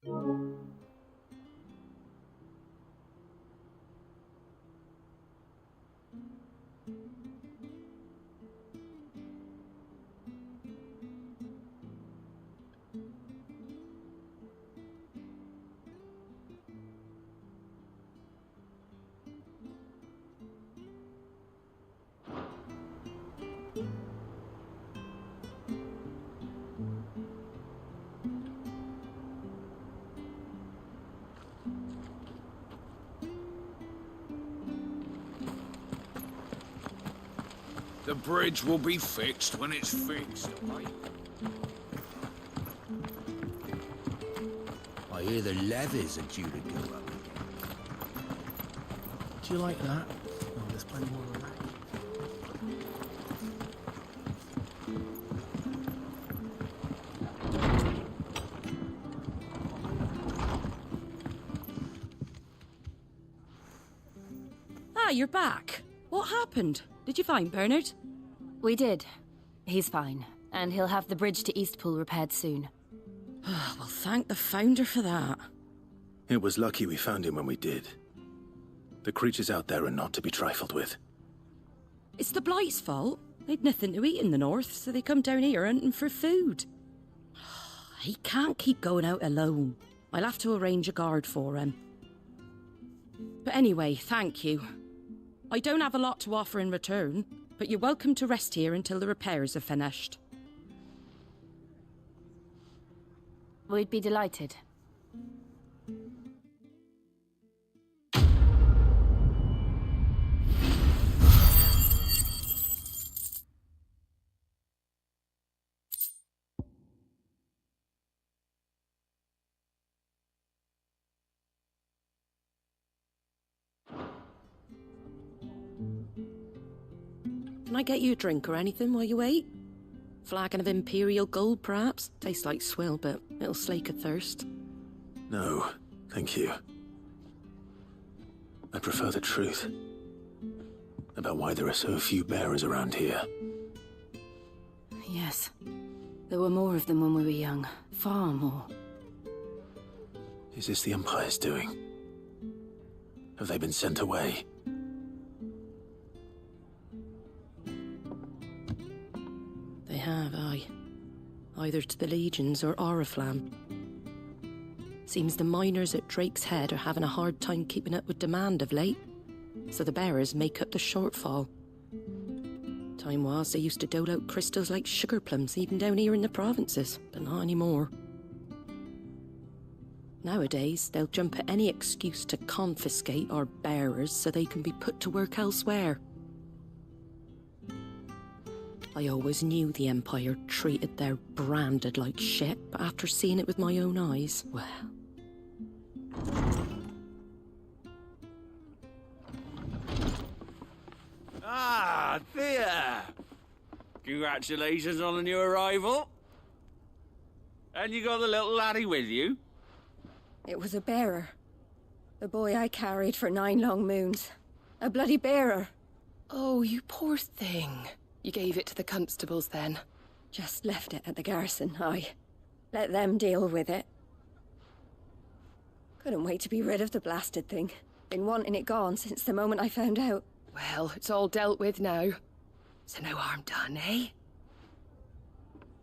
The bridge will be fixed when it's fixed, right? I hear the levies are due to go up again. Do you like that? Oh, there's plenty more of that. Ah, you're back. What happened? Did you find Bernard? We did. He's fine, and he'll have the bridge to Eastpool repaired soon. Well, thank the Founder for that. It was lucky we found him when we did. The creatures out there are not to be trifled with. It's the Blight's fault. They'd nothing to eat in the north, so they come down here hunting for food. He can't keep going out alone. I'll have to arrange a guard for him. But anyway, thank you. I don't have a lot to offer in return, but you're welcome to rest here until the repairs are finished. We'd be delighted. Can I get you a drink or anything while you wait? Flagon of Imperial Gold, perhaps? Tastes like swill, but it'll slake a thirst. No, thank you. I prefer the truth. About why there are so few bearers around here. Yes. There were more of them when we were young. Far more. Is this the Empire's doing? Have they been sent away? They have, aye. Either to the Legions or Oriflamme. Seems the miners at Drake's Head are having a hard time keeping up with demand of late, so the bearers make up the shortfall. Time was they used to dole out crystals like sugar plums even down here in the provinces, but not anymore. Nowadays, they'll jump at any excuse to confiscate our bearers so they can be put to work elsewhere. I always knew the Empire treated their branded like shit, but after seeing it with my own eyes, well... Ah, Thea! Congratulations on the new arrival. And you got the little laddie with you? It was a bearer. The boy I carried for 9 long moons. A bloody bearer. Oh, you poor thing. You gave it to the constables then? Just left it at the garrison, aye. Let them deal with it. Couldn't wait to be rid of the blasted thing. Been wanting it gone since the moment I found out. Well, it's all dealt with now. So no harm done, eh?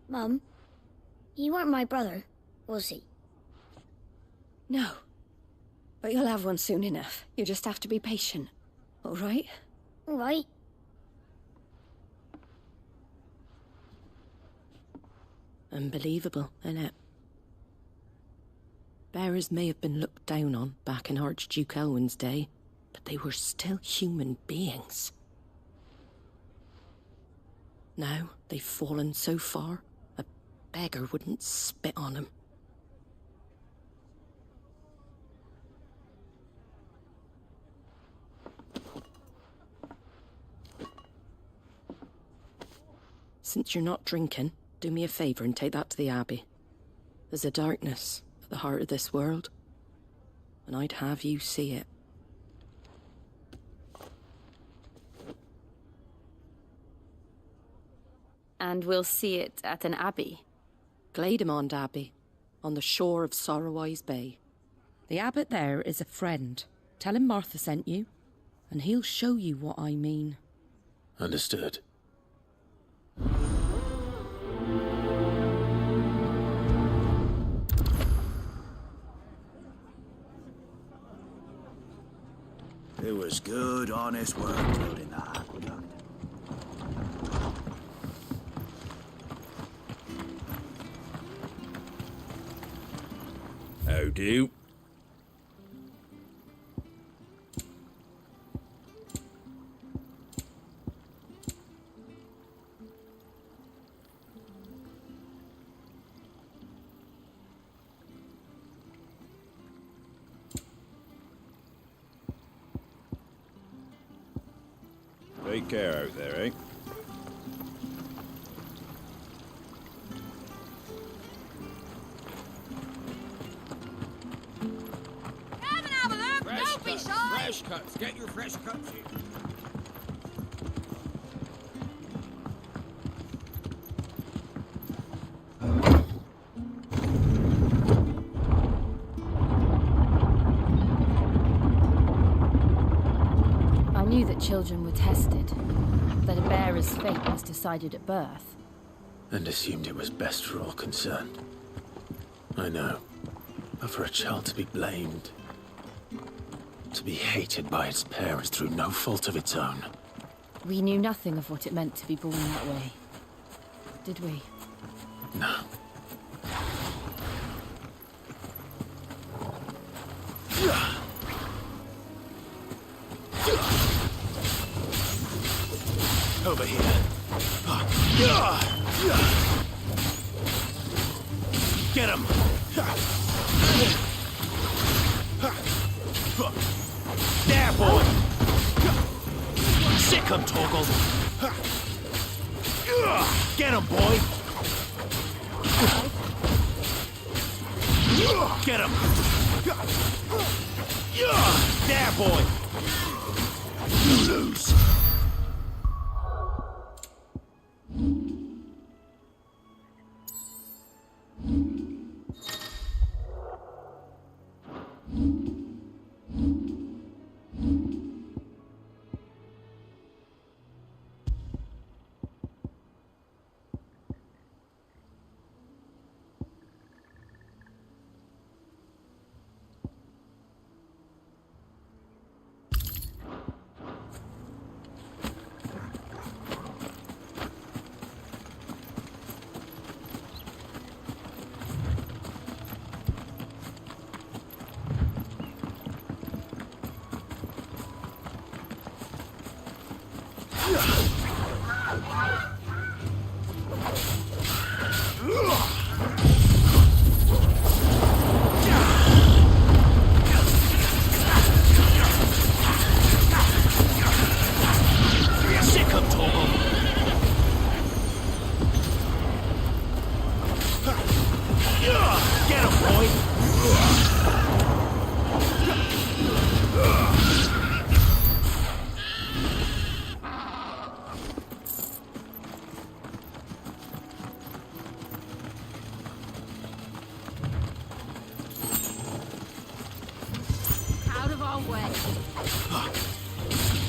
Mum, he weren't my brother, was he? No. But you'll have one soon enough. You just have to be patient. All right? All right. Unbelievable, innit? Bearers may have been looked down on back in Archduke Elwin's day, but they were still human beings. Now they've fallen so far, a beggar wouldn't spit on them. Since you're not drinking, do me a favour and take that to the Abbey. There's a darkness at the heart of this world, and I'd have you see it. And we'll see it at an abbey. Glademond Abbey. on the shore of Sorrowise Bay. The abbot there is a friend. Tell him Martha sent you, and he'll show you what I mean. Understood. It was good, honest work building that aqueduct. How do? Take care out there, eh? Come and have a look! Don't be shy! Fresh cuts. Get your fresh cuts here. I knew that children were tested, that a bearer's fate was decided at birth. And assumed it was best for all concerned. I know. But for a child to be blamed, to be hated by its parents through no fault of its own. We knew nothing of what it meant to be born that way. Did we? No. Over here. Get him! There, boy! Sick him, Torgal! Get him, boy! Get him! There, boy! You lose!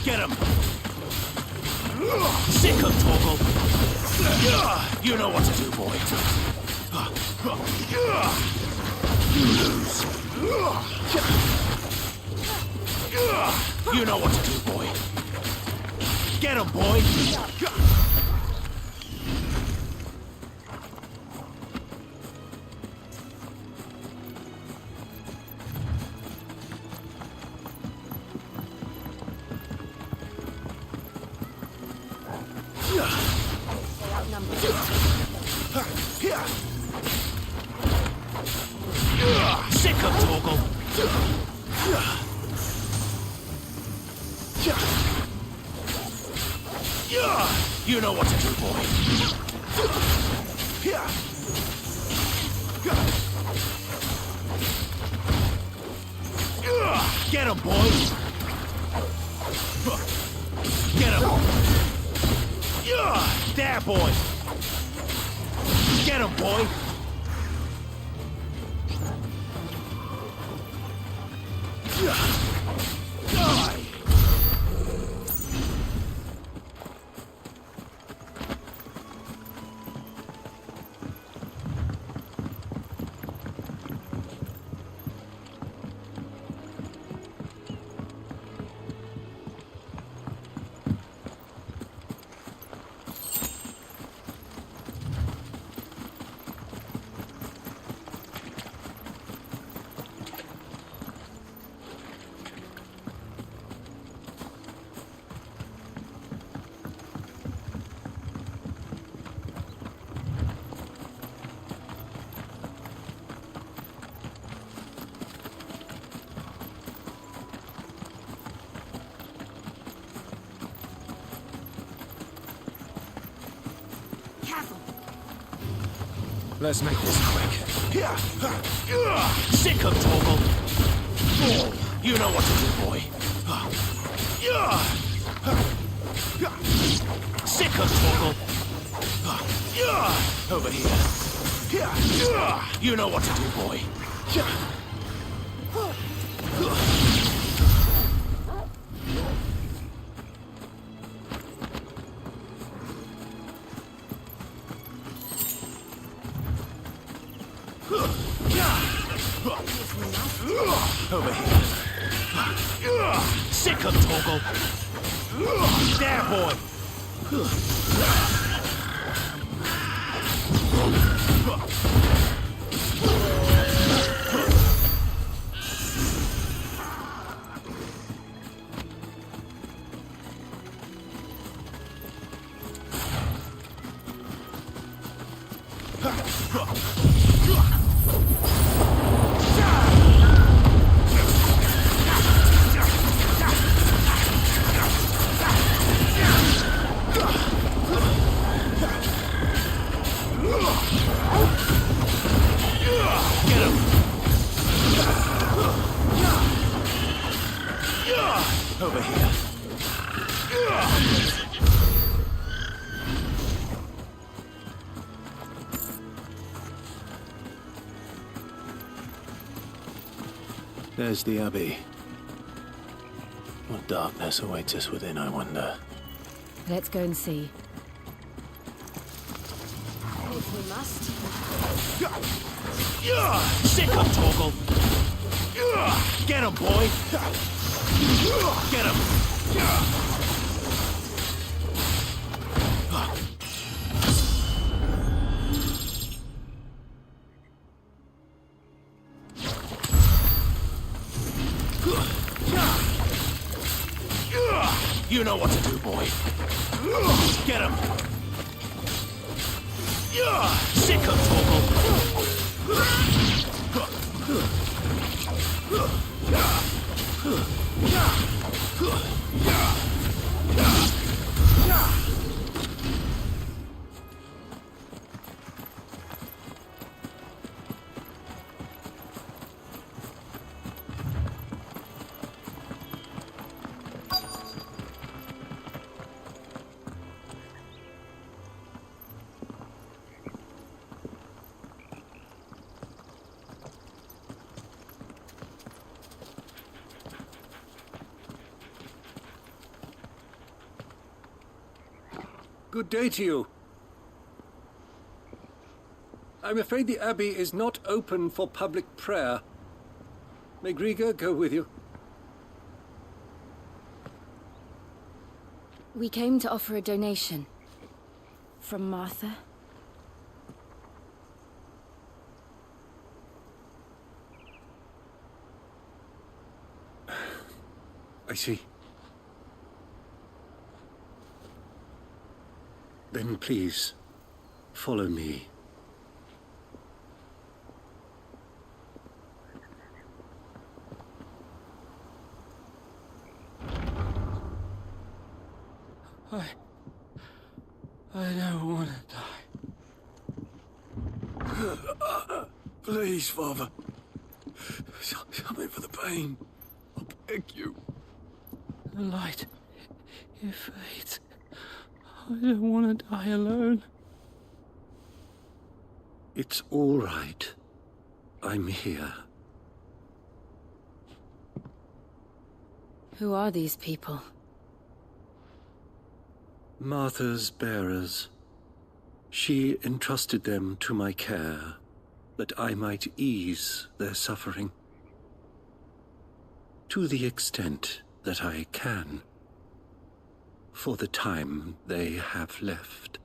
Get him! Sick him, Torgal! You know what to do, boy. You lose. You know what to do, boy. Get him, boy! Sick of Torgal! You know what to do, boy. Get him, boy! Get him! There, boy! Get him, boy! Let's make this quick. Sick of Torgal. You know what to do, boy. Sick of Torgal. Over here. You know what to do, boy. Over here. Sick of Torgal. There, boy. Over here. There's the Abbey. What darkness awaits us within, I wonder. Let's go and see. If we must. Sick of Torgal. Get him, boy. Get him. You know what to do, boy. Get him. Sick of Torgal. Good day to you. I'm afraid the Abbey is not open for public prayer. May Griga go with you? We came to offer a donation. From Martha. I see. Then please, follow me. I don't want to die. Please, Father. Something for the pain. I beg you. The light, it fades. I don't want to die alone. It's all right. I'm here. Who are these people? Martha's bearers. She entrusted them to my care, that I might ease their suffering. To the extent that I can, for the time they have left.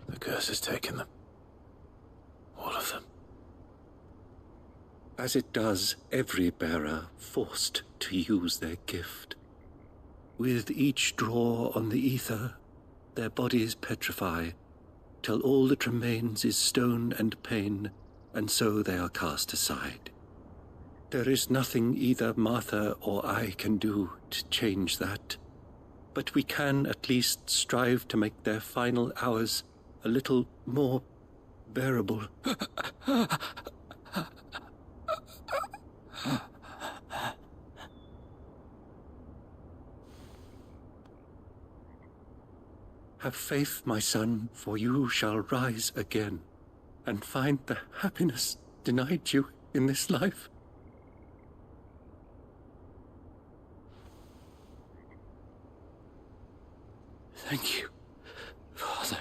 The curse has taken them. All of them. As it does every bearer forced to use their gift. With each draw on the ether, their bodies petrify, till all that remains is stone and pain, and so they are cast aside. There is nothing either Martha or I can do to change that, but we can at least strive to make their final hours a little more bearable. Have faith, my son, for you shall rise again, and find the happiness denied you in this life. Thank you, Father.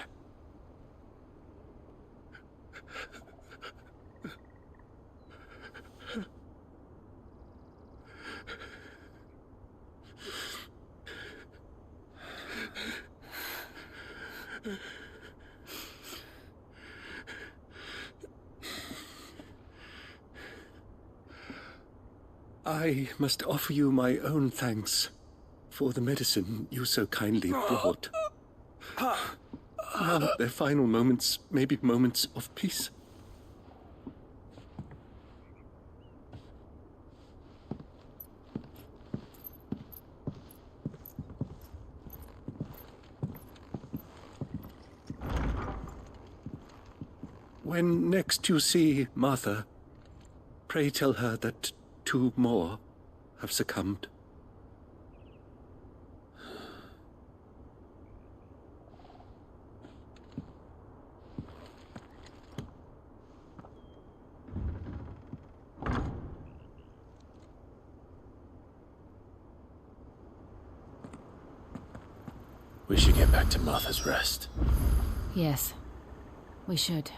I must offer you my own thanks for the medicine you so kindly brought. Now their final moments may be moments of peace. When next you see Martha, pray tell her that 2 more have succumbed. We should get back to Martha's Rest. Yes, we should.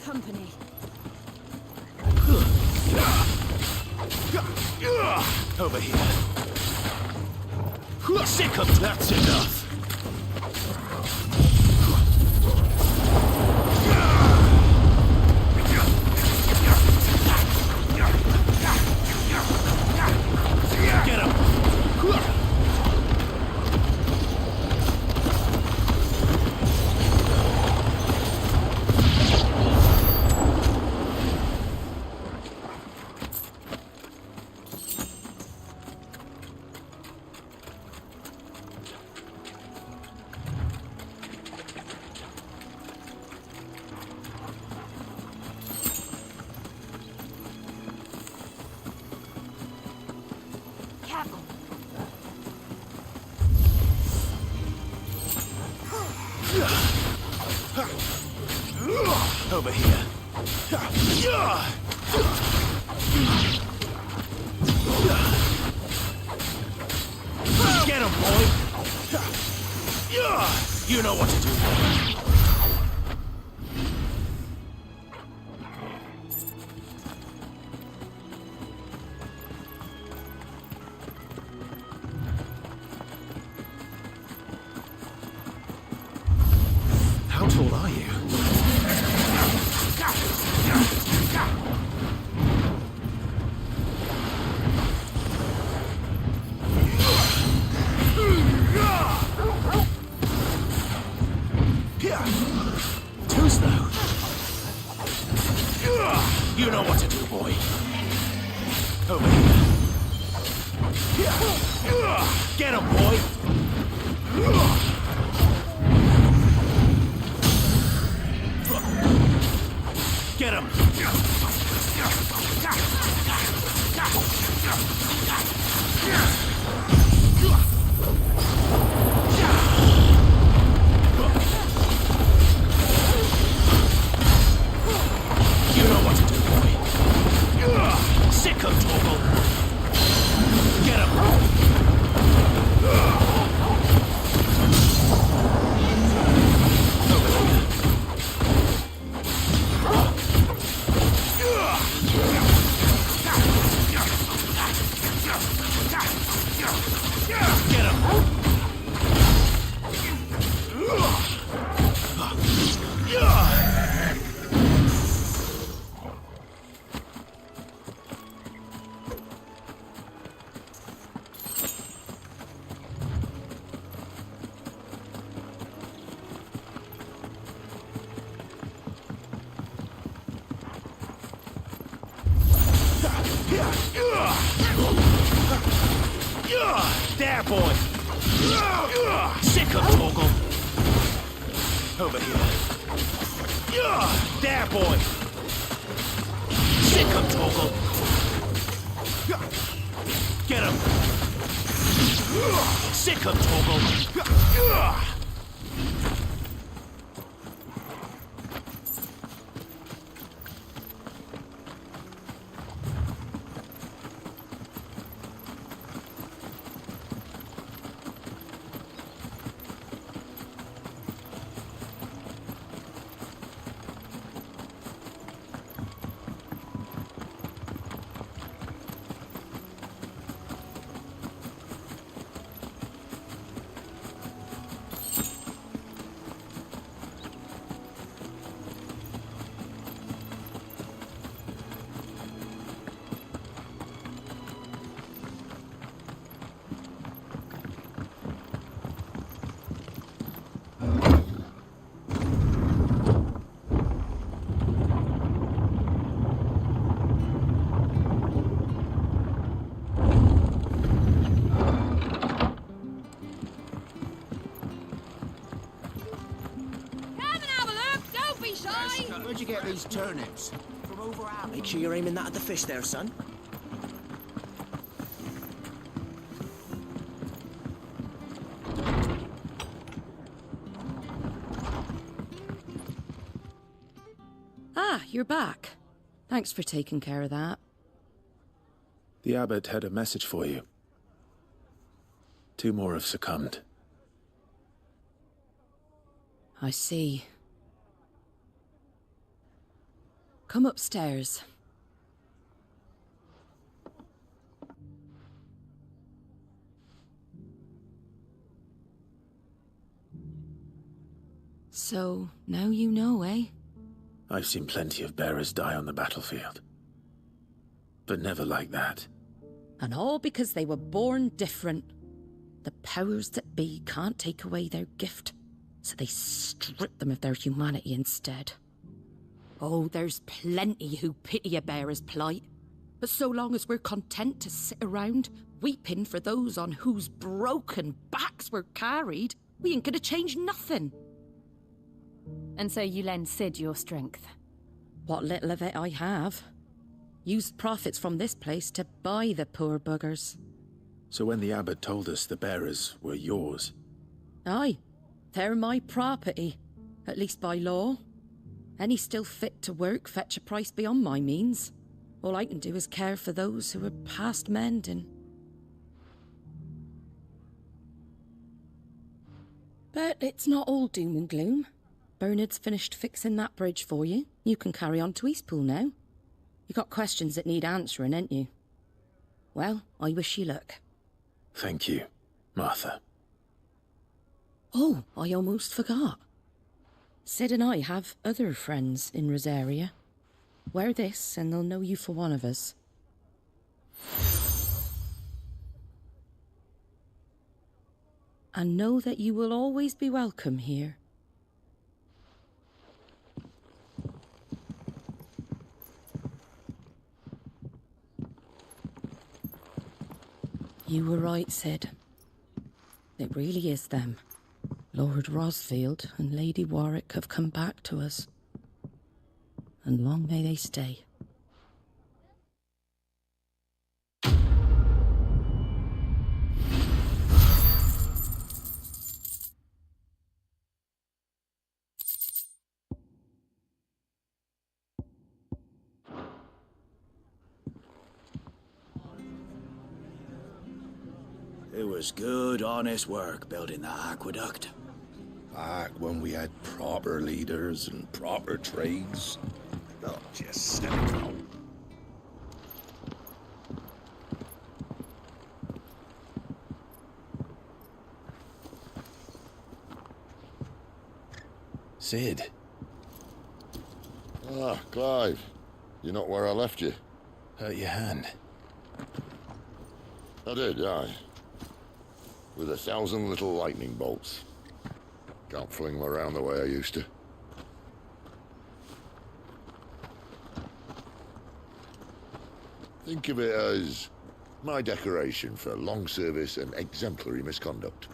Company. Over here. Sick of that's enough. Get him. Over here. Get him, boy! You know what to do. You know what to do, boy. Over here. Get him, boy. Get him. You know what to do, boy. Sick him, Torgal. Get him. There, boy! Sick of Torgal! Over here. There, boy! Sick of Torgal! Get him! Sick of Torgal! Where'd you get these turnips? From over out. Make sure you're aiming that at the fish there, son. Ah, you're back. Thanks for taking care of that. The abbot had a message for you. 2 more have succumbed. I see. Come upstairs. So, now you know, eh? I've seen plenty of bearers die on the battlefield. But never like that. And all because they were born different. The powers that be can't take away their gift, so they strip them of their humanity instead. Oh, there's plenty who pity a bearer's plight. But so long as we're content to sit around, weeping for those on whose broken backs we're carried, we ain't gonna change nothing. And so you lend Sid your strength? What little of it I have. Used profits from this place to buy the poor buggers. So when the abbot told us the bearers were yours... Aye, they're my property, at least by law. Any still fit to work fetch a price beyond my means. All I can do is care for those who are past mending. But it's not all doom and gloom. Bernard's finished fixing that bridge for you. You can carry on to Eastpool now. You got questions that need answering, ain't you? Well, I wish you luck. Thank you, Martha. Oh, I almost forgot. Sid and I have other friends in Rosaria. Wear this and they'll know you for one of us. And know that you will always be welcome here. You were right, Sid. It really is them. Lord Rosfield and Lady Warwick have come back to us. And long may they stay. It was good, honest work building that aqueduct. Back when we had proper leaders and proper trades. Not just cynical. Sid. Ah, Clive. You're not where I left you. Hurt your hand. I did, aye. With 1,000 little lightning bolts. Can't fling them around the way I used to. Think of it as my decoration for long service and exemplary misconduct.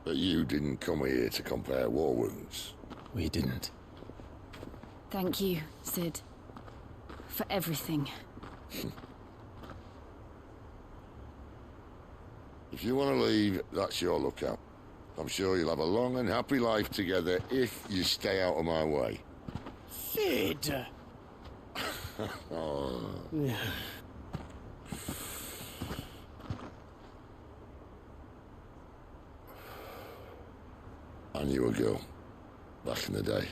But you didn't come here to compare war wounds. We didn't. Thank you, Sid. For everything. If you want to leave, that's your lookout. I'm sure you'll have a long and happy life together if you stay out of my way. Sid! Oh. I knew a girl, back in the day.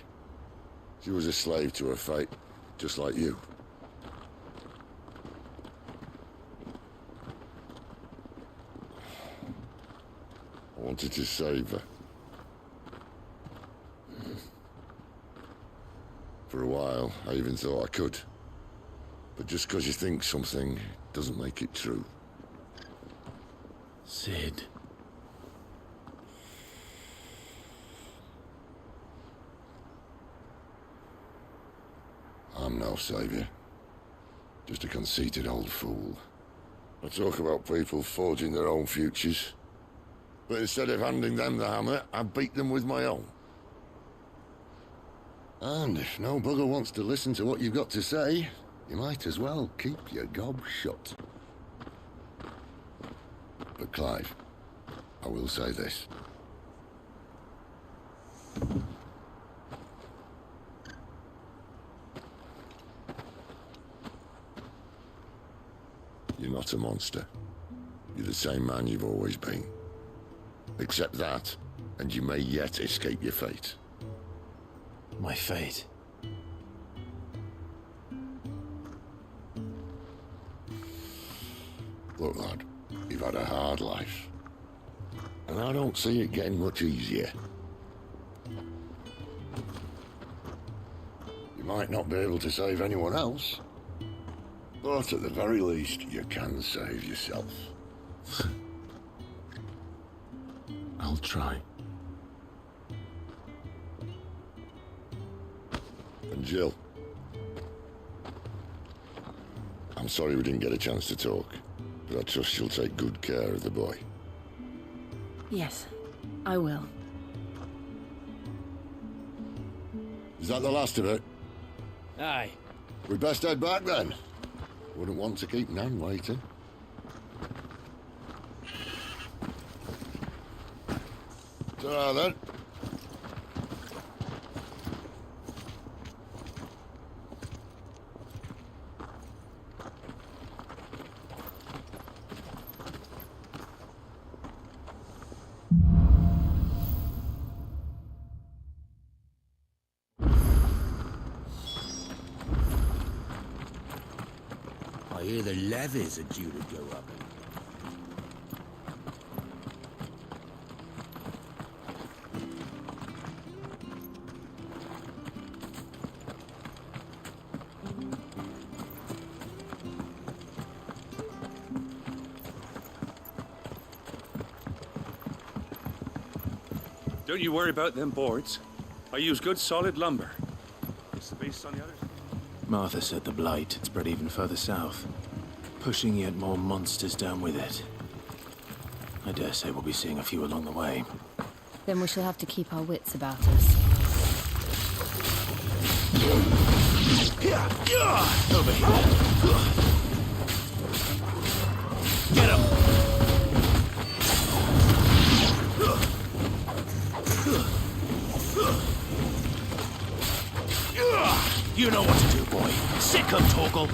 She was a slave to her fate, just like you. I wanted to save her. For a while, I even thought I could. But just because you think something doesn't make it true. Sid. I'm no savior. Just a conceited old fool. I talk about people forging their own futures. But instead of handing them the hammer, I beat them with my own. And if no bugger wants to listen to what you've got to say, you might as well keep your gob shut. But Clive, I will say this. You're not a monster. You're the same man you've always been. Accept that, and you may yet escape your fate. My fate? Look, lad, you've had a hard life. And I don't see it getting much easier. You might not be able to save anyone else, but at the very least, you can save yourself. I'll try. And Jill, I'm sorry we didn't get a chance to talk, but I trust you'll take good care of the boy. Yes, I will. Is that the last of it? Aye. We'd best head back then. Wouldn't want to keep Nan waiting. Ta-ra then. I hear the levies are due to go up. Don't you worry about them boards. I use good solid lumber. What's the beast on the other side? Martha said the blight had spread even further south, pushing yet more monsters down with it. I dare say we'll be seeing a few along the way. Then we shall have to keep our wits about us. Over here. Get him! You know what to do, boy. Sick him, Torgal.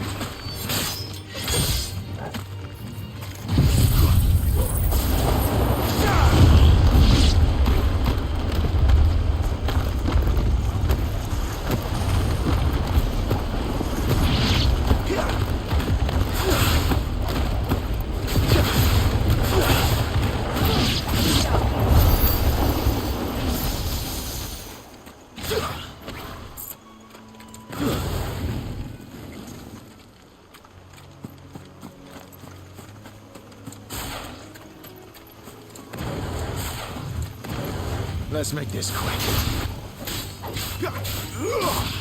Let's make this quick.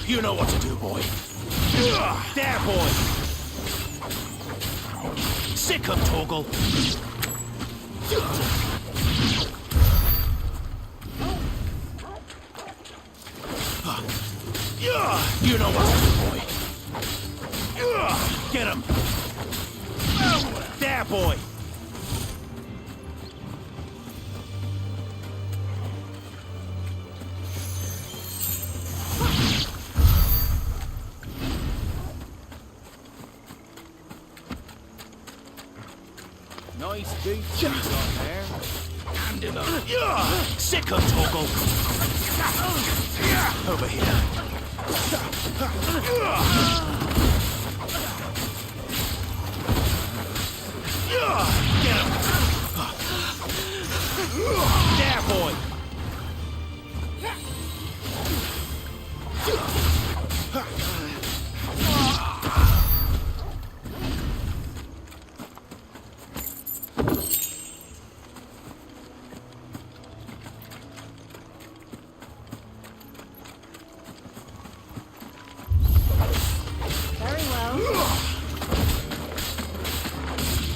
You know what to do, boy. There, boy. Sick him, Torgal. You know what to do, boy. Get him. There, boy. Nice deep cheese on there. Hand him up. Sick him, Torgal. Over here. Get him. There, boy.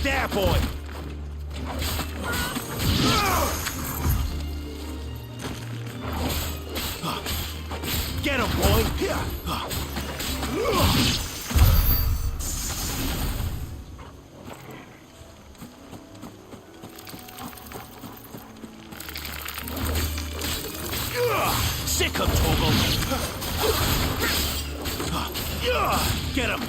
There, boy! Get him, boy! Sick him, Torgal! Get him!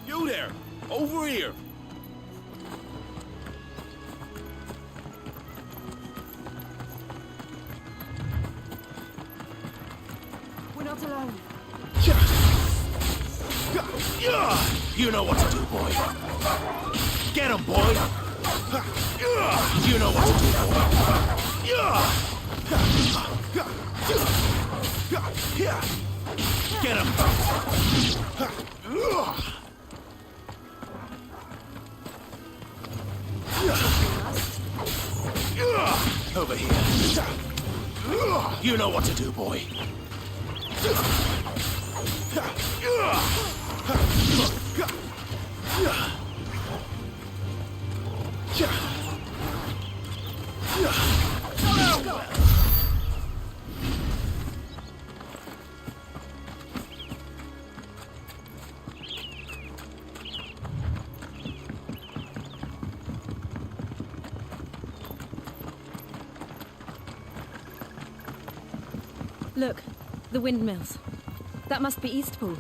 You there! Over here! We're not alone. You know what to do, boy. Get him, boy. You know what to do, boy. Get him. Over here. You know what to do, boy. Look, the windmills. That must be Eastpool.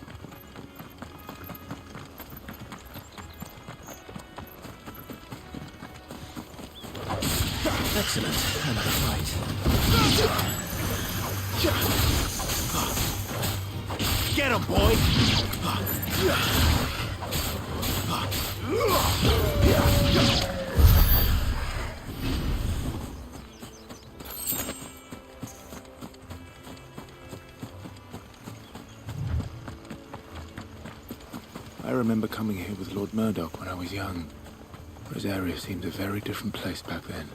Excellent. Another fight. Get him, boy! I remember coming here with Lord Murdoch when I was young. Rosaria seemed a very different place back then.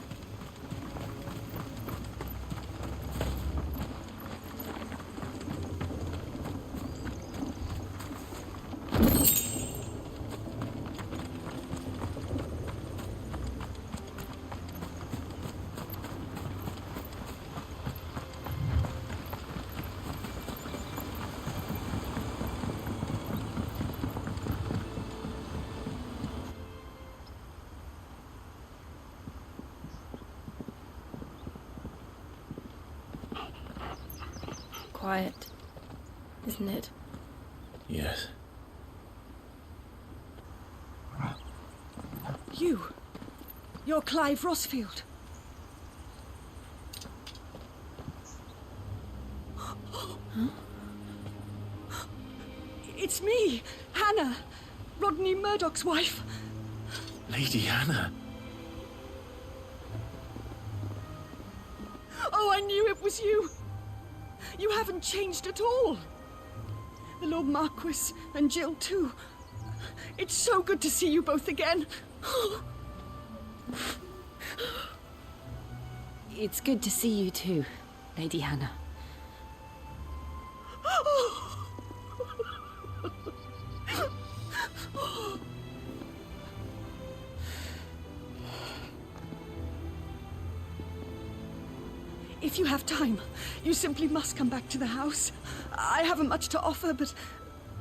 Quiet, isn't it? Yes. You're Clive Rossfield. Huh? It's me, Hannah, Rodney Murdoch's wife. Lady Hannah. Oh, I knew it was you. You haven't changed at all. The Lord Marquis and Jill too. It's so good to see you both again. It's good to see you too, Lady Hannah. If you have time, you simply must come back to the house. I haven't much to offer, but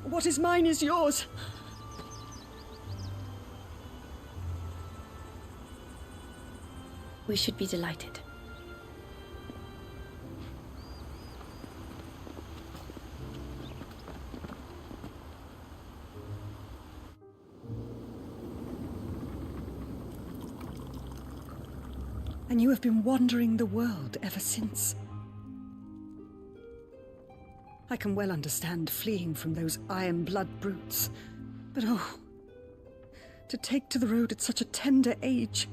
what is mine is yours. We should be delighted. And you have been wandering the world ever since. I can well understand fleeing from those iron-blood brutes, but oh, to take to the road at such a tender age.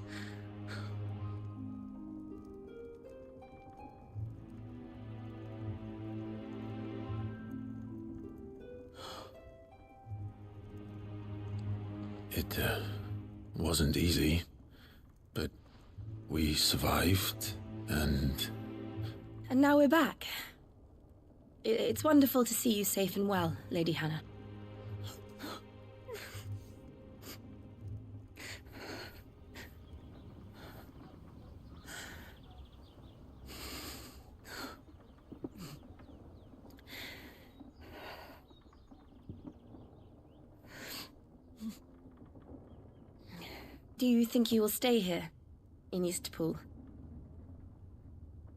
It wasn't easy, but we survived, and now we're back. It's wonderful to see you safe and well, Lady Hannah. Do you think you will stay here, in Eastpool?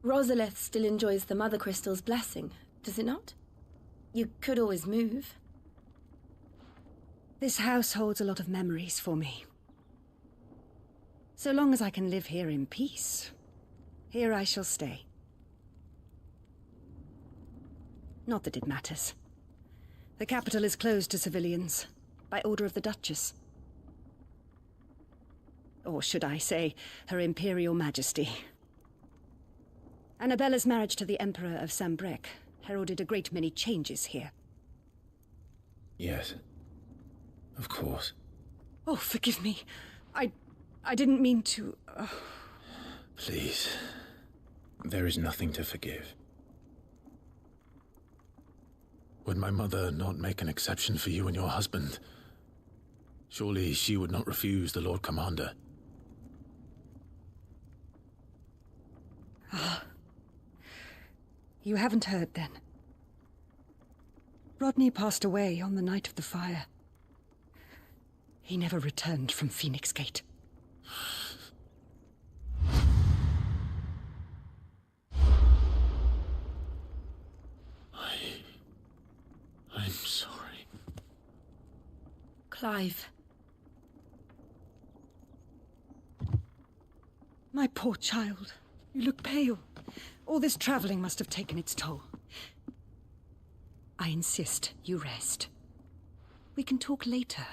Rosalith still enjoys the Mother Crystal's blessing, does it not? You could always move. This house holds a lot of memories for me. So long as I can live here in peace, here I shall stay. Not that it matters. The capital is closed to civilians, by order of the Duchess. Or should I say, Her Imperial Majesty. Annabella's marriage to the Emperor of Sambrec heralded a great many changes here. yes, of course. Oh, forgive me. I didn't mean to... Please, there is nothing to forgive. Would my mother not make an exception for you and your husband? Surely she would not refuse the Lord Commander. You haven't heard, then. Rodney passed away on the night of the fire. He never returned from Phoenix Gate. I'm sorry. Clive. My poor child. You look pale. All this traveling must have taken its toll. I insist you rest. We can talk later.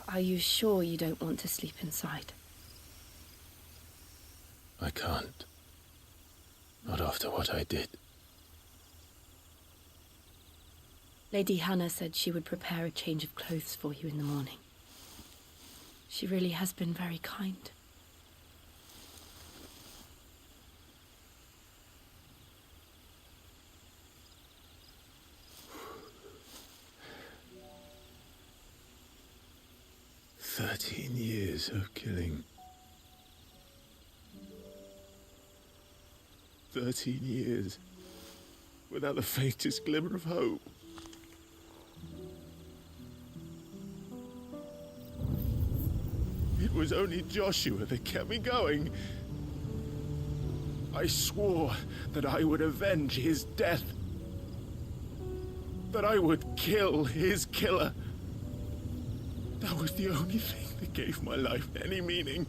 Are you sure you don't want to sleep inside? I can't. Not after what I did. Lady Hannah said she would prepare a change of clothes for you in the morning. She really has been very kind. Years of killing. 13 years without the faintest glimmer of hope. It was only Joshua that kept me going. I swore that I would avenge his death. That I would kill his killer. That was the only thing that gave my life any meaning.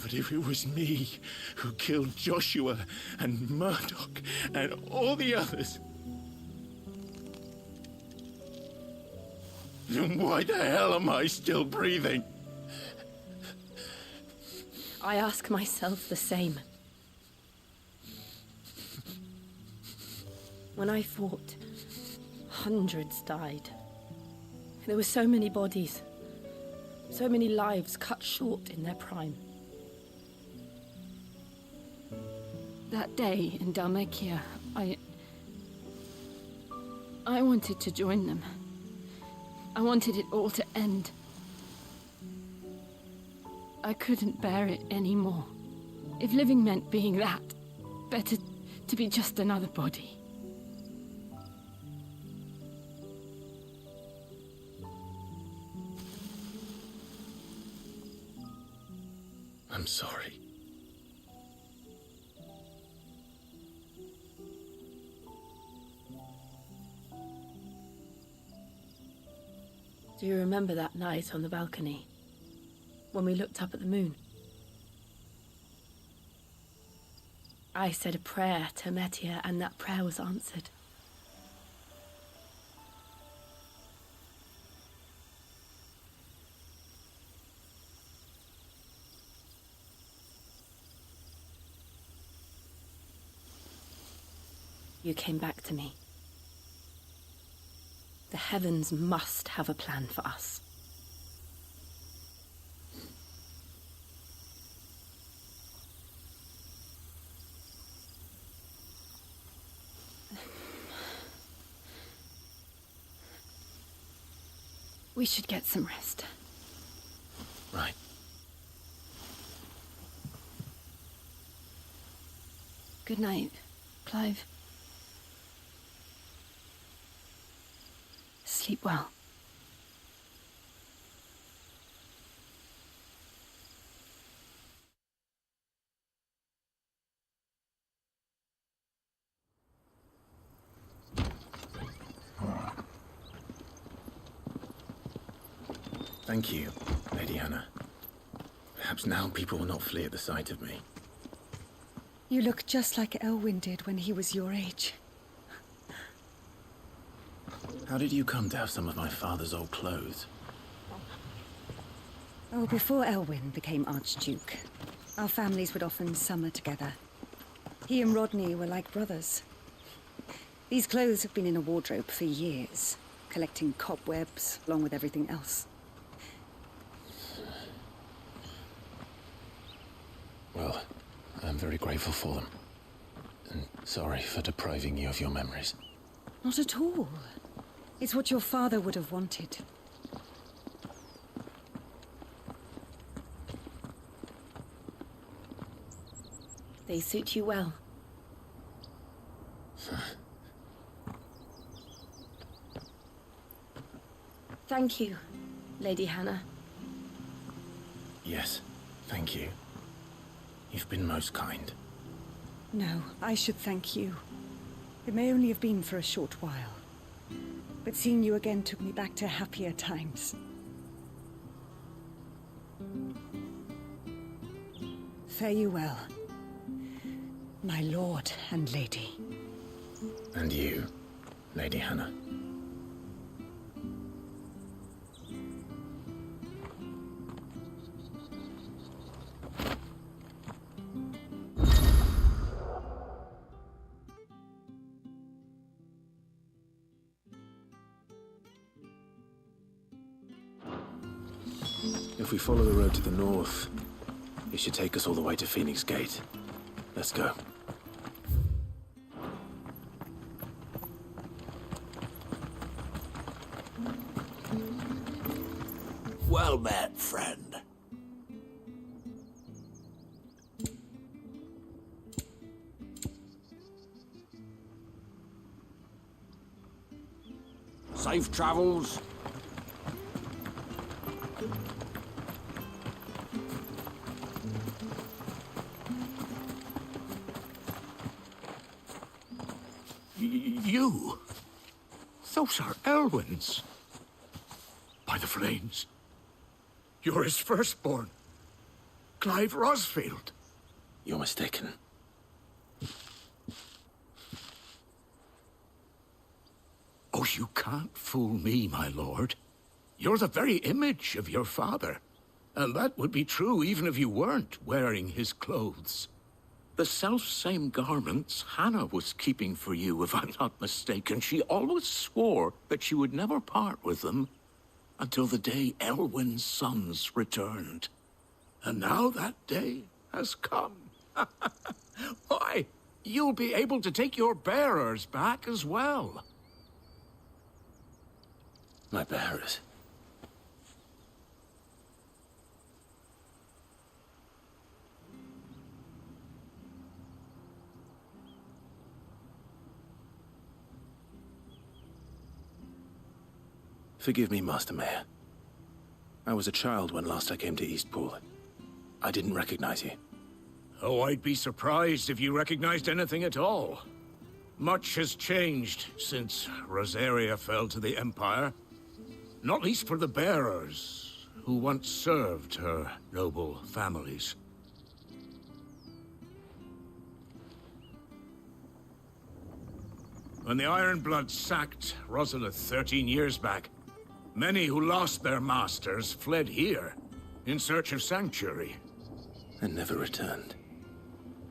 But if it was me who killed Joshua and Murdoch and all the others, then why the hell am I still breathing? I ask myself the same. When I fought, hundreds died. There were so many bodies, so many lives cut short in their prime. That day in Dalmekia, I wanted to join them. I wanted it all to end. I couldn't bear it anymore. If living meant being that, better to be just another body. I'm sorry. Do you remember that night on the balcony, when we looked up at the moon? I said a prayer to Metia, and that prayer was answered. You came back to me. The heavens must have a plan for us. We should get some rest. Right. Good night, Clive. Sleep well. Thank you, Lady Hannah. Perhaps now people will not flee at the sight of me. You look just like Elwyn did when he was your age. How did you come to have some of my father's old clothes? Oh, before Elwyn became Archduke, our families would often summer together. He and Rodney were like brothers. These clothes have been in a wardrobe for years, collecting cobwebs along with everything else. Well, I'm very grateful for them. And sorry for depriving you of your memories. Not at all. It's what your father would have wanted. They suit you well. Thank you, Lady Hannah. Yes, thank you. You've been most kind. No, I should thank you. It may only have been for a short while, but seeing you again took me back to happier times. Fare you well, my lord and lady. And you, Lady Hannah. If we follow the road to the north, it should take us all the way to Phoenix Gate. Let's go. Well met, friend. Safe travels. You? Those are Elwyn's. By the flames. You're his firstborn. Clive Rosfield. You're mistaken. Oh, you can't fool me, my lord. You're the very image of your father. And that would be true even if you weren't wearing his clothes. The self-same garments Hannah was keeping for you, if I'm not mistaken. She always swore that she would never part with them until the day Elwyn's sons returned. And now that day has come. Why, you'll be able to take your bearers back as well. My bearers? Forgive me, Master Mayor. I was a child when last I came to Eastpool. I didn't recognize you. Oh, I'd be surprised if you recognized anything at all. Much has changed since Rosaria fell to the Empire. Not least for the bearers, who once served her noble families. When the Ironbloods sacked Rosalith 13 years back, many who lost their masters fled here, in search of sanctuary. And never returned.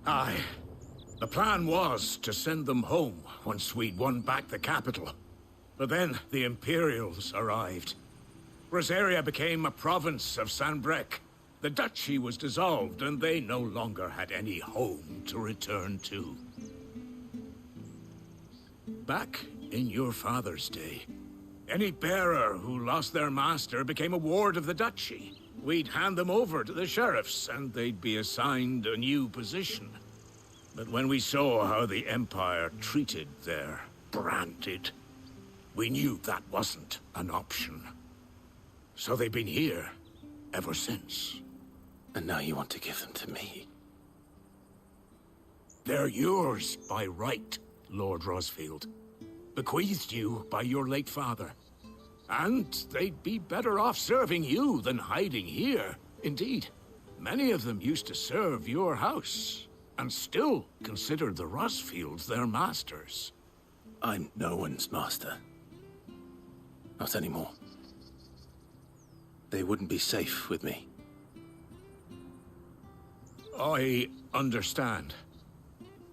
Aye. The plan was to send them home once we'd won back the capital. But then the Imperials arrived. Rosaria became a province of Sanbreque. The duchy was dissolved, and they no longer had any home to return to. Back in your father's day, any bearer who lost their master became a ward of the duchy. We'd hand them over to the sheriffs, and they'd be assigned a new position. But when we saw how the Empire treated their branded, we knew that wasn't an option. So they've been here ever since. And now you want to give them to me? They're yours by right, Lord Rosfield. Bequeathed you by your late father. And they'd be better off serving you than hiding here. Indeed, many of them used to serve your house, and still considered the Rosfields their masters. I'm no one's master. Not anymore. They wouldn't be safe with me. I understand.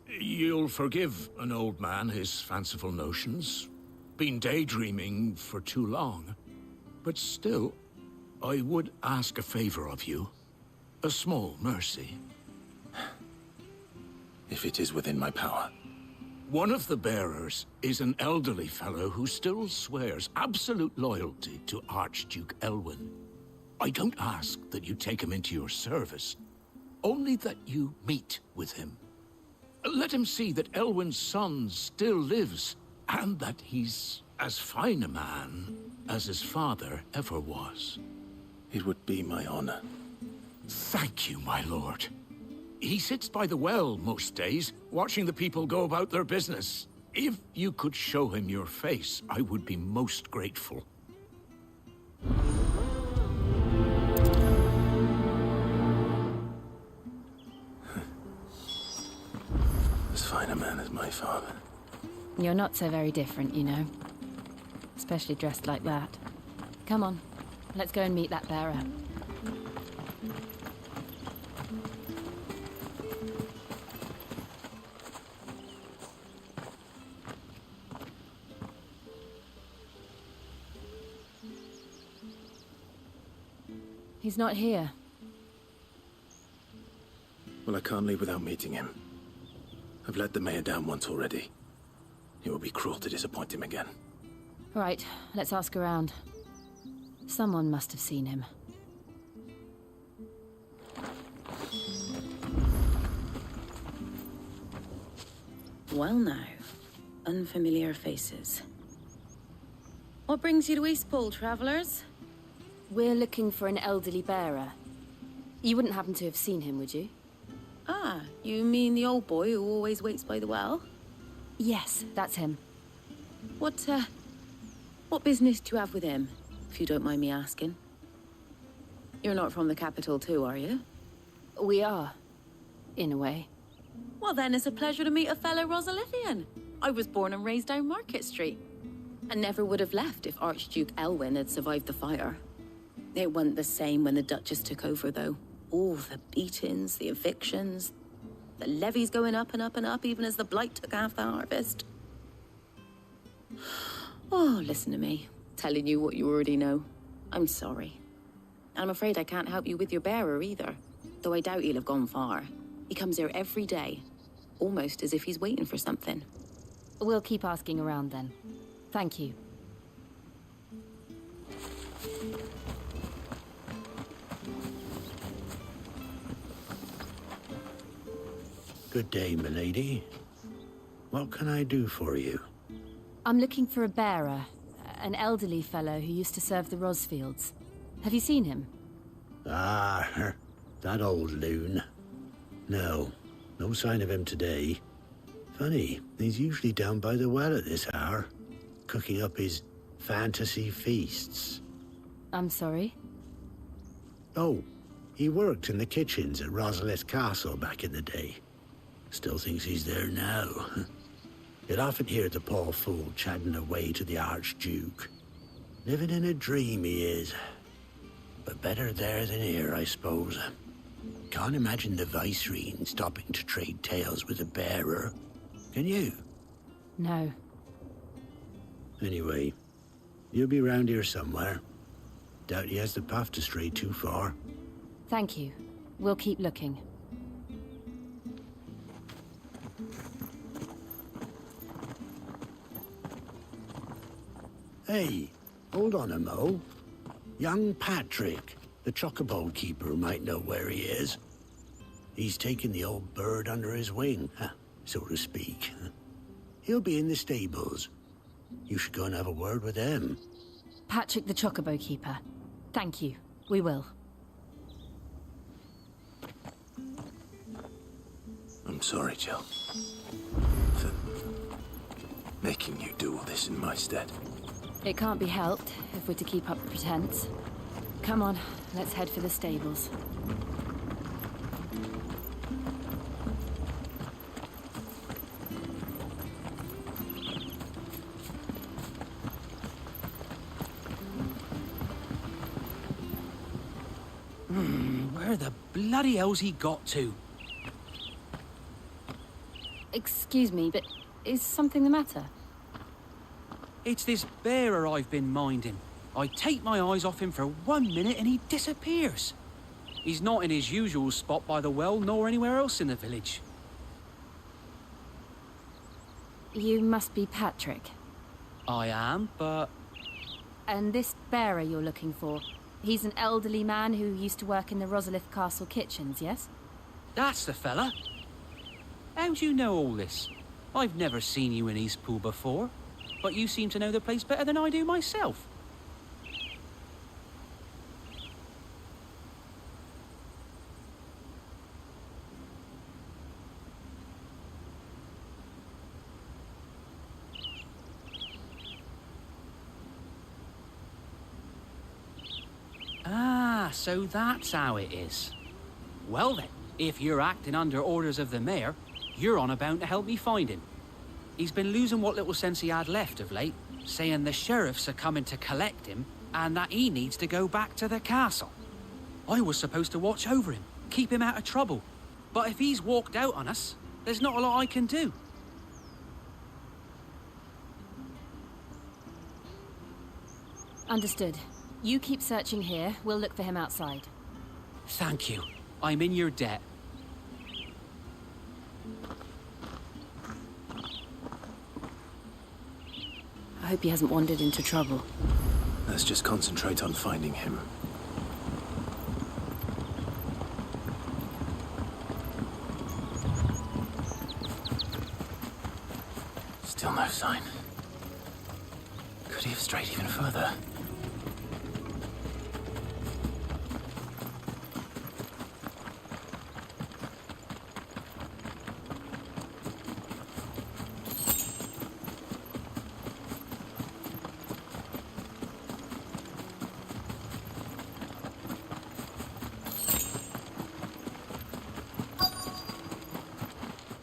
You'll forgive an old man his fanciful notions. Been daydreaming for too long. But still, I would ask a favor of you. A small mercy. If it is within my power. One of the bearers is an elderly fellow who still swears absolute loyalty to Archduke Elwyn. I don't ask that you take him into your service, only that you meet with him. Let him see that Elwyn's son still lives, and that he's as fine a man as his father ever was. It would be my honor. Thank you, my lord. He sits by the well most days, watching the people go about their business. If you could show him your face, I would be most grateful. As fine a man as my father. You're not so very different, you know. Especially dressed like that. Come on, let's go and meet that bearer. He's not here. Well, I can't leave without meeting him. I've let the mayor down once already. It would be cruel to disappoint him again. Right, let's ask around. Someone must have seen him. Well now, unfamiliar faces. What brings you to Eastpool, travellers? We're looking for an elderly bearer. You wouldn't happen to have seen him, would you? Ah, you mean the old boy who always waits by the well? Yes, that's him. What business do you have with him, if you don't mind me asking? You're not from the capital too, are you? We are, in a way. Well then, it's a pleasure to meet a fellow Rosalithian. I was born and raised down Market Street. And never would have left if Archduke Elwyn had survived the fire. It wasn't the same when the Duchess took over, though. All the beatings, the evictions, the levies going up and up and up, even as the blight took half the harvest. Oh, listen to me, telling you what you already know. I'm sorry. And I'm afraid I can't help you with your bearer either, though I doubt he'll have gone far. He comes here every day, almost as if he's waiting for something. We'll keep asking around then. Thank you. Good day, milady. What can I do for you? I'm looking for a bearer, an elderly fellow who used to serve the Rosfields. Have you seen him? Ah, that old loon. No sign of him today. Funny, he's usually down by the well at this hour, cooking up his fantasy feasts. I'm sorry? Oh, he worked in the kitchens at Rosalith Castle back in the day. Still thinks he's there now. You'd often hear the poor fool chatting away to the Archduke. Living in a dream he is. But better there than here, I suppose. Can't imagine the Viceroy stopping to trade tales with a bearer. Can you? No. Anyway, you'll be round here somewhere. Doubt he has the path to stray too far. Thank you. We'll keep looking. Hey, hold on a mo. Young Patrick, the chocobo keeper, might know where he is. He's taken the old bird under his wing, so to speak. He'll be in the stables. You should go and have a word with him. Patrick the chocobo keeper. Thank you. We will. I'm sorry, Jill. For making you do all this in my stead. It can't be helped if we're to keep up the pretense. Come on, let's head for the stables. Where the bloody hell's he got to? Excuse me, but is something the matter? It's this bearer I've been minding. I take my eyes off him for 1 minute and he disappears. He's not in his usual spot by the well, nor anywhere else in the village. You must be Patrick. I am, but... And this bearer you're looking for, he's an elderly man who used to work in the Rosalith Castle kitchens, yes? That's the fella. How do you know all this? I've never seen you in Eastpool before, but you seem to know the place better than I do myself. Ah, so that's how it is. Well then, if you're acting under orders of the mayor, you're on about to help me find him. He's been losing what little sense he had left of late, saying the sheriffs are coming to collect him and that he needs to go back to the castle. I was supposed to watch over him, keep him out of trouble. But if he's walked out on us, there's not a lot I can do. Understood. You keep searching here. We'll look for him outside. Thank you. I'm in your debt. I hope he hasn't wandered into trouble. Let's just concentrate on finding him. Still no sign. Could he have strayed even further?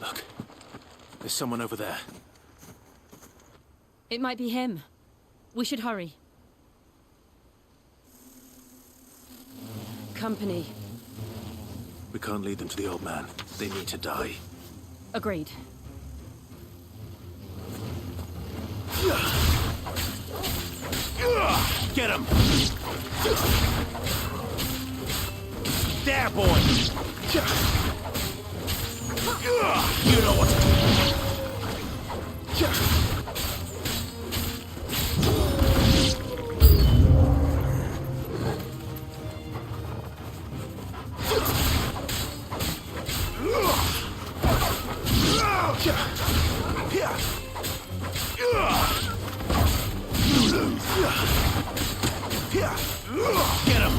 Look, there's someone over there. It might be him. We should hurry. Company. We can't lead them to the old man. They need to die. Agreed. Get him! There, boy! You know what to do. Get him!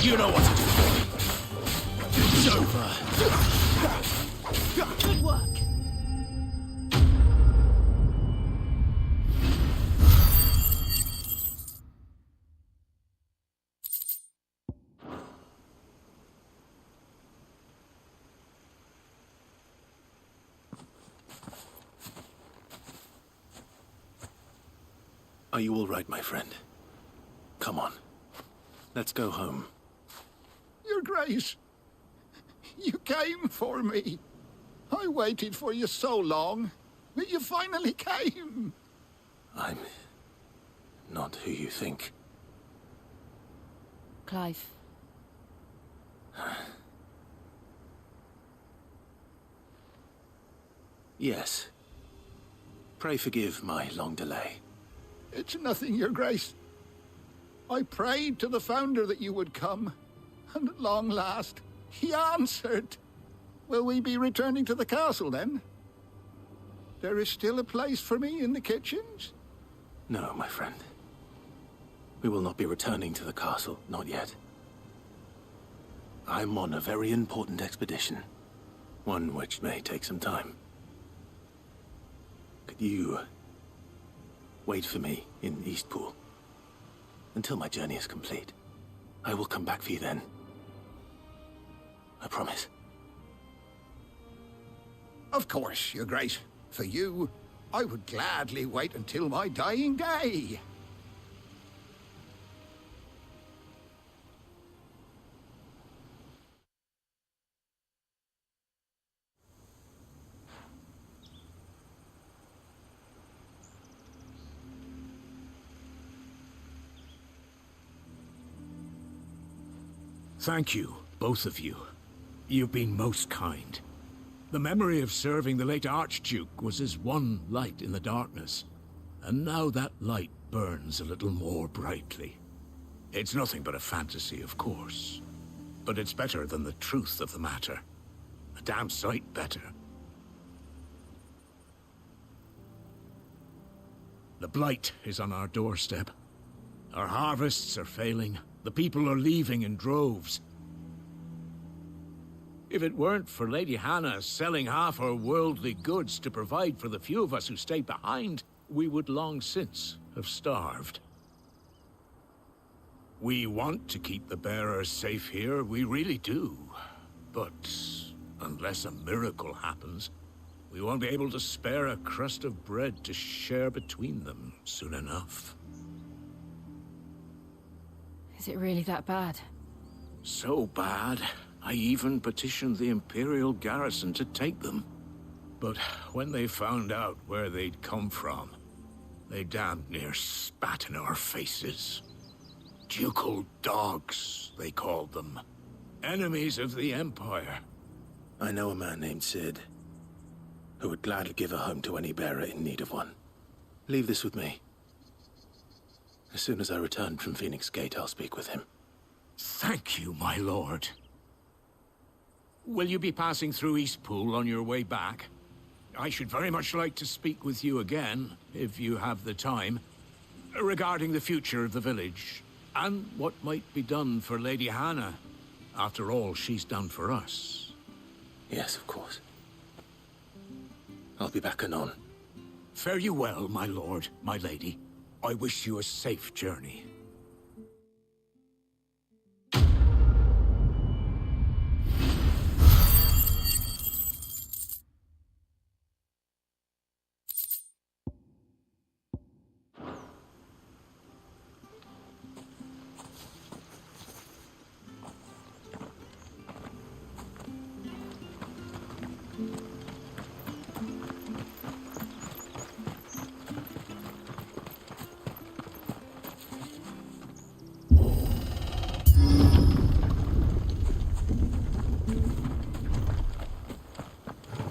You know what to do. It's over. Good work. Are you all right, my friend? Come on. Let's go home. Your Grace, you came for me. I waited for you so long, but you finally came. I'm not who you think. Clive. Yes. Pray forgive my long delay. It's nothing, Your Grace. I prayed to the Founder that you would come, and at long last, he answered. Will we be returning to the castle, then? There is still a place for me in the kitchens? No, my friend. We will not be returning to the castle, not yet. I'm on a very important expedition. One which may take some time. Could you wait for me in Eastpool until my journey is complete? I will come back for you then. I promise. Of course, Your Grace. For you, I would gladly wait until my dying day. Thank you, both of you. You've been most kind. The memory of serving the late Archduke was as one light in the darkness, and now that light burns a little more brightly. It's nothing but a fantasy, of course, but it's better than the truth of the matter. A damn sight better. The blight is on our doorstep. Our harvests are failing. The people are leaving in droves. If it weren't for Lady Hannah selling half her worldly goods to provide for the few of us who stayed behind, we would long since have starved. We want to keep the bearers safe here, we really do. But unless a miracle happens, we won't be able to spare a crust of bread to share between them soon enough. Is it really that bad? So bad, I even petitioned the Imperial garrison to take them. But when they found out where they'd come from, they damned near spat in our faces. Ducal dogs, they called them. Enemies of the Empire. I know a man named Sid, who would gladly give a home to any bearer in need of one. Leave this with me. As soon as I return from Phoenix Gate, I'll speak with him. Thank you, my lord. Will you be passing through Eastpool on your way back? I should very much like to speak with you again, if you have the time, regarding the future of the village, and what might be done for Lady Hannah, after all she's done for us. Yes, of course. I'll be back anon. Fare you well, my lord, my lady. I wish you a safe journey.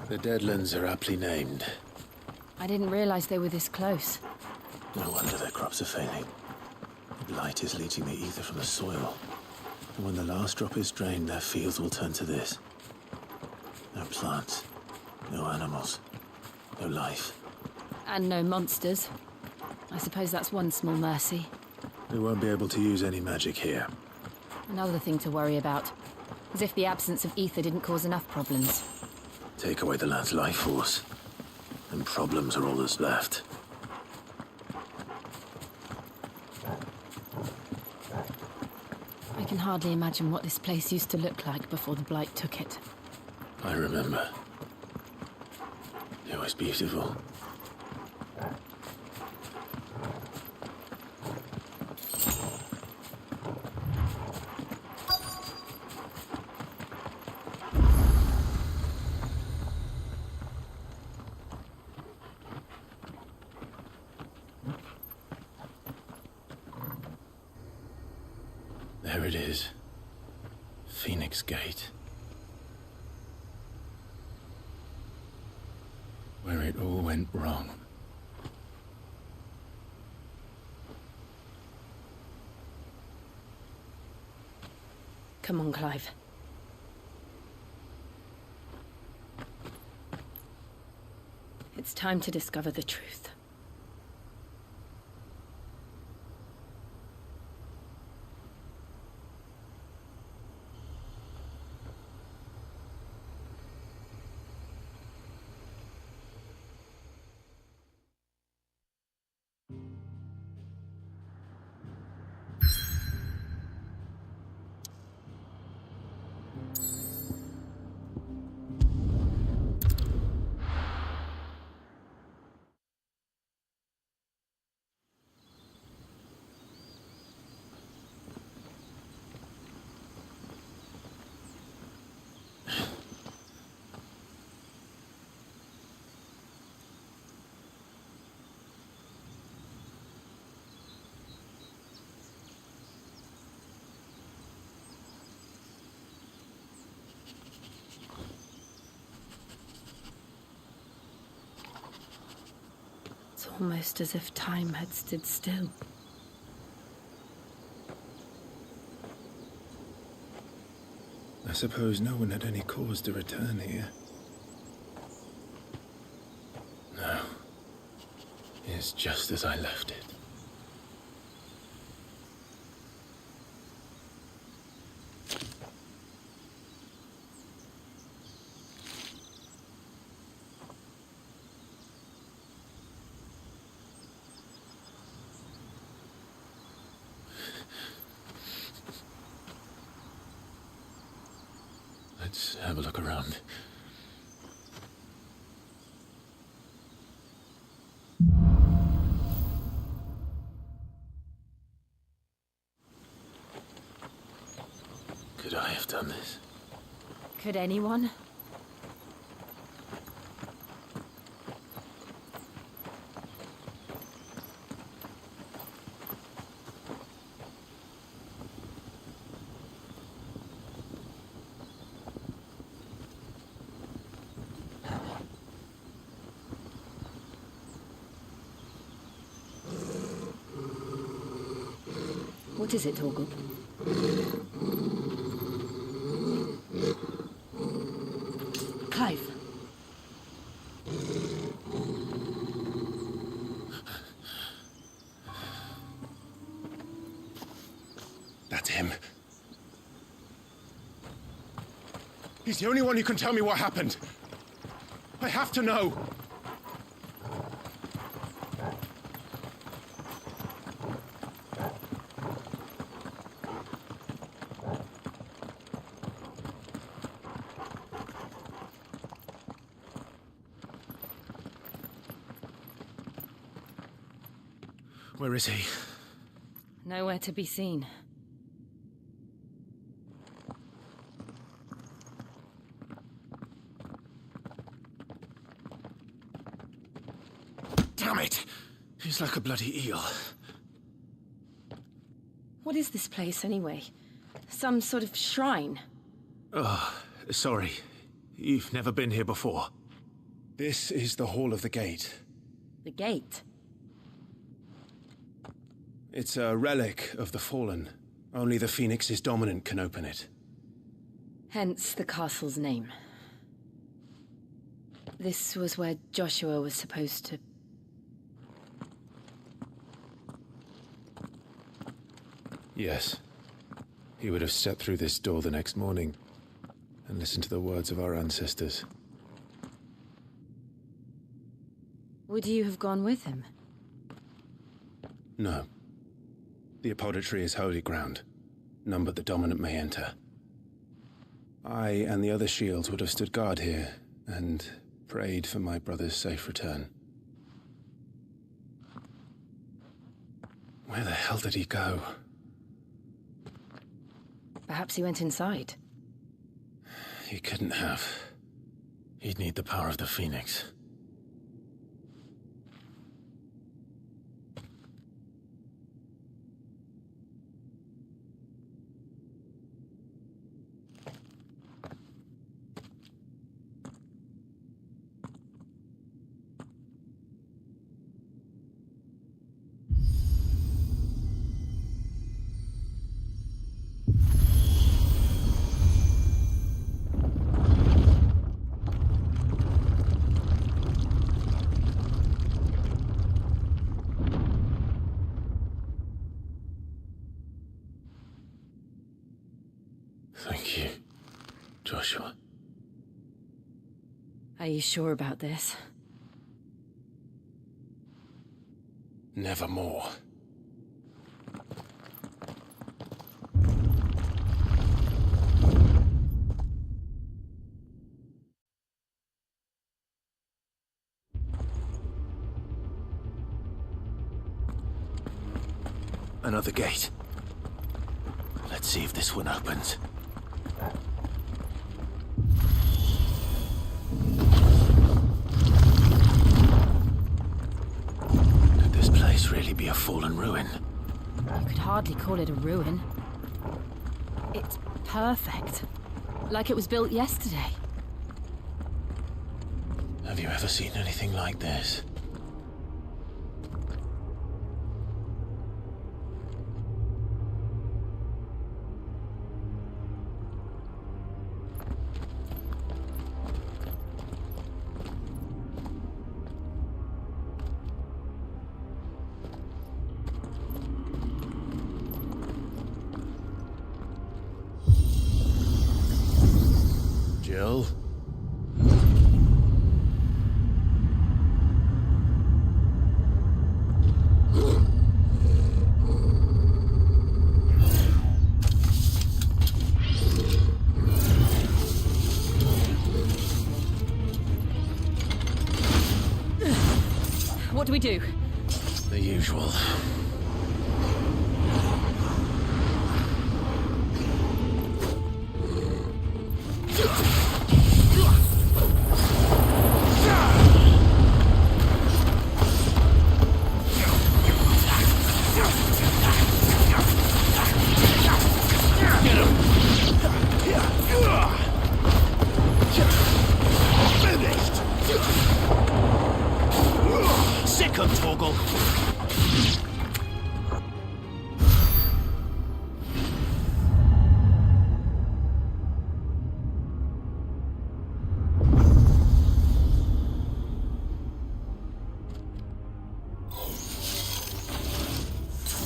The Deadlands are aptly named. I didn't realize they were this close. No wonder their crops are failing. Blight is leaching the ether from the soil. And when the last drop is drained, their fields will turn to this. No plants, no animals, no life. And no monsters. I suppose that's one small mercy. We won't be able to use any magic here. Another thing to worry about. As if the absence of ether didn't cause enough problems. Take away the land's life force, and problems are all that's left. I can hardly imagine what this place used to look like before the Blight took it. I remember. It was beautiful. There it is. Phoenix Gate. Where it all went wrong. Come on, Clive. It's time to discover the truth. It's almost as if time had stood still. I suppose no one had any cause to return here. No. It's just as I left it. Let's have a look around. Could I have done this? Could anyone? What is it, Torgal? Clive. That's him. He's the only one who can tell me what happened. I have to know. Where is he? Nowhere to be seen. Damn it! He's like a bloody eel. What is this place, anyway? Some sort of shrine? Oh, sorry. You've never been here before. This is the Hall of the Gate. The gate? It's a relic of the Fallen. Only the Phoenix's dominant can open it. Hence the castle's name. This was where Joshua was supposed to... Yes. He would have stepped through this door the next morning and listened to the words of our ancestors. Would you have gone with him? No. The apodatory is holy ground. None but the dominant may enter. I and the other shields would have stood guard here and prayed for my brother's safe return. Where the hell did he go? Perhaps he went inside. He couldn't have. He'd need the power of the Phoenix. Thank you, Joshua. Are you sure about this? Nevermore. Another gate. Let's see if this one opens. Could this place really be a fallen ruin? You could hardly call it a ruin. It's perfect. Like it was built yesterday. Have you ever seen anything like this? Jill? do? The usual.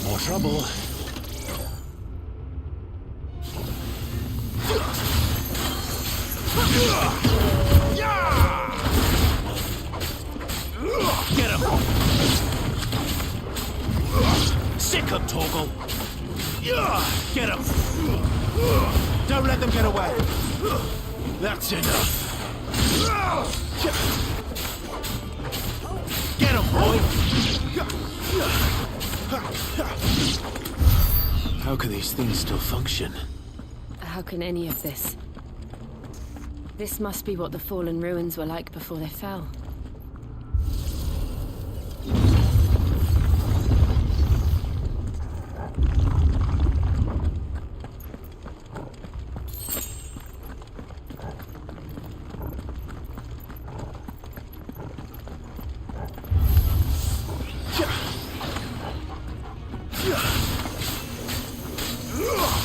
More trouble. Get him! Sick him, Torgal! Get him! Don't let them get away! That's enough! Get him, boy! How can these things still function? How can any of this? This must be what the fallen ruins were like before they fell.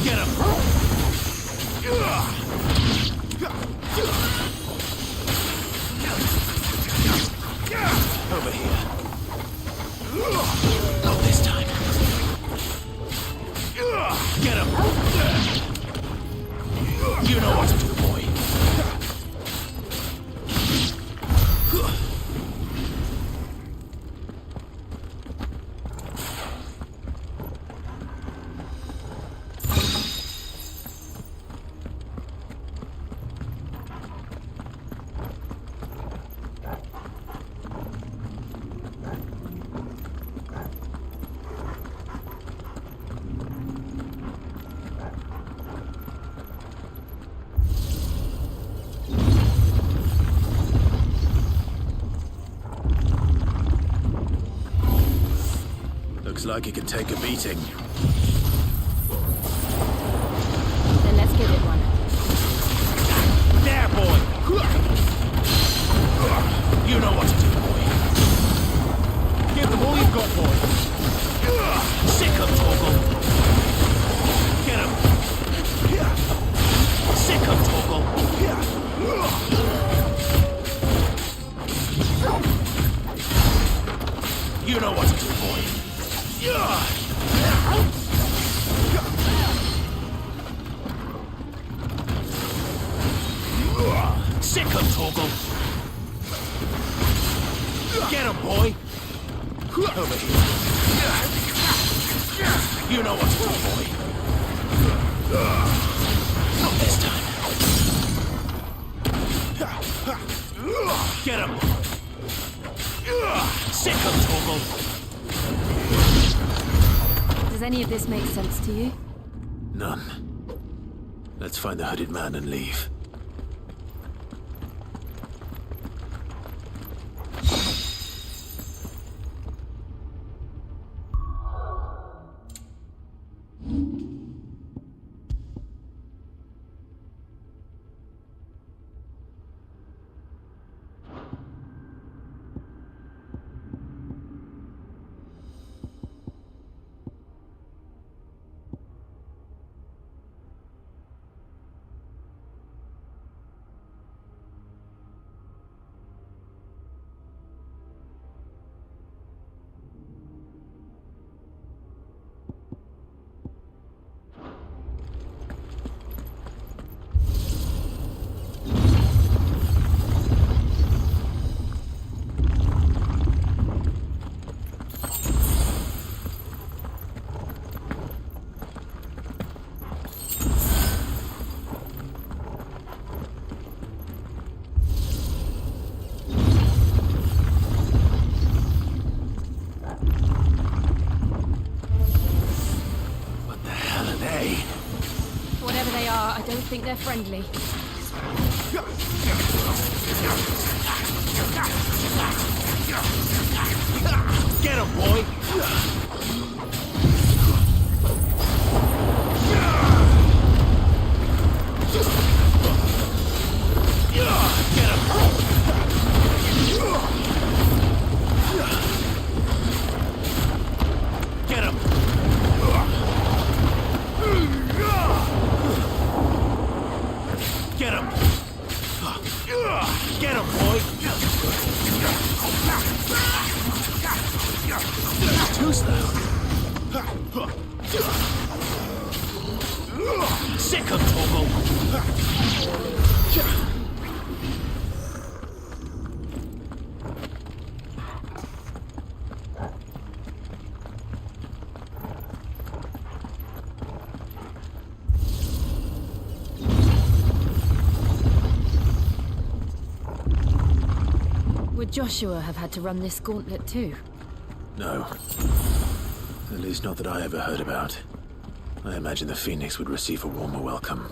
Get him! Over here. Not this time. Get him! You know what to do, boy. Looks like it can take a beating. Then let's give it one. There, boy! You know what to do, boy. Give them all you've got, boy. Sick him, Torgal. Get him. Sick him, Torgal. You know what to do, boy. Sick him, Torgal. Get him, boy. Over here. You know what to do, boy. Not this time. Get him. Sick him, Torgal. Does any of this make sense to you? None. Let's find the hooded man and leave. don't think they're friendly. Get him, boy! Get him! Get him! Get him, boy! Too slow. Sick of Torgal! Would Joshua have had to run this gauntlet too? No. At least not that I ever heard about. I imagine the Phoenix would receive a warmer welcome.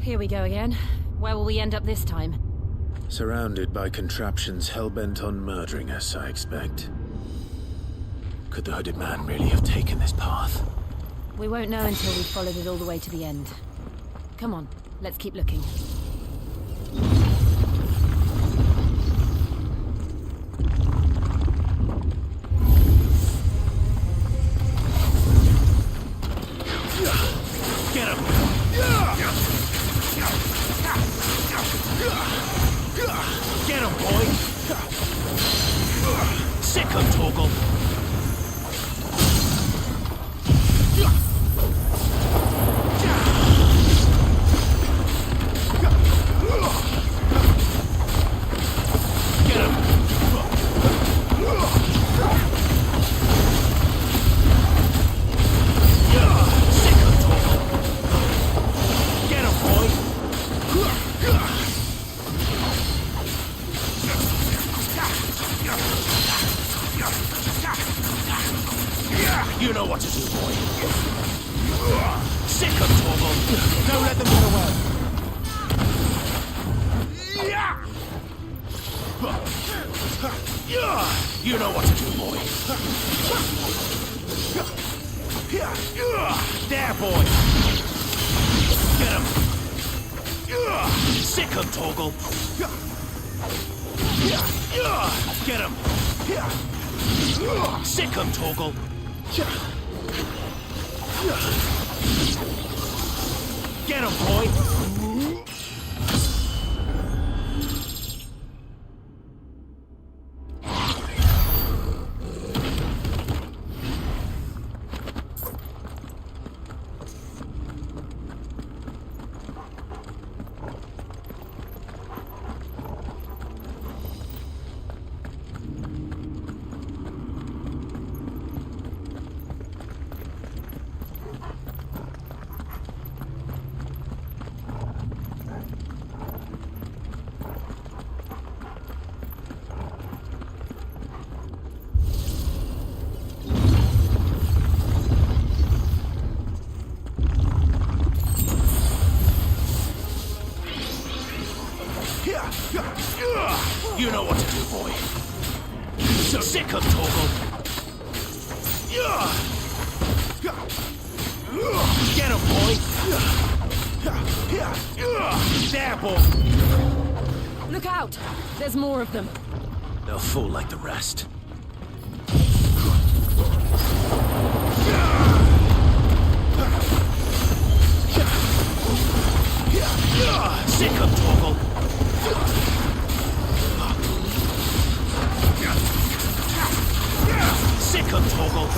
Here we go again. Where will we end up this time? Surrounded by contraptions hell-bent on murdering us, I expect. Could the hooded man really have taken this path? We won't know until we've followed it all the way to the end. Come on, let's keep looking. Get him! Get him, boy! Sick of Torgal! You know what to do, boy. Sick of Torgal. Don't let them get away. You know what to do, boy. There, boy. Get him. Sick of Torgal. Get him. Sick of Torgal. Get him, boy! You know what to do, boy. So sick of Torgal. Get him, boy. There, boy. Look out! There's more of them. They'll fall like the rest. Sick of Torgal. Sick of Torgal.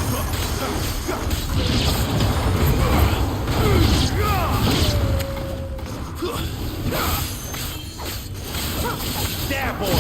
There, boy.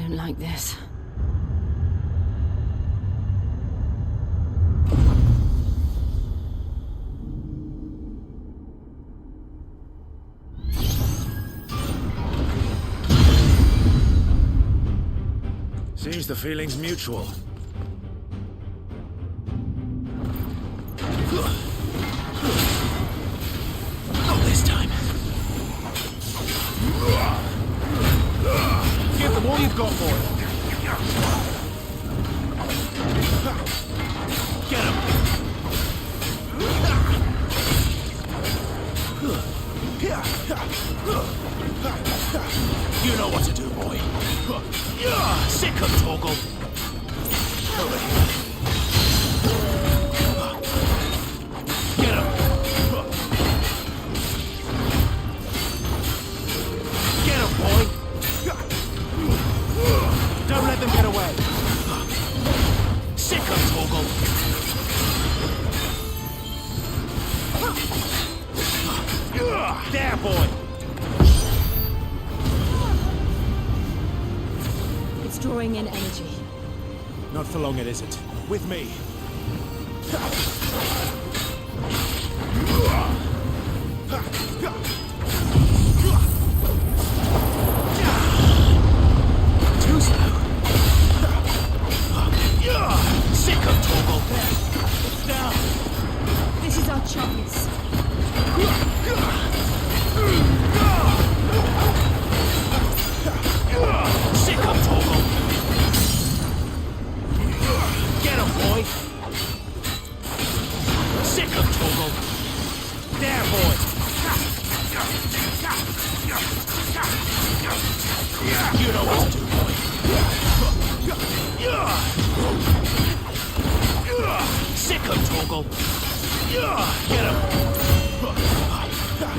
don't like this. Seems the feeling's mutual. Not this time. Give them all you've got, boy. Get him. You know what to do, boy. Sick of Torgal. Over here. Get him. Get him, boy. Don't let them get away. Sick of Torgal. There, boy. It's drawing in energy. Not for long, it isn't. With me. Too slow. Sick of Torgal. It's down. This is our chance. Sick of Torgal. Get him, boy. Sick of Torgal. There, boy. You know what to do, boy. Sick of Torgal. Get him.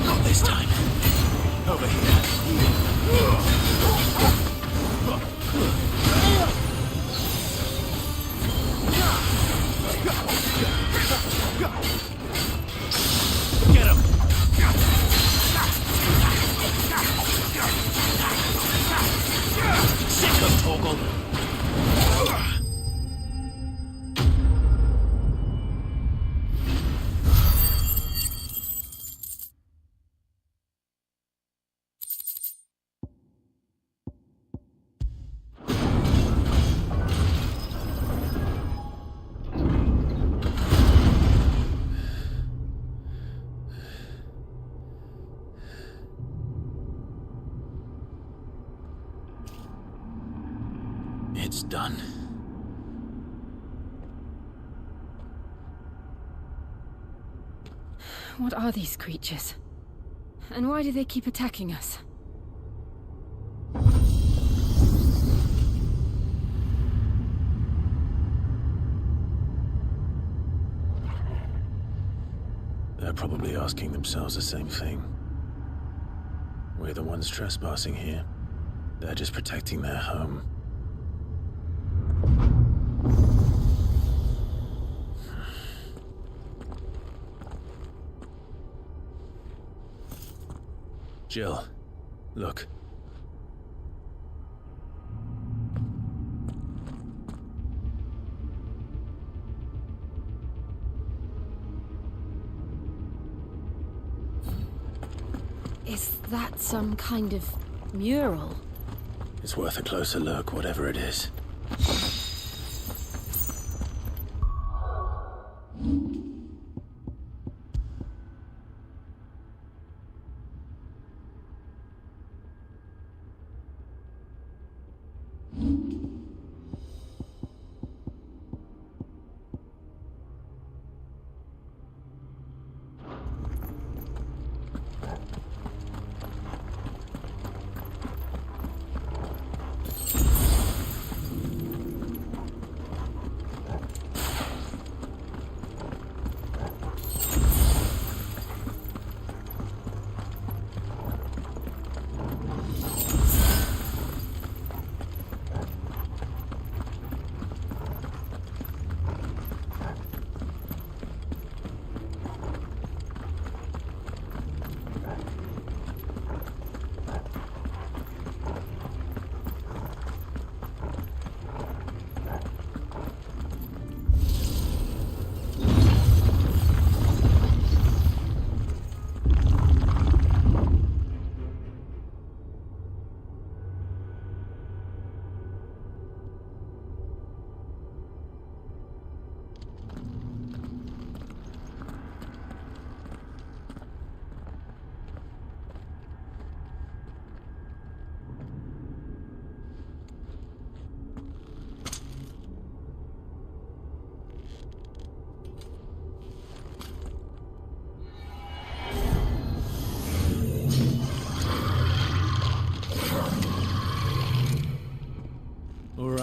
Not this time. Over here. Get him! Sick of Torgal! It's done. What are these creatures? And why do they keep attacking us? They're probably asking themselves the same thing. We're the ones trespassing here. They're just protecting their home. Jill, look. Is that some kind of mural? It's worth a closer look, whatever it is.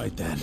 right then.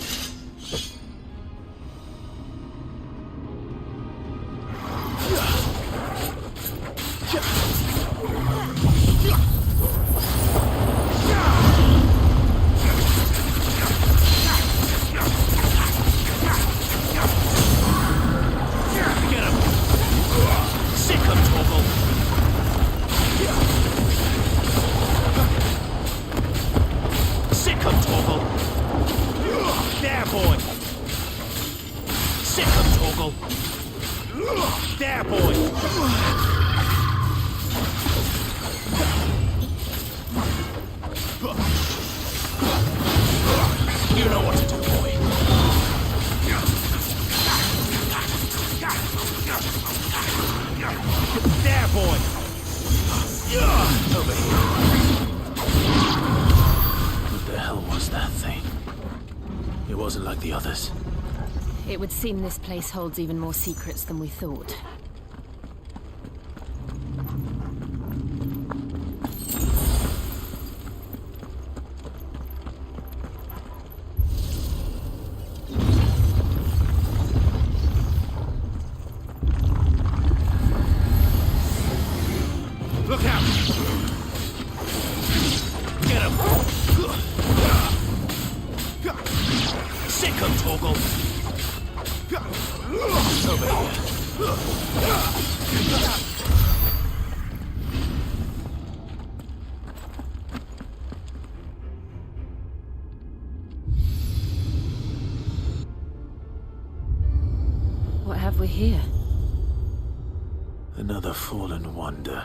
It would seem this place holds even more secrets than we thought. Look out! Get him! Sick him, Torgal! Over here. What have we here? Another fallen wonder.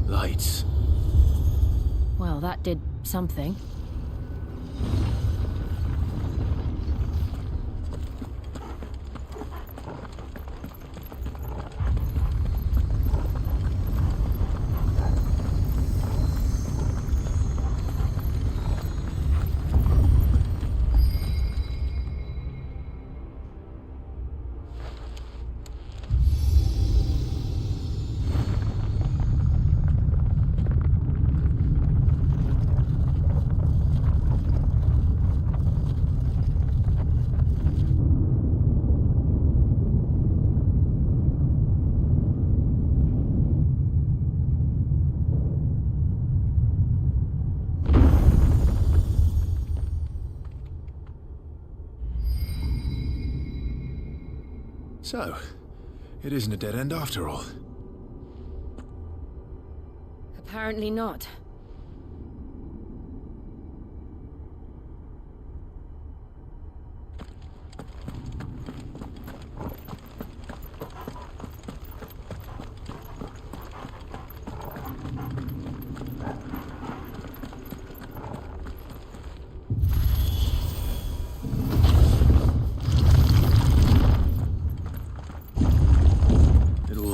Lights. Well, that did something. So, it isn't a dead end after all. Apparently not.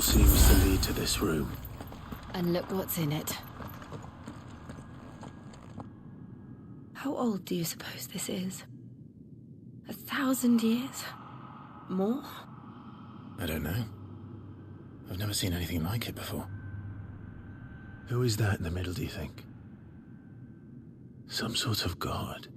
Seems to lead to this room. And look what's in it. How old do you suppose this is? 1,000 years? More? I don't know. I've never seen anything like it before. Who is that in the middle, do you think? Some sort of god?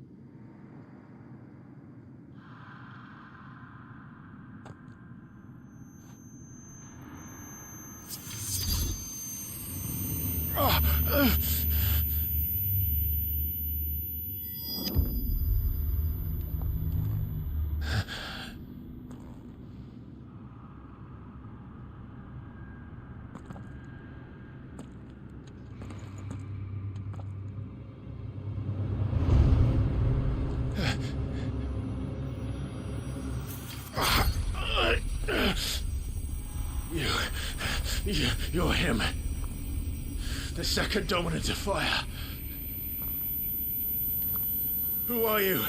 You're him. The second dominant of fire. Who are you?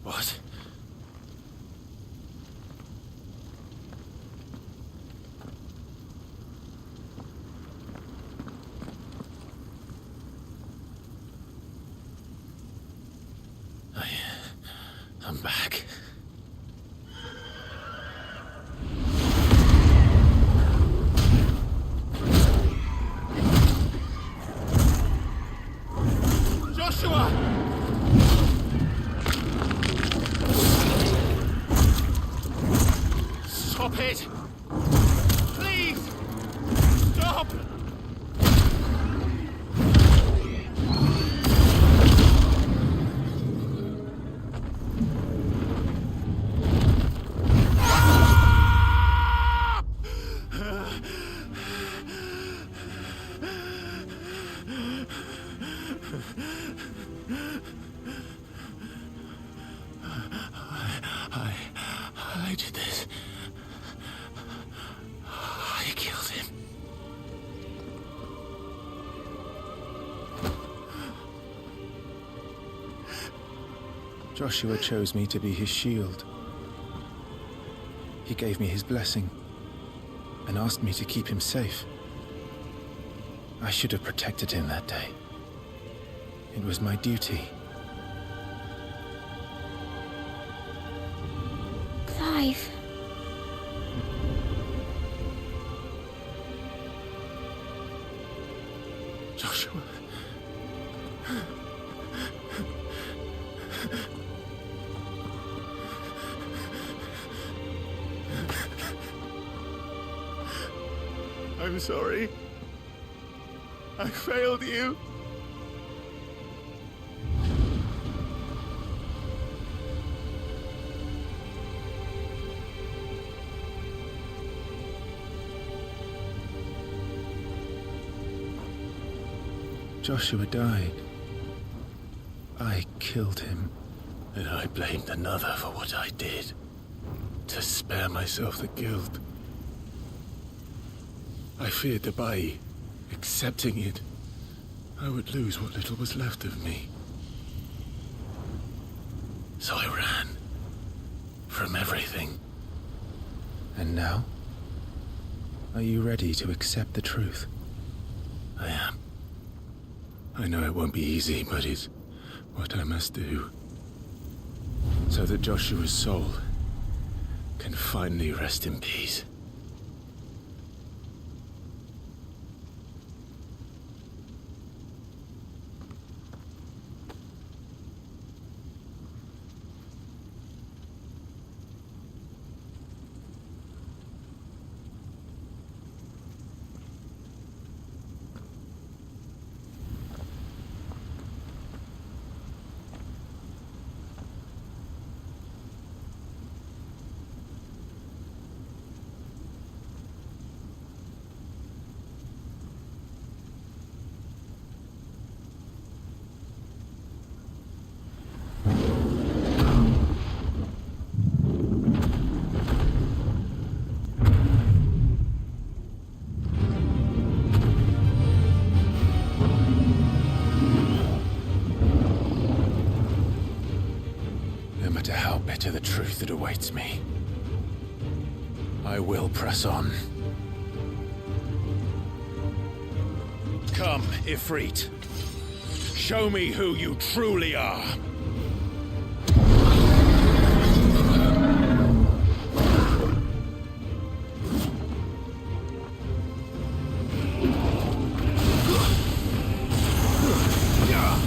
What? I'm back. Joshua! Stop it! Please! Stop! I did this. I killed him. Joshua chose me to be his shield. He gave me his blessing and asked me to keep him safe. I should have protected him that day. It was my duty. Clive. Joshua. I'm sorry. I failed you. Joshua died. I killed him. And I blamed another for what I did, to spare myself the guilt. I feared that by accepting it, I would lose what little was left of me. So I ran from everything. And now? Are you ready to accept the truth? I am. I know it won't be easy, but it's what I must do. So that Joshua's soul can finally rest in peace. To the truth that awaits me, I will press on. Come, Ifrit. Show me who you truly are. Yeah.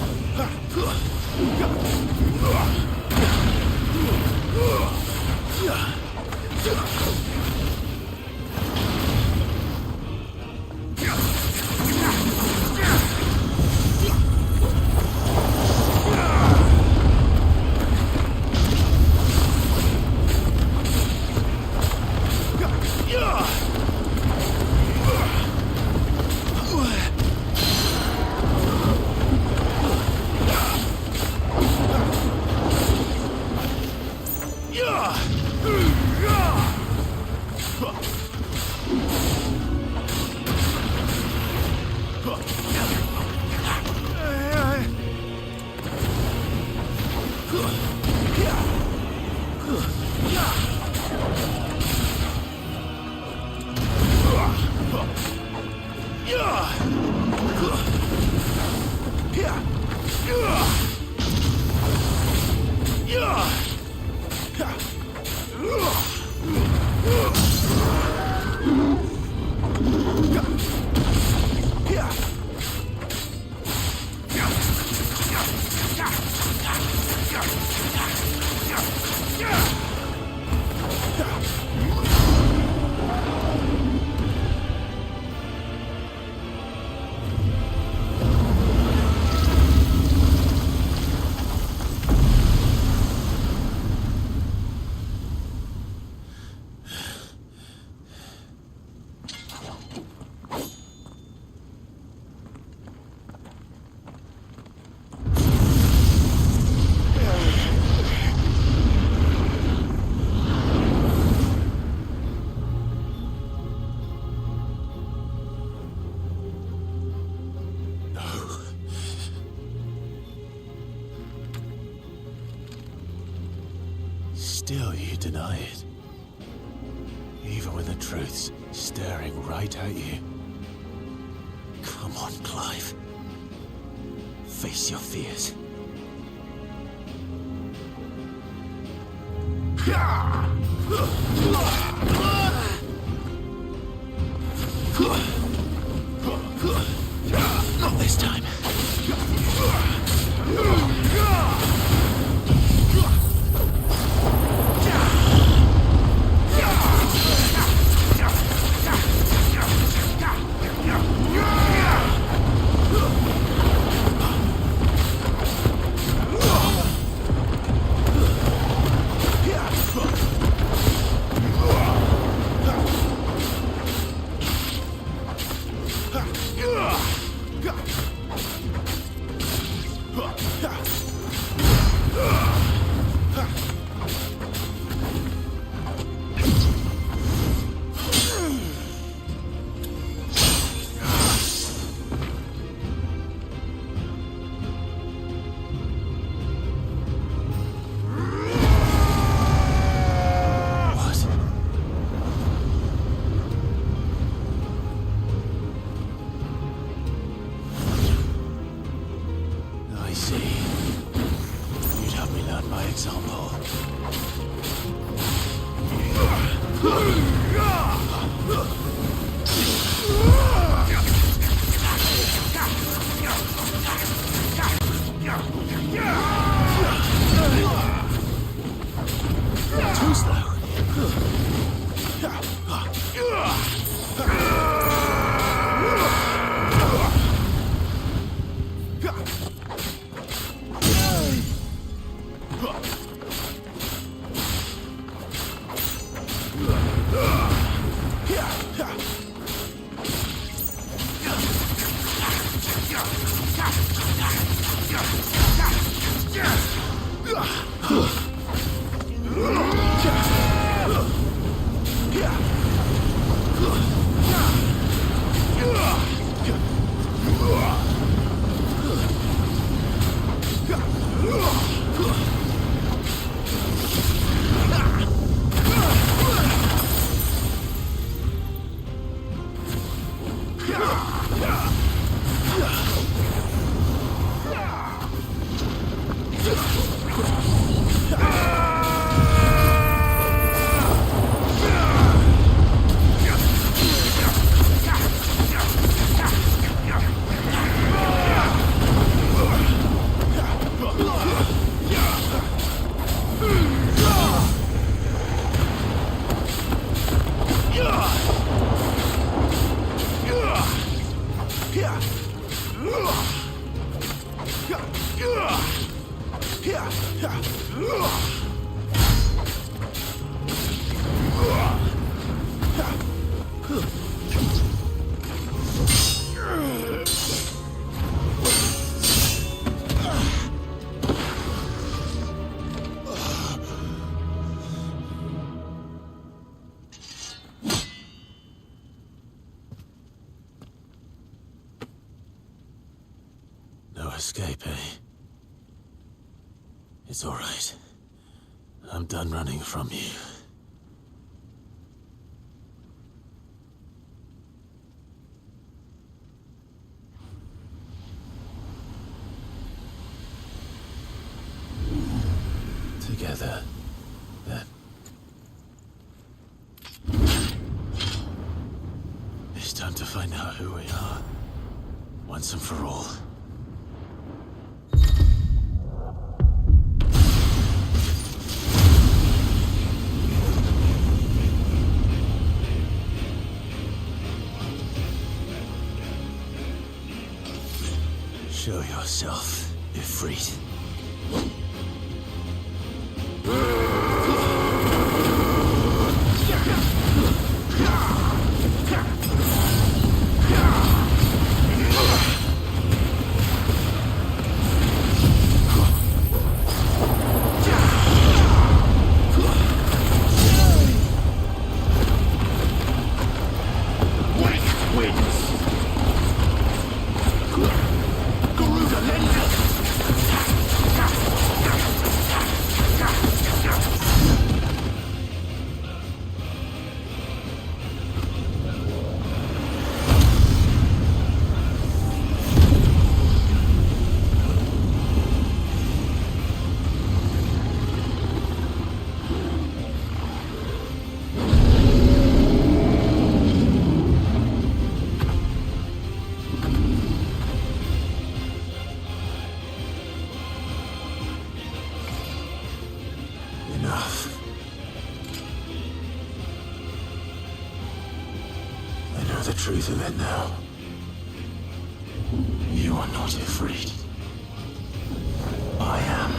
Still you deny it. Even when the truth's staring right at you. Come on, Clive. Face your fears. Not this time. No escape, eh? It's all right. I'm done running from you. Together, then. It's time to find out who we are, once and for all. Show yourself, Ifrit. Enough. I know the truth of it now. You are not Ifrit. I am.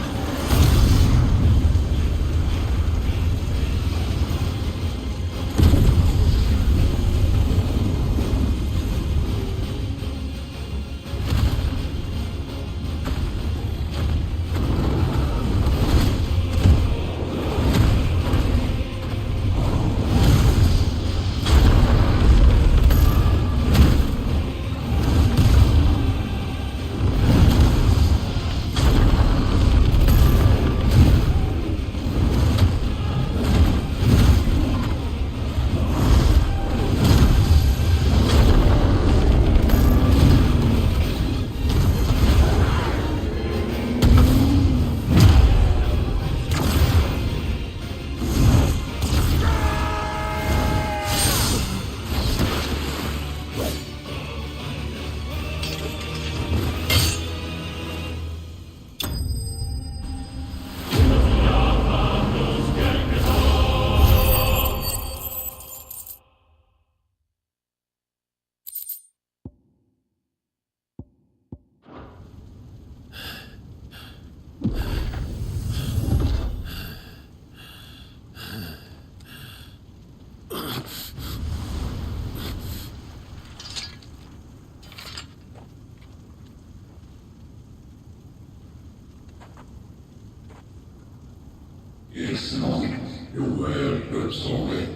It's not your word, but solid.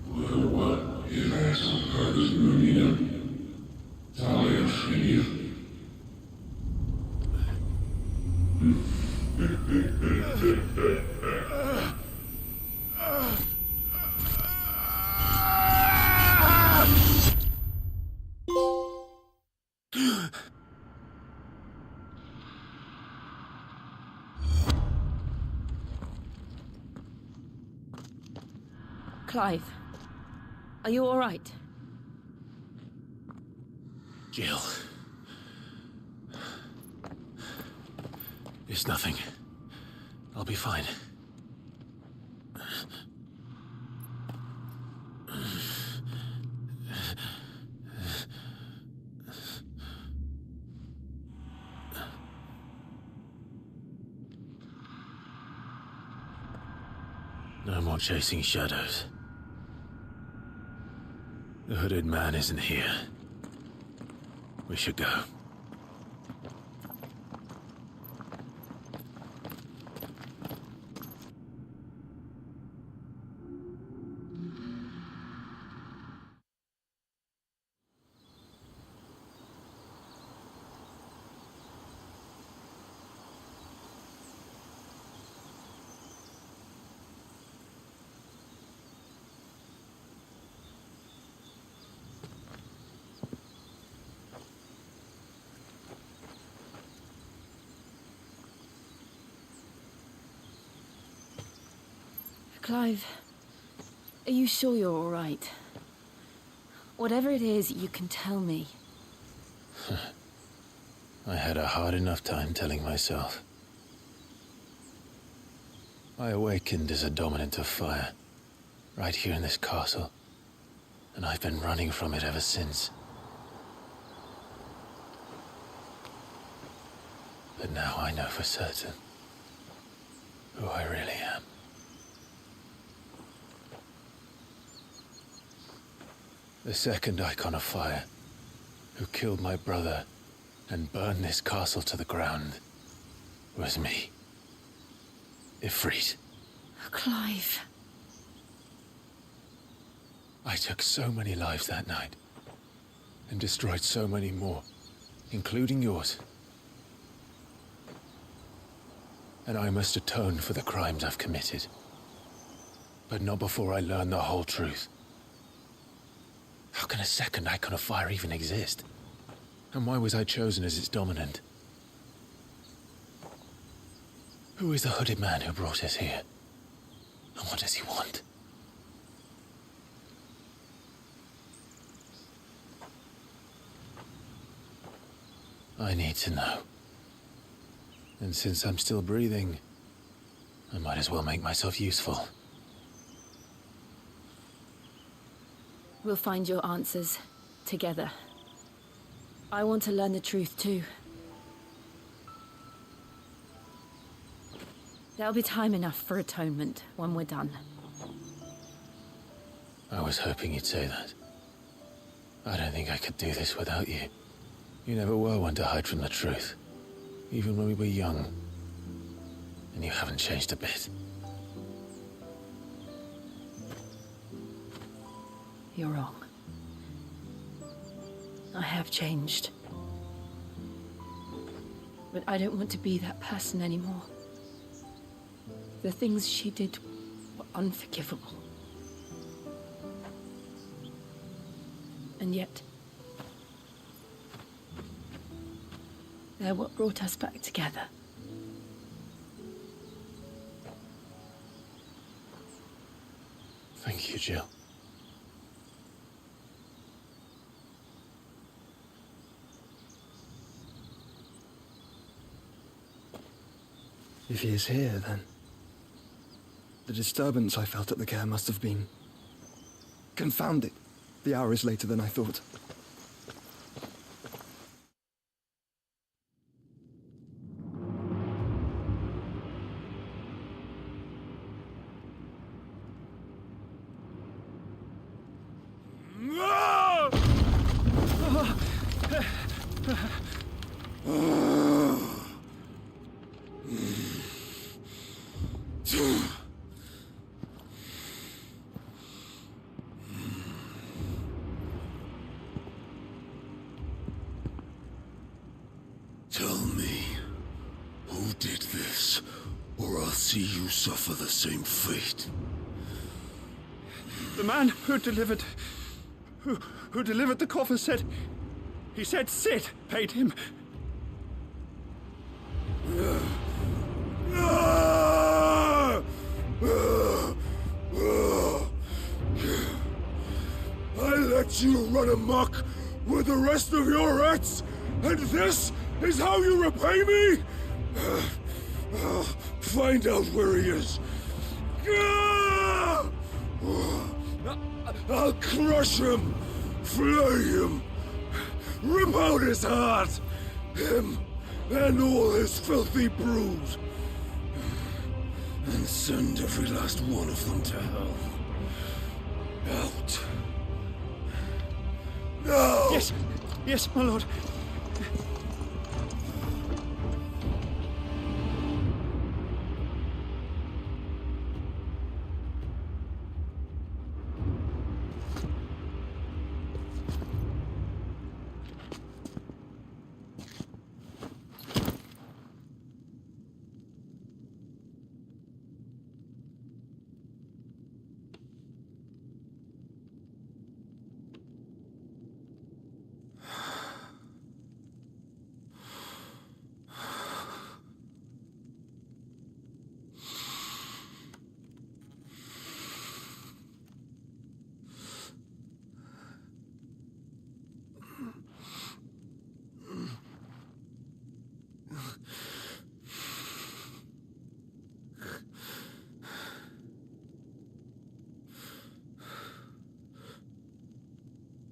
Well, what is that some kind of union? Talia Shinir. Clive, are you all right? Jill. It's nothing. I'll be fine. No more chasing shadows. The hooded man isn't here. We should go. Clive, are you sure you're all right? Whatever it is, you can tell me. I had a hard enough time telling myself. I awakened as a dominant of fire, right here in this castle, and I've been running from it ever since. But now I know for certain who I really am. The second icon of fire, who killed my brother and burned this castle to the ground, was me. Ifrit. Clive. I took so many lives that night, and destroyed so many more, including yours. And I must atone for the crimes I've committed. But not before I learn the whole truth. How can a second icon of fire even exist? And why was I chosen as its dominant? Who is the hooded man who brought us here? And what does he want? I need to know. And since I'm still breathing, I might as well make myself useful. We'll find your answers together. I want to learn the truth too. There'll be time enough for atonement when we're done. I was hoping you'd say that. I don't think I could do this without you. You never were one to hide from the truth, even when we were young. And you haven't changed a bit. You're wrong. I have changed. But I don't want to be that person anymore. The things she did were unforgivable. And yet, they're what brought us back together. Thank you, Jill. If he is here, then the disturbance I felt at the care must have been confounded. The hour is later than I thought. Tell me, who did this, or I'll see you suffer the same fate. The man who delivered the coffin said... He said Sid paid him. I let you run amok with the rest of your rats, and this is how you repay me? Find out where he is. I'll crush him, flay him, rip out his heart, him and all his filthy brood. and send every last one of them to hell. Out. No! Yes, yes, my lord.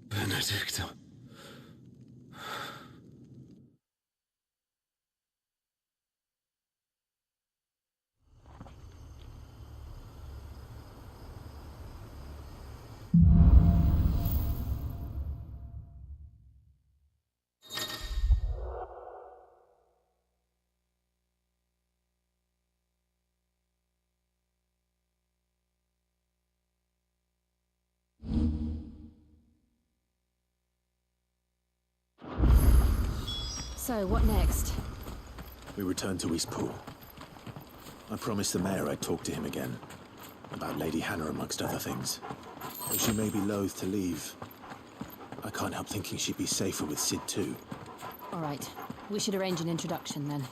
Benedicta. So, what next? We return to Eastpool. I promised the mayor I'd talk to him again. About Lady Hannah, amongst other things. Though she may be loath to leave, I can't help thinking she'd be safer with Sid too. All right. We should arrange an introduction then.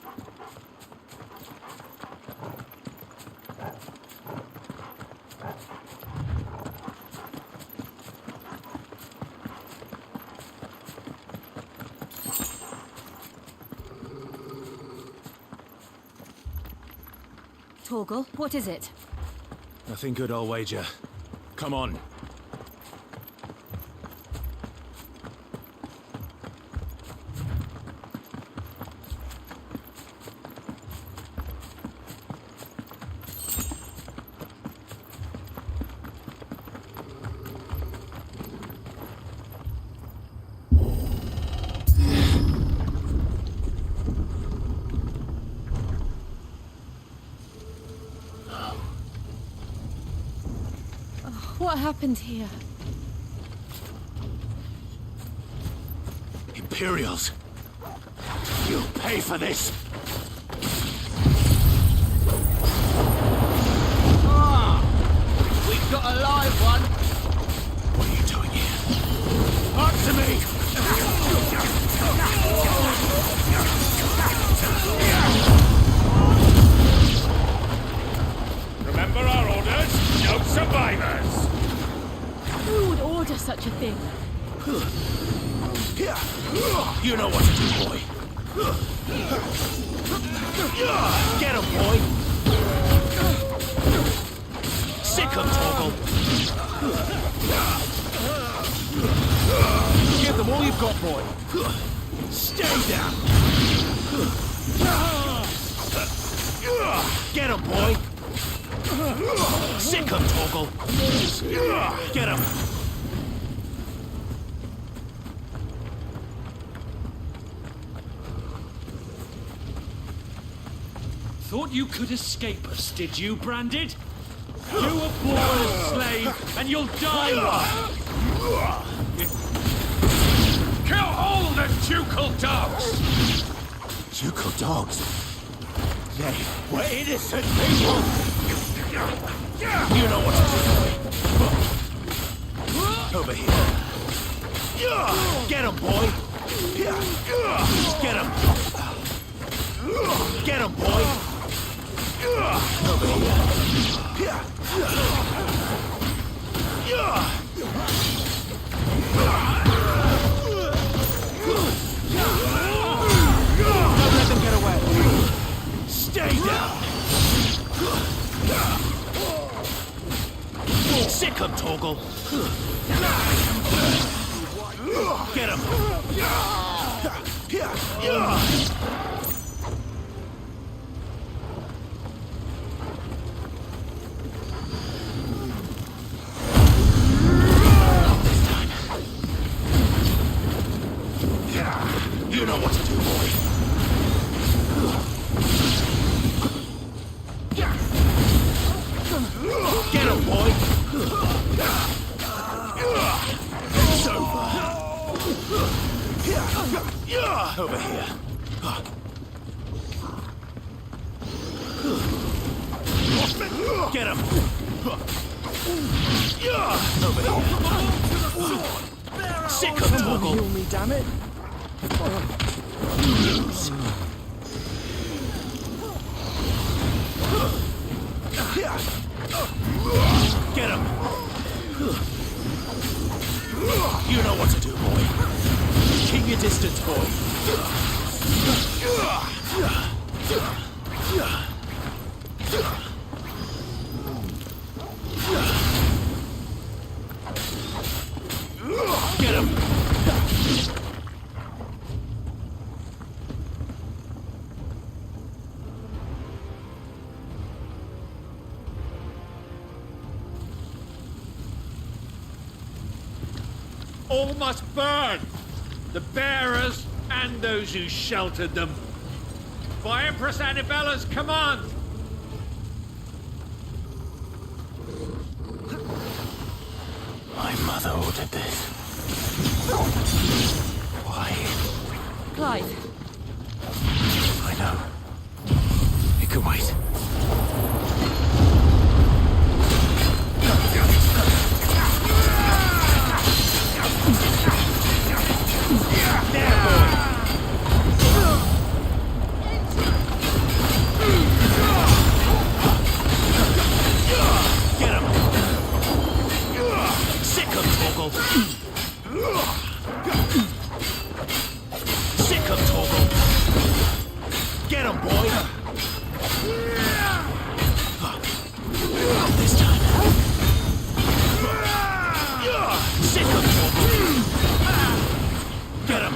Torgal, what is it? Nothing good, I'll wager. Come on. What happened here? Imperials! You'll pay for this! We've got a live one! What are you doing here? Answer me! Remember our orders? No survivors! Who would order such a thing? You know what to do, boy. Get him, boy! Sick him, Torgal! Give them all you've got, boy! Stay down! Get him, boy! Sick him, Torgal! Get him! Thought you could escape us, did you, Branded? You were born a slave, and you'll die one! Kill all the ducal dogs! Ducal dogs? They were innocent people! You know what to do. Over here. Get him, boy! Get him! Get him, boy! Over here. Don't let them get away. Stay down. Sick him, Torgal. Get him. Get him! Over here. Sick of Toggle! Heal me, damn it! Get him! You know what to do, boy. Keep your distance, boy. Get him! All must burn! The bearers and those who sheltered them. By Empress Annabella's command! My mother ordered this. Why? Clive. I know. It can wait. Get him! Sick of Toggle! Sick of Toggle! Get him, boy! Not this time. Sick of Toggle! Get him!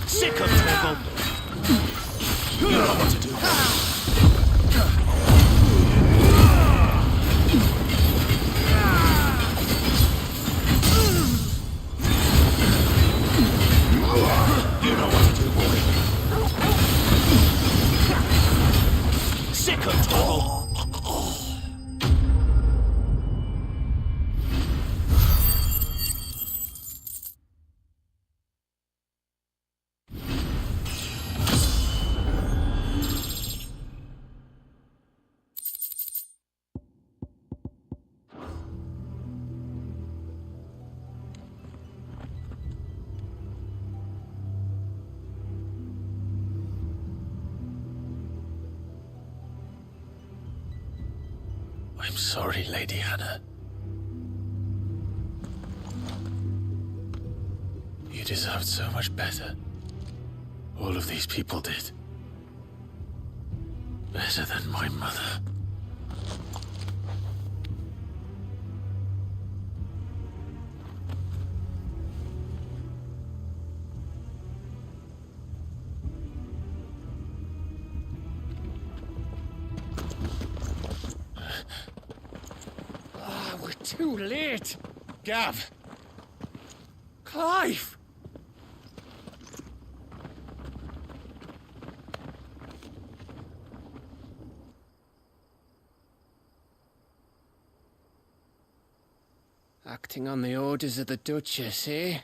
Sick of Toggle! You know what to do. You know what to do, boy. Sick of Toggle! I'm sorry, Lady Hannah. You deserved so much better. All of these people did. Better than my mother. We're too late. Gav. Clive. Acting on the orders of the Duchess, eh?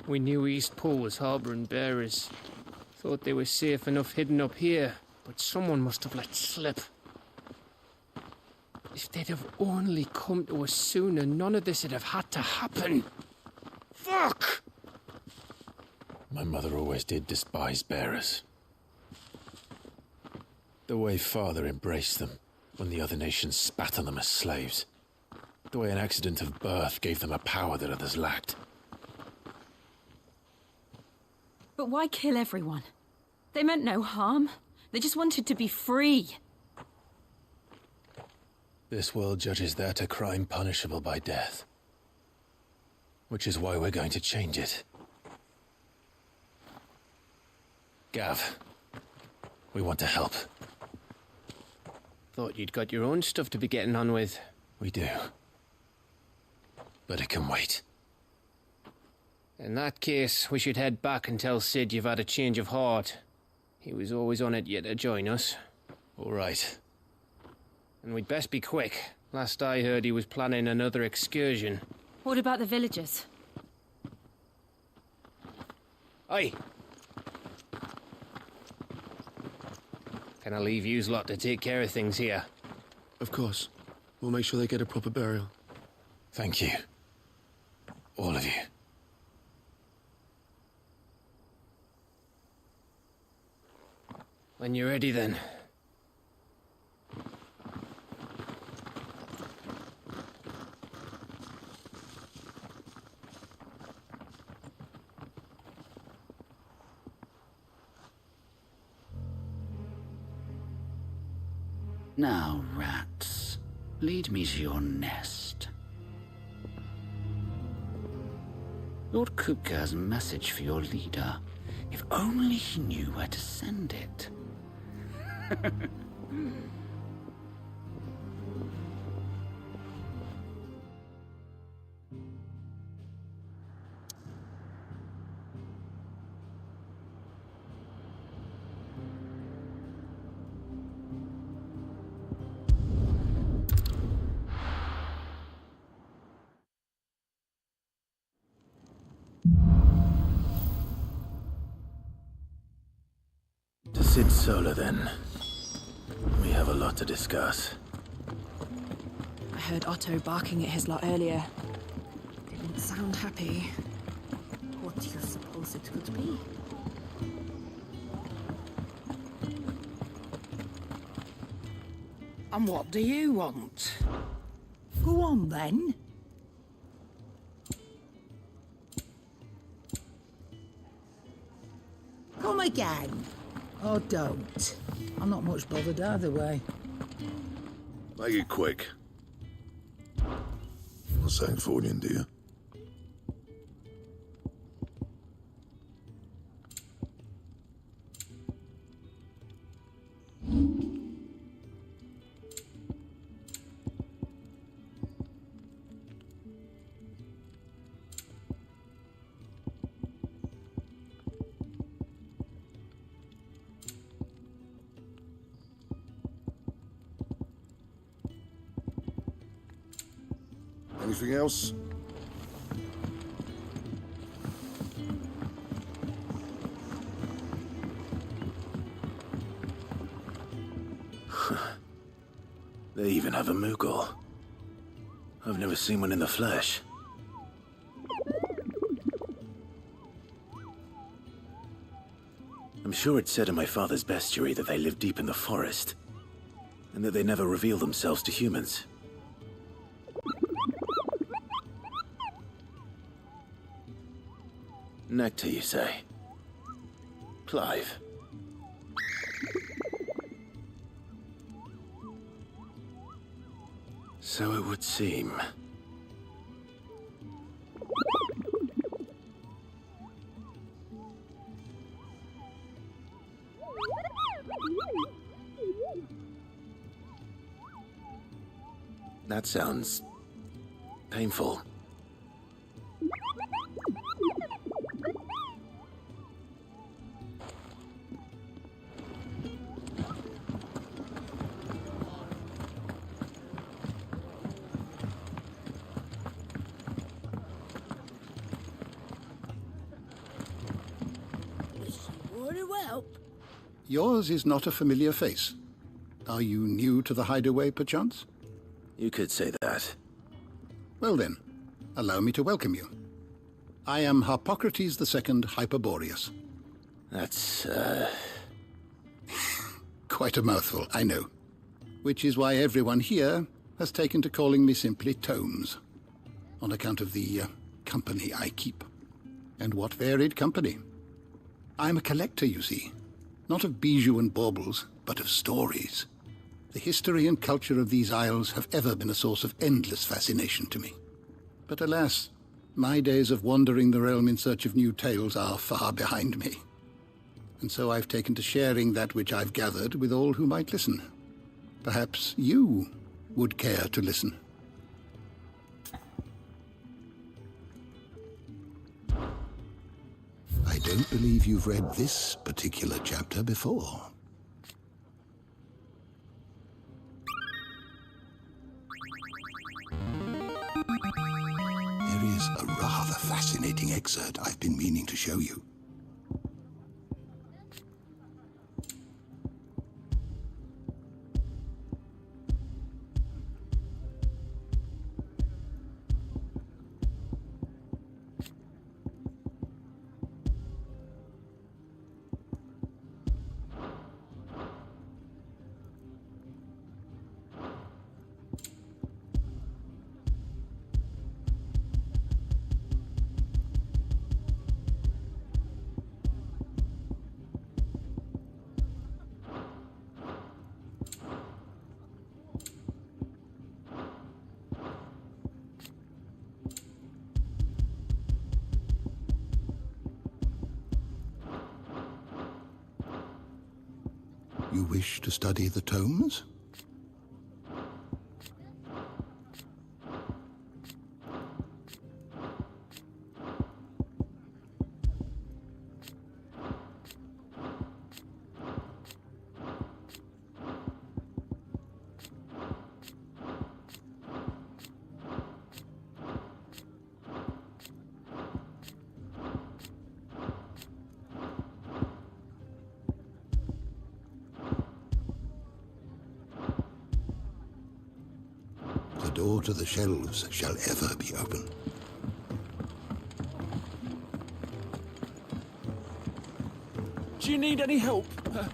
We knew East Pool was harbouring bearers. Thought they were safe enough hidden up here, but someone must have let slip. If they'd have only come to us sooner, none of this would have had to happen. Fuck! My mother always did despise bearers. The way Father embraced them when the other nations spat on them as slaves. The way an accident of birth gave them a power that others lacked. But why kill everyone? They meant no harm. They just wanted to be free. This world judges that a crime punishable by death. Which is why we're going to change it. Gav, we want to help. Thought you'd got your own stuff to be getting on with. We do. But it can wait. In that case, we should head back and tell Sid you've had a change of heart. He was always on it yet to join us. All right. And we'd best be quick. Last I heard, he was planning another excursion. What about the villagers? Aye. Can I leave yous lot to take care of things here? Of course. We'll make sure they get a proper burial. Thank you. All of you. When you're ready, then. Now, rats, lead me to your nest. Lord Kupka has a message for your leader. If only he knew where to send it. To Sid Solar, then. We have a lot to discuss. I heard Otto barking at his lot earlier. Didn't sound happy. What do you suppose it could be? And what do you want? Go on, then. Come again. Or don't. I'm not much bothered either way. Make it quick. Not saying Fordian, do you? Anything else? They even have a Moogle. I've never seen one in the flesh. I'm sure it said in my father's bestiary that they live deep in the forest, and that they never reveal themselves to humans. Nectar, you say? Clive. So it would seem. That sounds painful. Yours is not a familiar face. Are you new to the hideaway, perchance? You could say that. Well then, allow me to welcome you. I am Harpocrates II Hyperboreus. That's, Quite a mouthful, I know. Which is why everyone here has taken to calling me simply Tomes, on account of the company I keep. And what varied company. I'm a collector, you see. Not of bijou and baubles, but of stories. The history and culture of these isles have ever been a source of endless fascination to me. But alas, my days of wandering the realm in search of new tales are far behind me. And so I've taken to sharing that which I've gathered with all who might listen. Perhaps you would care to listen. I don't believe you've read this particular chapter before. There is a rather fascinating excerpt I've been meaning to show you. You wish to study the tomes? The door to the shelves shall ever be open. Do you need any help,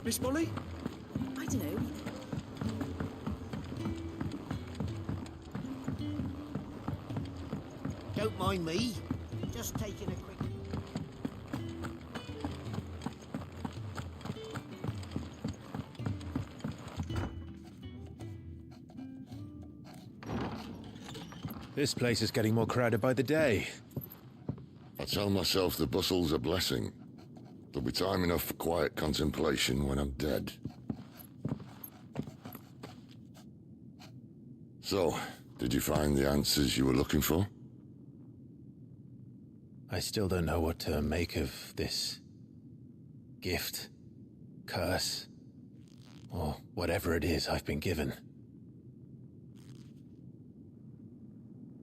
Miss Molly? I don't know. Don't mind me. Just taking a quick... This place is getting more crowded by the day. I tell myself the bustle's a blessing. There'll be time enough for quiet contemplation when I'm dead. So, did you find the answers you were looking for? I still don't know what to make of this gift, curse, or whatever it is I've been given.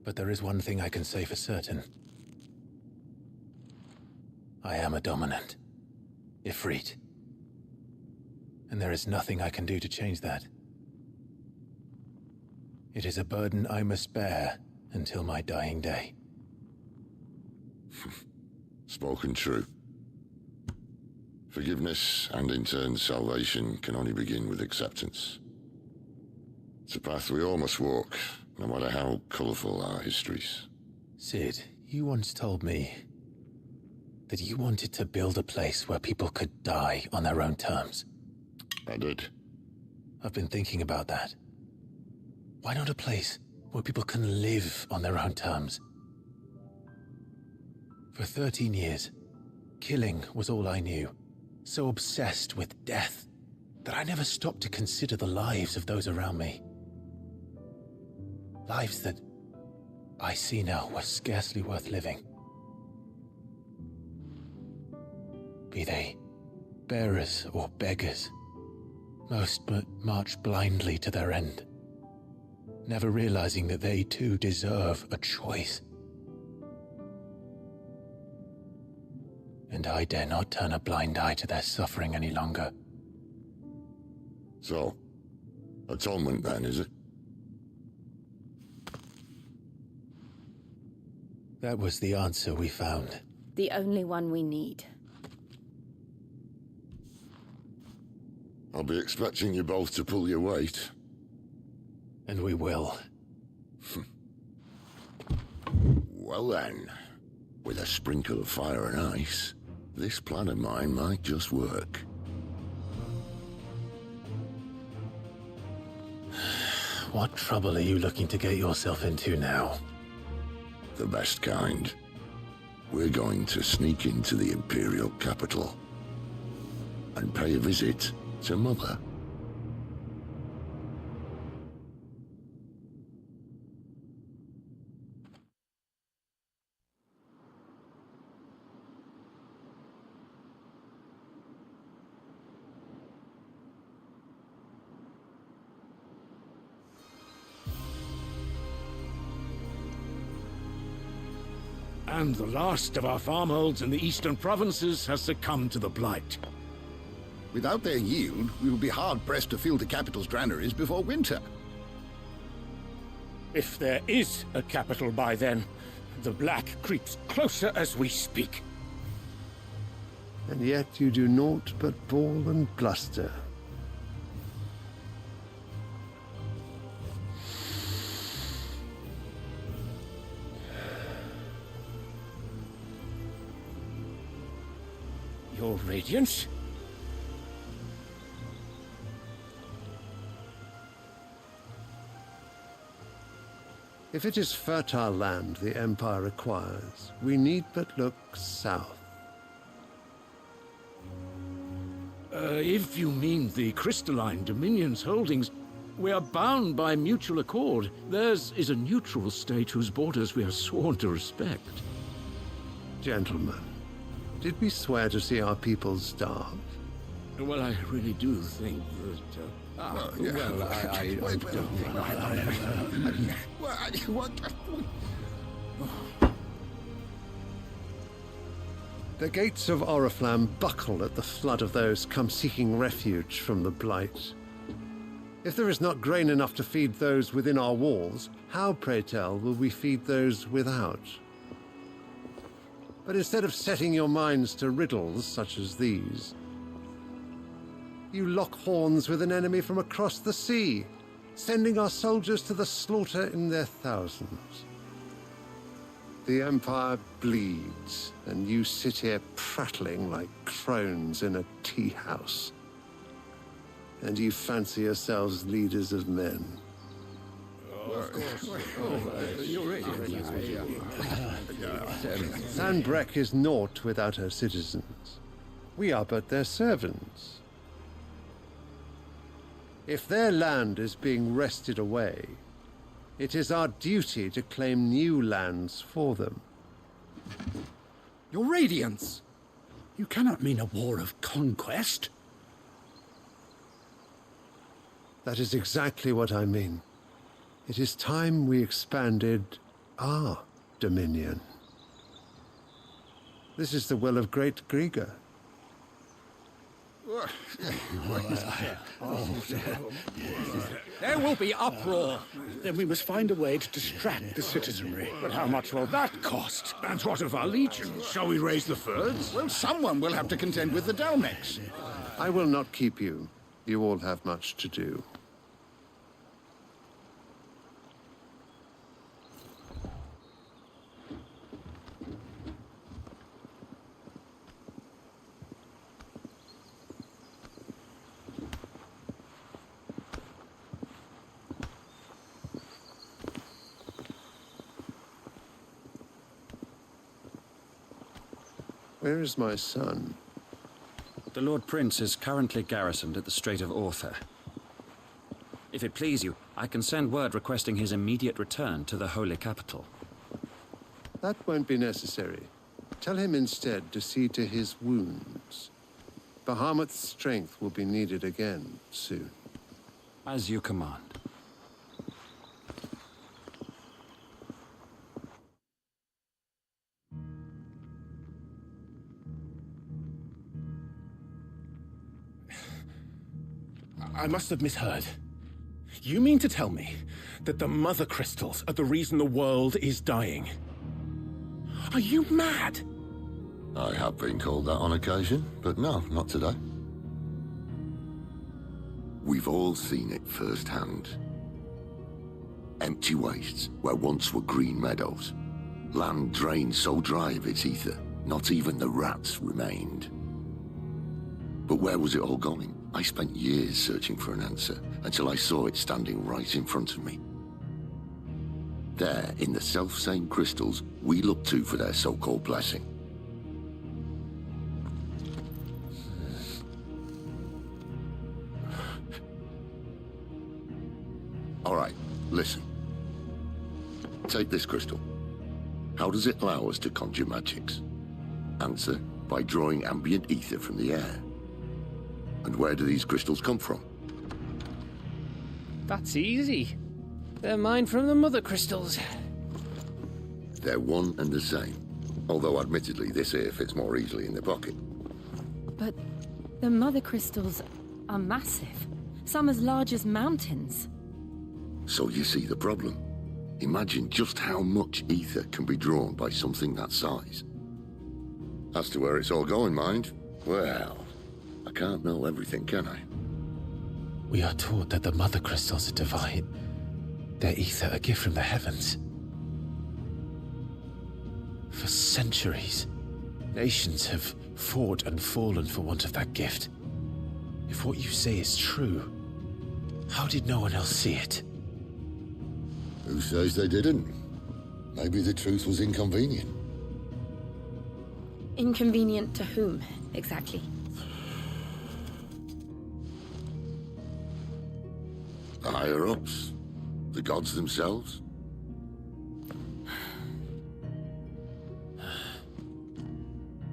But there is one thing I can say for certain. I am a dominant, Ifrit. And there is nothing I can do to change that. It is a burden I must bear until my dying day. Spoken true. Forgiveness and in turn salvation can only begin with acceptance. It's a path we all must walk, no matter how colourful our histories. Sid, you once told me that you wanted to build a place where people could die on their own terms. I did. I've been thinking about that. Why not a place where people can live on their own terms? For 13 years, killing was all I knew. So obsessed with death that I never stopped to consider the lives of those around me. Lives that I see now were scarcely worth living. Be they bearers or beggars, most march blindly to their end, never realizing that they too deserve a choice. And I dare not turn a blind eye to their suffering any longer. So, atonement then, is it? That was the answer we found. The only one we need. I'll be expecting you both to pull your weight. And we will. Well then, with a sprinkle of fire and ice, this plan of mine might just work. What trouble are you looking to get yourself into now? The best kind. We're going to sneak into the Imperial capital and pay a visit to Mother. And the last of our farmholds in the eastern provinces has succumbed to the blight. Without their yield, we will be hard-pressed to fill the capital's granaries before winter. If there is a capital by then, the black creeps closer as we speak. And yet you do naught but bawl and bluster. Your Radiance? If it is fertile land the Empire requires, we need but look south. If you mean the crystalline Dominion's holdings, we are bound by mutual accord. Theirs is a neutral state whose borders we are sworn to respect. Gentlemen, did we swear to see our people starve? Well, I really do think that... The gates of Oriflamme buckle at the flood of those come seeking refuge from the Blight. If there is not grain enough to feed those within our walls, how, pray tell, will we feed those without? But instead of setting your minds to riddles such as these, you lock horns with an enemy from across the sea, sending our soldiers to the slaughter in their thousands. The Empire bleeds, and you sit here prattling like crones in a tea house. And you fancy yourselves leaders of men. Of course. Sanbreque is naught without her citizens. We are but their servants. If their land is being wrested away, it is our duty to claim new lands for them. Your Radiance! You cannot mean a war of conquest. That is exactly what I mean. It is time we expanded our dominion. This is the will of great Grieger. There will be uproar. Then we must find a way to distract the citizenry. But how much will that cost? And what of our legions? Shall we raise the furs? Well, someone will have to contend with the Dalmex. I will not keep you. You all have much to do. Where is my son? The Lord Prince is currently garrisoned at the Strait of Orther. If it please you, I can send word requesting his immediate return to the Holy Capital. That won't be necessary. Tell him instead to see to his wounds. Bahamut's strength will be needed again soon. As you command. I must have misheard. You mean to tell me that the Mother Crystals are the reason the world is dying? Are you mad? I have been called that on occasion, but no, not today. We've all seen it firsthand. Empty wastes where once were green meadows. Land drained so dry of its ether, not even the rats remained. But where was it all going? I spent years searching for an answer, until I saw it standing right in front of me. There, in the self-same crystals we look to for their so-called blessing. All right, listen. Take this crystal. How does it allow us to conjure magics? Answer, by drawing ambient ether from the air. And where do these crystals come from? That's easy. They're mine from the Mother Crystals. They're one and the same. Although admittedly this here fits more easily in the pocket. But the Mother Crystals are massive. Some as large as mountains. So you see the problem. Imagine just how much ether can be drawn by something that size. As to where it's all going, mind, well, I can't know everything, can I? We are taught that the Mother Crystals are divine. Their ether a gift from the heavens. For centuries, nations have fought and fallen for want of that gift. If what you say is true, how did no one else see it? Who says they didn't? Maybe the truth was inconvenient. Inconvenient to whom, exactly? higher-ups? The gods themselves?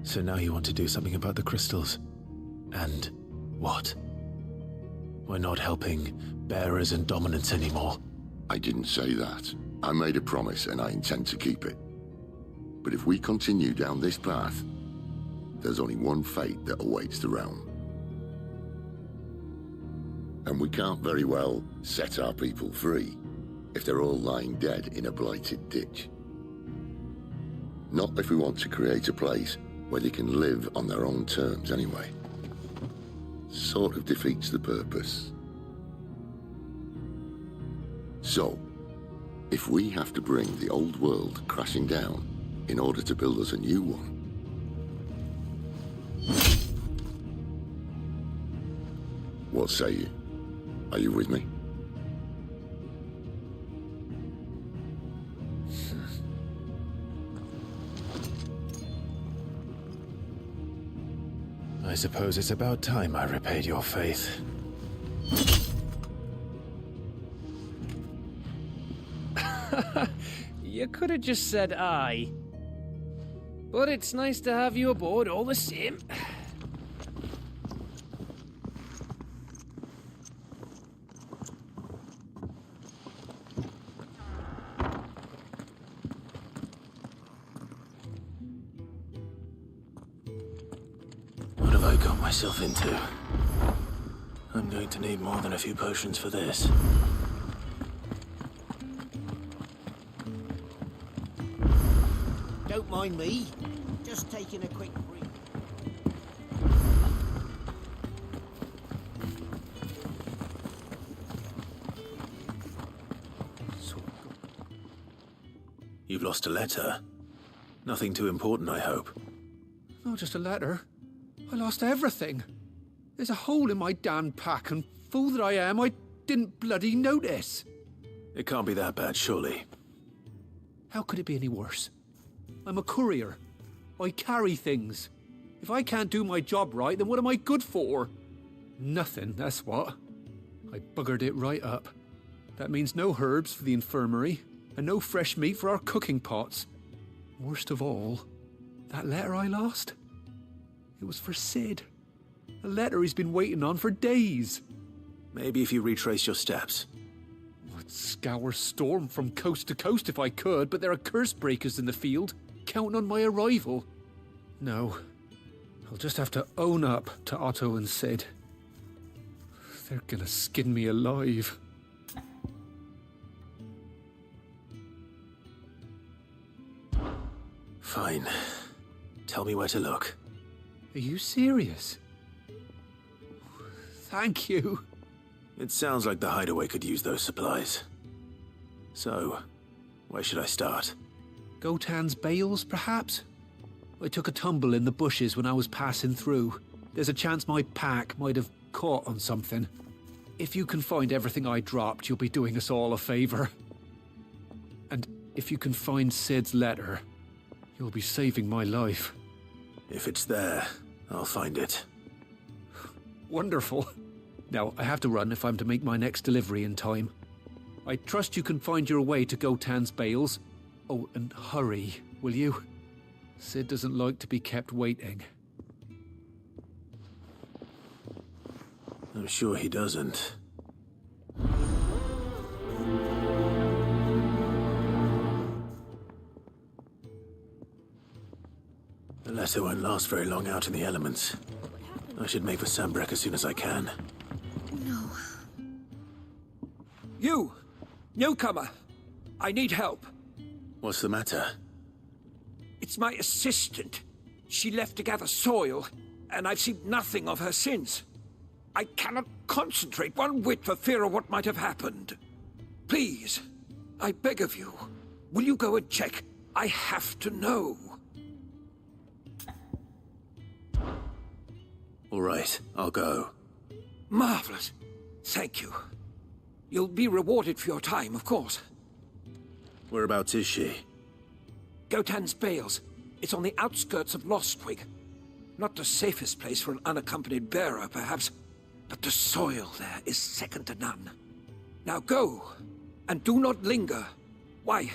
So now you want to do something about the crystals. And what? We're not helping bearers and dominants anymore. I didn't say that. I made a promise and I intend to keep it. But if we continue down this path, there's only one fate that awaits the realm. And we can't very well set our people free if they're all lying dead in a blighted ditch. Not if we want to create a place where they can live on their own terms anyway. Sort of defeats the purpose. So, if we have to bring the old world crashing down in order to build us a new one, what say you? Are you with me? I suppose it's about time I repaid your faith. You could have just said aye. But it's nice to have you aboard all the same. What have I got myself into? I'm going to need more than a few potions for this. Don't mind me. Just taking a quick break. You've lost a letter. Nothing too important, I hope. Not just a letter. I lost everything. There's a hole in my damn pack, and fool that I am, I didn't bloody notice. It can't be that bad, surely. How could it be any worse? I'm a courier. I carry things. If I can't do my job right, then what am I good for? Nothing, that's what. I buggered it right up. That means no herbs for the infirmary, and no fresh meat for our cooking pots. Worst of all, that letter I lost? It was for Sid. A letter he's been waiting on for days. Maybe if you retrace your steps. I'd scour Storm from coast to coast if I could, but there are curse breakers in the field, counting on my arrival. No, I'll just have to own up to Otto and Sid. They're gonna skin me alive. Fine. Tell me where to look. Are you serious? Thank you. It sounds like the hideaway could use those supplies. So, where should I start? Gotan's bales, perhaps? I took a tumble in the bushes when I was passing through. There's a chance my pack might have caught on something. If you can find everything I dropped, you'll be doing us all a favor. And if you can find Sid's letter, you'll be saving my life. If it's there, I'll find it. Wonderful. Now, I have to run if I'm to make my next delivery in time. I trust you can find your way to Gotan's bales. Oh, and hurry, will you? Sid doesn't like to be kept waiting. I'm sure he doesn't. The letter won't last very long out in the elements. I should make for Sambrek as soon as I can. No. You! Newcomer! I need help. What's the matter? It's my assistant. She left to gather soil, and I've seen nothing of her since. I cannot concentrate one whit for fear of what might have happened. Please, I beg of you, will you go and check? I have to know. All right, I'll go. Marvelous. Thank you. You'll be rewarded for your time, of course. Whereabouts is she? Gotan's Bales. It's on the outskirts of Lostwig. Not the safest place for an unaccompanied bearer, perhaps, but the soil there is second to none. Now go, and do not linger. Why,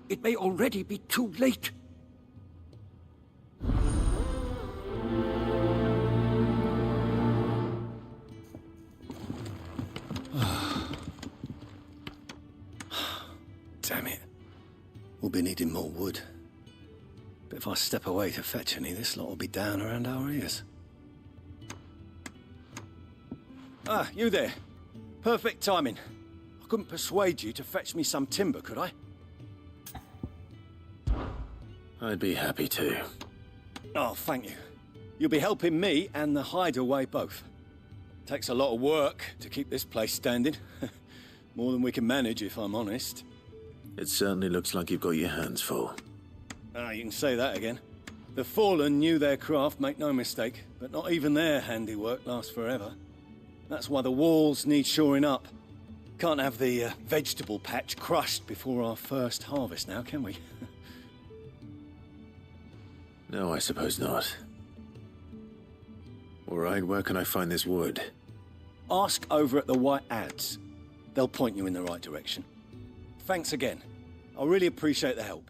it may already be too late. Damn it. We'll be needing more wood. But if I step away to fetch any, this lot will be down around our ears. Ah, you there. Perfect timing. I couldn't persuade you to fetch me some timber, could I? I'd be happy to. Oh, thank you. You'll be helping me and the hideaway both. Takes a lot of work to keep this place standing. More than we can manage, if I'm honest. It certainly looks like you've got your hands full. Ah, you can say that again. The Fallen knew their craft, make no mistake, but not even their handiwork lasts forever. That's why the walls need shoring up. Can't have the vegetable patch crushed before our first harvest now, can we? No, I suppose not. All right, where can I find this wood? Ask over at the White Ads. They'll point you in the right direction. Thanks again. I really appreciate the help.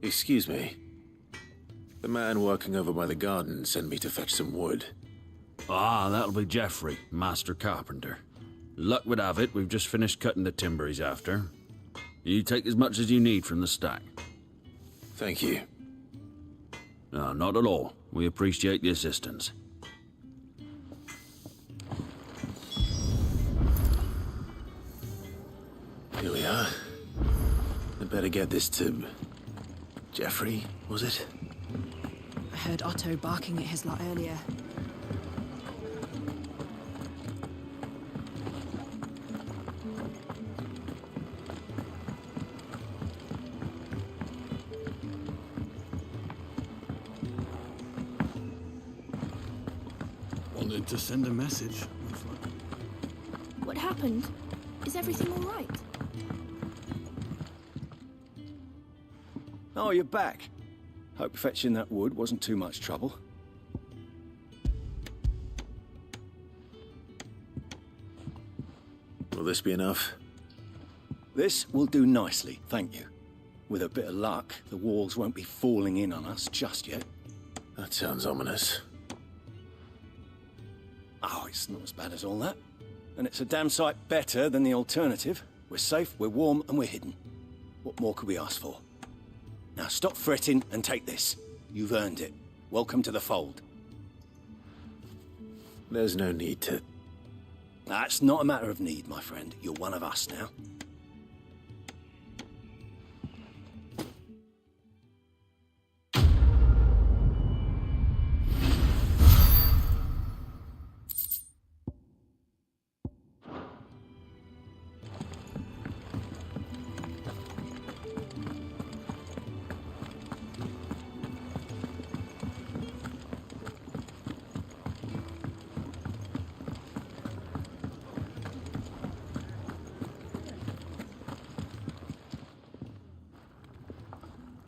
Excuse me. The man working over by the garden sent me to fetch some wood. Ah, that'll be Geoffrey, master carpenter. Luck would have it, we've just finished cutting the timber he's after. You take as much as you need from the stack. Thank you. No, not at all. We appreciate the assistance. Here we are. I'd better get this to... Geoffrey, was it? I heard Otto barking at his lot earlier. Wanted to send a message. What happened? Is everything all right? Oh, you're back. Hope fetching that wood wasn't too much trouble. Will this be enough? This will do nicely, thank you. With a bit of luck, the walls won't be falling in on us just yet. That sounds ominous. Oh, it's not as bad as all that. And it's a damn sight better than the alternative. We're safe, we're warm, and we're hidden. What more could we ask for? Now stop fretting and take this. You've earned it. Welcome to the fold. There's no need to... That's not a matter of need, my friend. You're one of us now.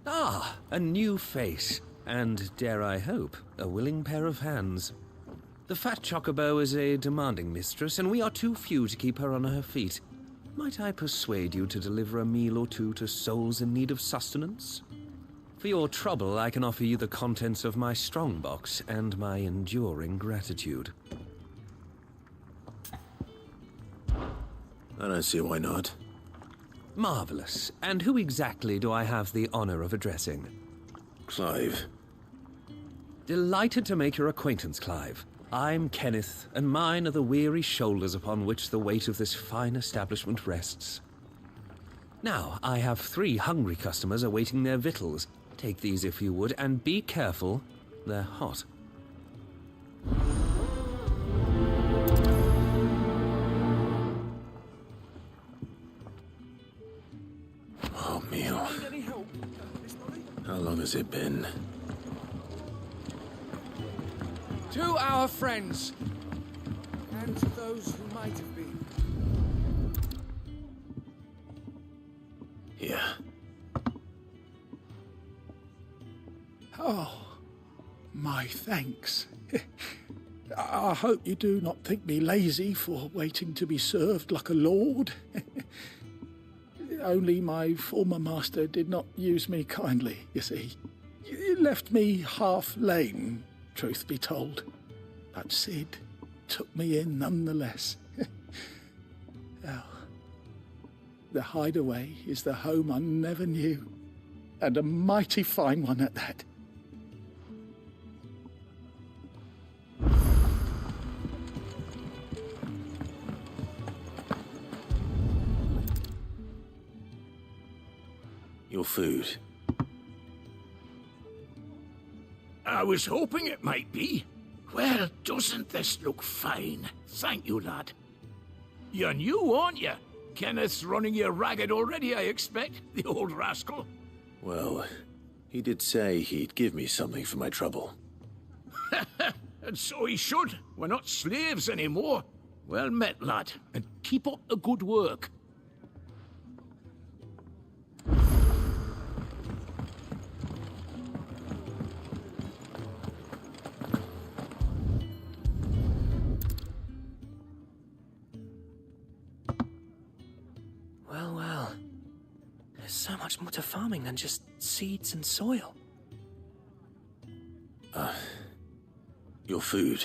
Ah, a new face. And, dare I hope, a willing pair of hands. The fat chocobo is a demanding mistress, and we are too few to keep her on her feet. Might I persuade you to deliver a meal or two to souls in need of sustenance? For your trouble, I can offer you the contents of my strongbox and my enduring gratitude. I don't see why not. Marvelous. And who exactly do I have the honor of addressing? Clive. Delighted to make your acquaintance, Clive. I'm Kenneth, and mine are the weary shoulders upon which the weight of this fine establishment rests. Now, I have 3 hungry customers awaiting their victuals. Take these if you would, and be careful, they're hot. Oh, meal. How long has it been? To our friends, and to those who might have been. Here. Oh, my thanks. I hope you do not think me lazy for waiting to be served like a lord. Only my former master did not use me kindly, you see. He left me half lame, truth be told. But Sid took me in nonetheless. Well, the Hideaway is the home I never knew, and a mighty fine one at that. Your food. I was hoping it might be. Well, doesn't this look fine? Thank you, lad. You're new, aren't you? Kenneth's running you ragged already, I expect, the old rascal. Well, he did say he'd give me something for my trouble. And so he should. We're not slaves anymore. Well met, lad, and keep up the good work. Well, well. There's so much more to farming than just seeds and soil. Your food.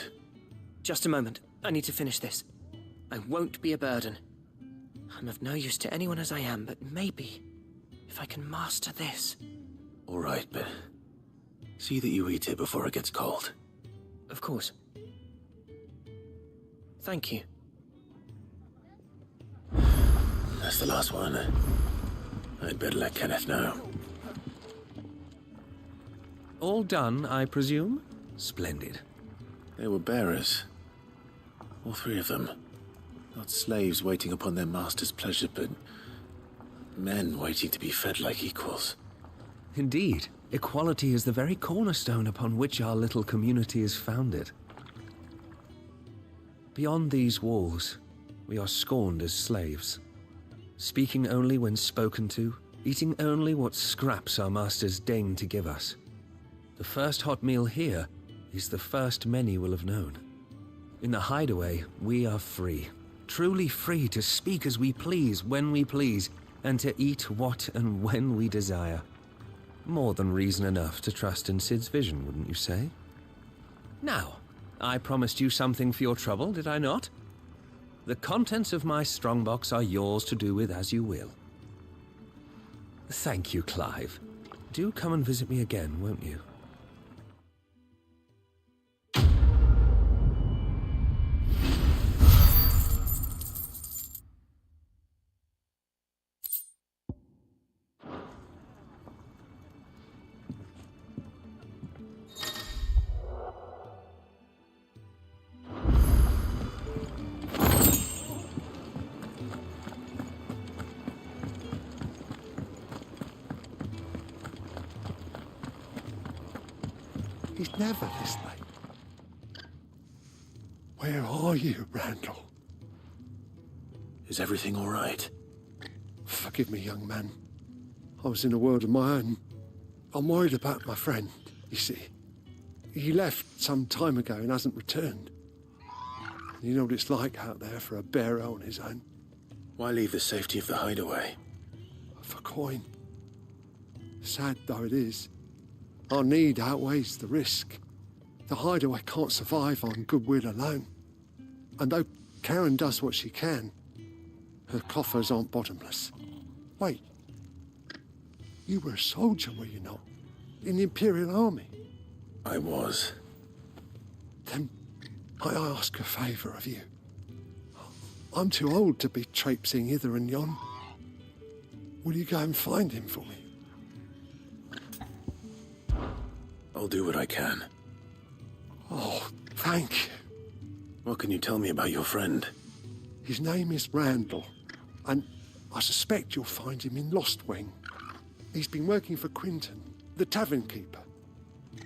Just a moment. I need to finish this. I won't be a burden. I'm of no use to anyone as I am, but maybe if I can master this. All right, but see that you eat it before it gets cold. Of course. Thank you. That's the last one. I'd better let Kenneth know. All done, I presume? Splendid. They were bearers. All three of them. Not slaves waiting upon their master's pleasure, but men waiting to be fed like equals. Indeed. Equality is the very cornerstone upon which our little community is founded. Beyond these walls, we are scorned as slaves. Speaking only when spoken to, eating only what scraps our masters deign to give us. The first hot meal here is the first many will have known. In the Hideaway, we are free. Truly free to speak as we please, when we please, and to eat what and when we desire. More than reason enough to trust in Sid's vision, wouldn't you say? Now, I promised you something for your trouble, did I not? The contents of my strongbox are yours to do with as you will. Thank you, Clive. Do come and visit me again, won't you? He's never this late. Where are you, Randall? Is everything all right? Forgive me, young man. I was in a world of my own. I'm worried about my friend, you see. He left some time ago and hasn't returned. You know what it's like out there for a bearer on his own. Why leave the safety of the Hideaway? For coin. Sad though it is, our need outweighs the risk. The Hideaway can't survive on goodwill alone. And though Karen does what she can, her coffers aren't bottomless. Wait. You were a soldier, were you not? In the Imperial Army? I was. Then I ask a favour of you. I'm too old to be traipsing hither and yon. Will you go and find him for me? I'll do what I can. Oh, thank you. What can you tell me about your friend? His name is Randall, and I suspect you'll find him in Lost Wing. He's been working for Quinton, the tavern keeper.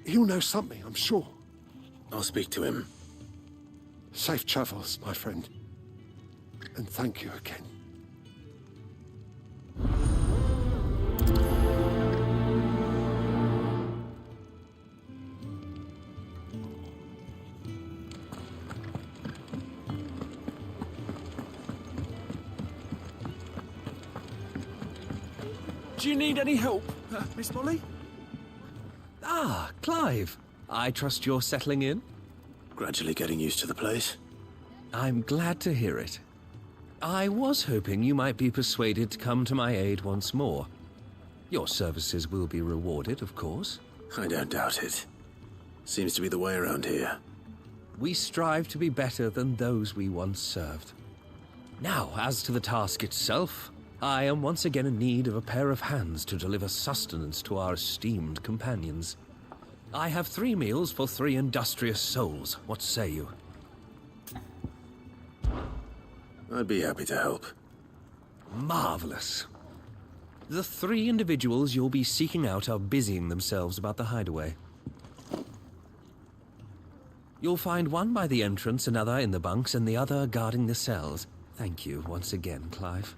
He'll know something, I'm sure. I'll speak to him. Safe travels, my friend. And thank you again. Do you need any help, Miss Molly? Ah, Clive. I trust you're settling in? Gradually getting used to the place. I'm glad to hear it. I was hoping you might be persuaded to come to my aid once more. Your services will be rewarded, of course. I don't doubt it. Seems to be the way around here. We strive to be better than those we once served. Now, as to the task itself, I am once again in need of a pair of hands to deliver sustenance to our esteemed companions. I have 3 meals for 3 industrious souls. What say you? I'd be happy to help. Marvelous. The 3 individuals you'll be seeking out are busying themselves about the hideaway. You'll find one by the entrance, another in the bunks, and the other guarding the cells. Thank you once again, Clive.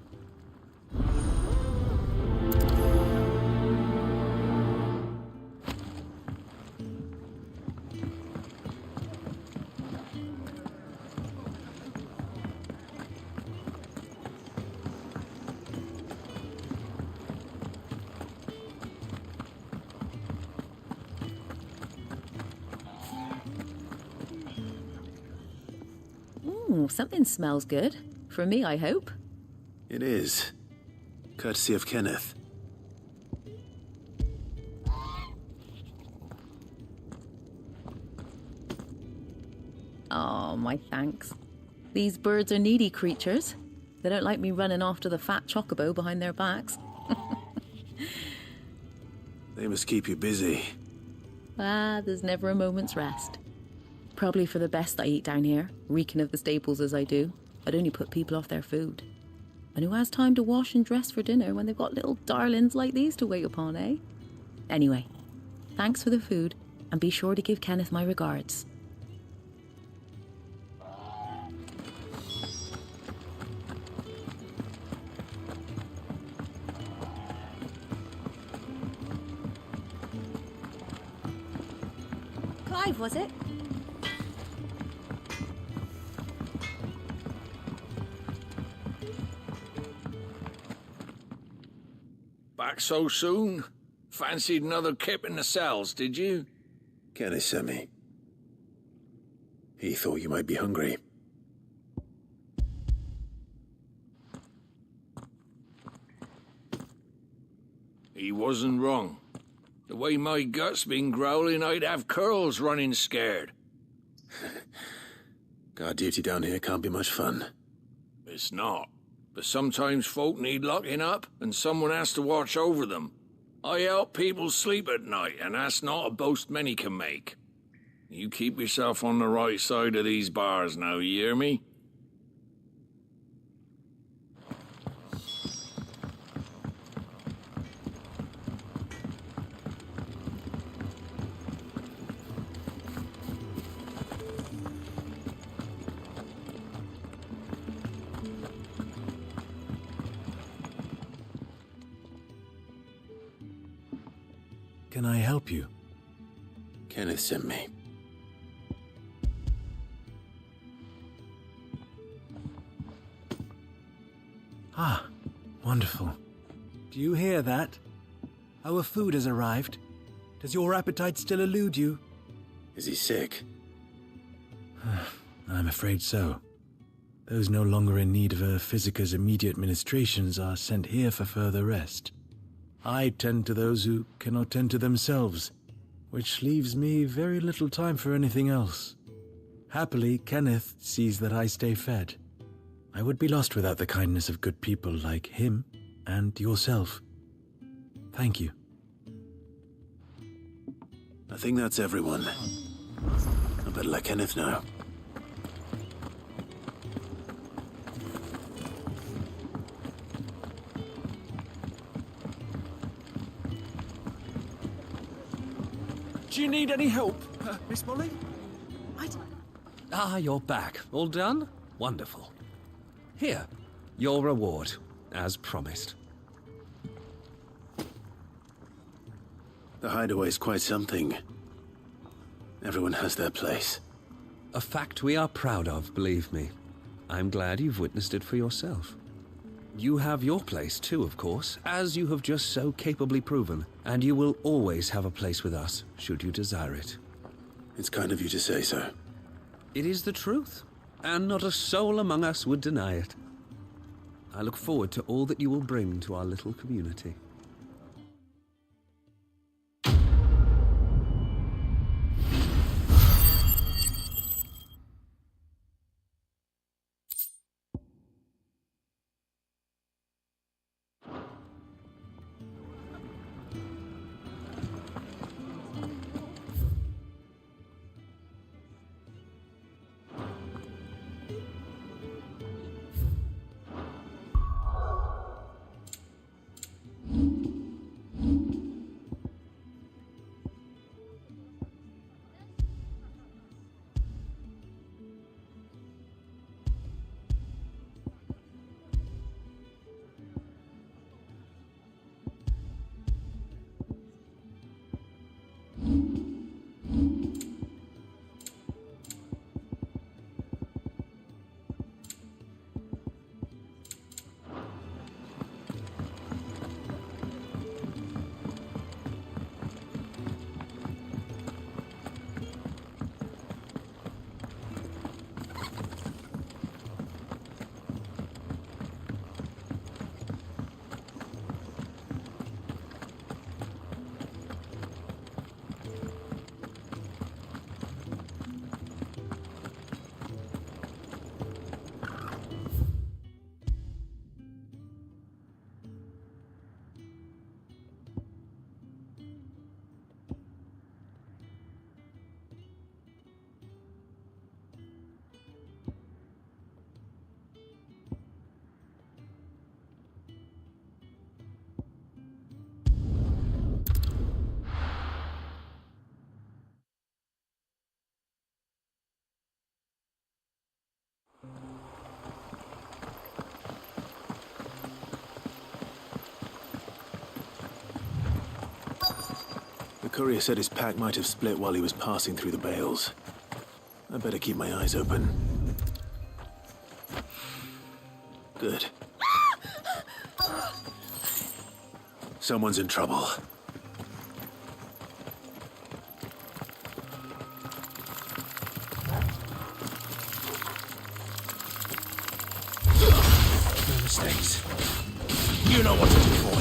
Ooh, something smells good. For me, I hope. It is. Courtesy of Kenneth. Oh, my thanks. These birds are needy creatures. They don't like me running off to the fat chocobo behind their backs. They must keep you busy. Ah, there's never a moment's rest. Probably for the best I eat down here, reeking of the staples as I do. I'd only put people off their food. And who has time to wash and dress for dinner when they've got little darlings like these to wait upon, eh? Anyway, thanks for the food, and be sure to give Kenneth my regards. Clive, was it? Back so soon? Fancied another kip in the cells, did you? Kenneth sent me. He thought you might be hungry. He wasn't wrong. The way my gut's been growling, I'd have curls running scared. Guard duty down here can't be much fun. It's not. But sometimes folk need locking up, and someone has to watch over them. I help people sleep at night, and that's not a boast many can make. You keep yourself on the right side of these bars now, you hear me? Can I help you? Kenneth sent me. Ah, wonderful. Do you hear that? Our food has arrived. Does your appetite still elude you? Is he sick? I'm afraid so. Those no longer in need of a physicker's immediate ministrations are sent here for further rest. I tend to those who cannot tend to themselves, which leaves me very little time for anything else. Happily, Kenneth sees that I stay fed. I would be lost without the kindness of good people like him and yourself. Thank you. I think that's everyone. I better let Kenneth know. Do you need any help, Miss Molly? Ah, you're back. All done? Wonderful. Here, your reward, as promised. The hideaway's quite something. Everyone has their place. A fact we are proud of, believe me. I'm glad you've witnessed it for yourself. You have your place too, of course, as you have just so capably proven, and you will always have a place with us, should you desire it. It's kind of you to say so. It is the truth, and not a soul among us would deny it. I look forward to all that you will bring to our little community. The courier said his pack might have split while he was passing through the bales. I better keep my eyes open. Good. Someone's in trouble. No mistakes. You know what to do, boy.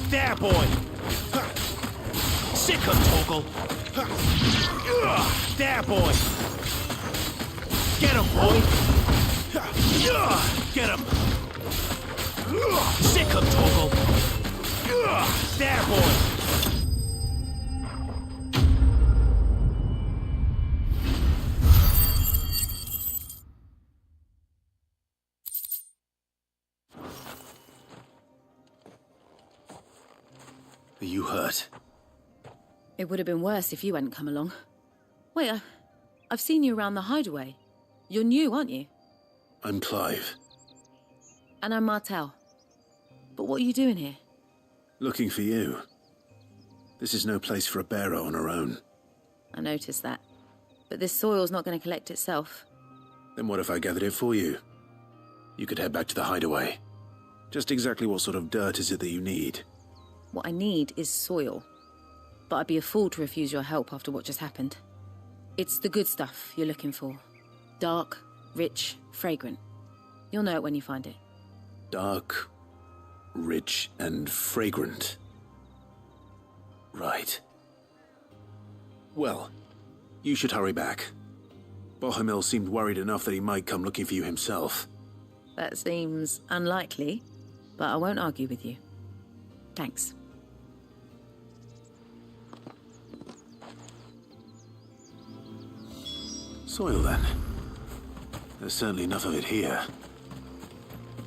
There, boy! Sick of Toggle! There, boy! Get him, boy! Get him! Sick of Toggle! There, boy! Are you hurt? It would have been worse if you hadn't come along. Wait, I've seen you around the hideaway. You're new, aren't you? I'm Clive. And I'm Martel. But what are you doing here? Looking for you. This is no place for a bearer on her own. I noticed that. But this soil's not going to collect itself. Then what if I gathered it for you? You could head back to the hideaway. Just exactly what sort of dirt is it that you need? What I need is soil. But I'd be a fool to refuse your help after what just happened. It's the good stuff you're looking for. Dark, rich, fragrant. You'll know it when you find it. Dark, rich, and fragrant. Right. Well, you should hurry back. Bohemil seemed worried enough that he might come looking for you himself. That seems unlikely, but I won't argue with you. Thanks. Soil, then. There's certainly enough of it here.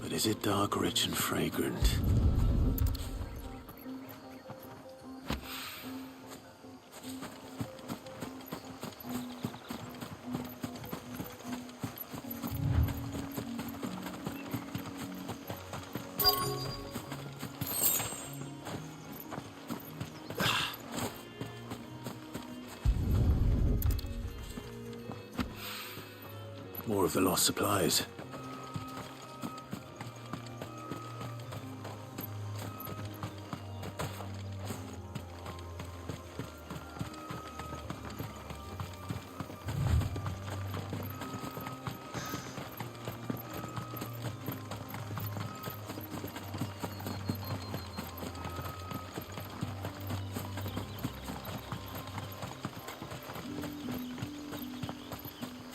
But is it dark, rich, and fragrant? More of the lost supplies.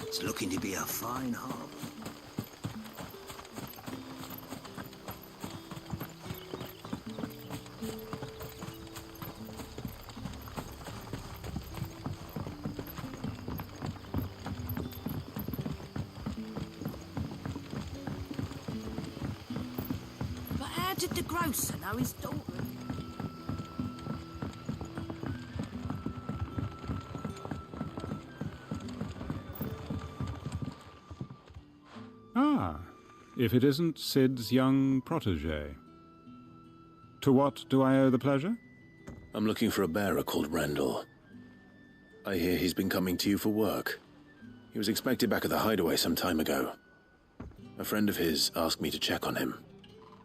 It's looking to be a fine harbour. But how did the grocer know his daughter? Ah, if it isn't Sid's young protege. To what do I owe the pleasure? I'm looking for a bearer called Randall. I hear he's been coming to you for work. He was expected back at the hideaway some time ago. A friend of his asked me to check on him.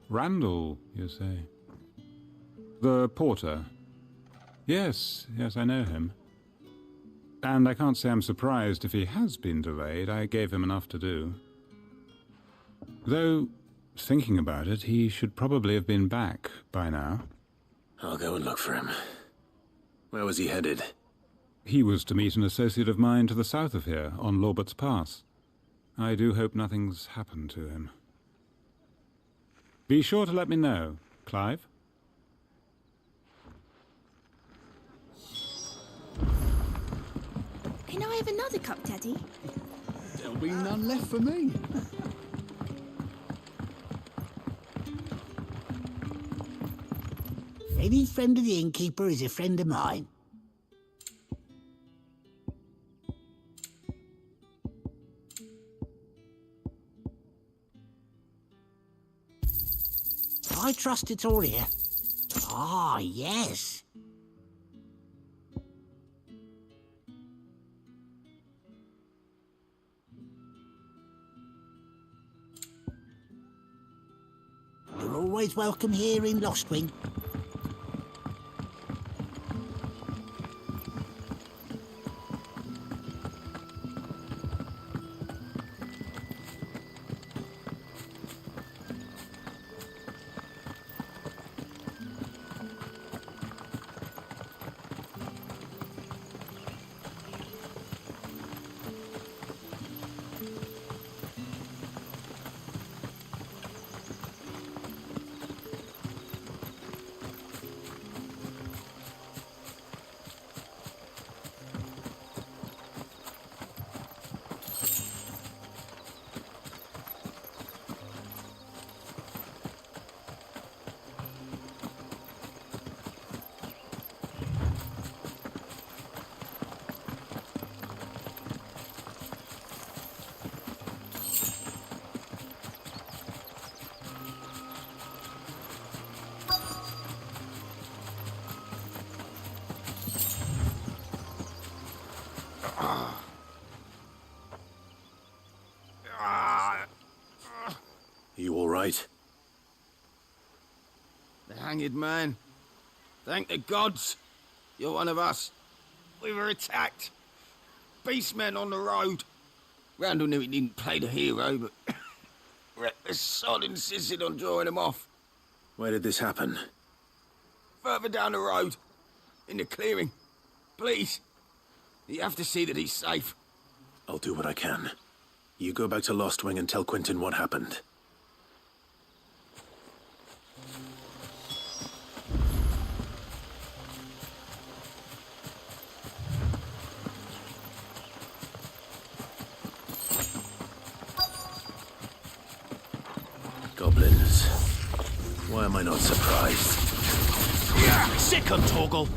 Randall, you say? The porter? Yes, I know him. And I can't say I'm surprised if he has been delayed. I gave him enough to do. Though, thinking about it, he should probably have been back by now. I'll go and look for him. Where was he headed? He was to meet an associate of mine to the south of here, on Lorbert's Pass. I do hope nothing's happened to him. Be sure to let me know, Clive. Can I have another cup, Daddy? There'll be none left for me. Any friend of the innkeeper is a friend of mine. I trust it's all here. Ah, yes. You're always welcome here in Lostwing. You all right? The hanged man. Thank the gods. You're one of us. We were attacked. Beastmen on the road. Randall knew he didn't play the hero, but reckless sod insisted on drawing him off. Where did this happen? Further down the road. In the clearing. Please. You have to see that he's safe. I'll do what I can. You go back to Lostwing and tell Quentin what happened. Goblins. Why am I not surprised? Sick of Torgal!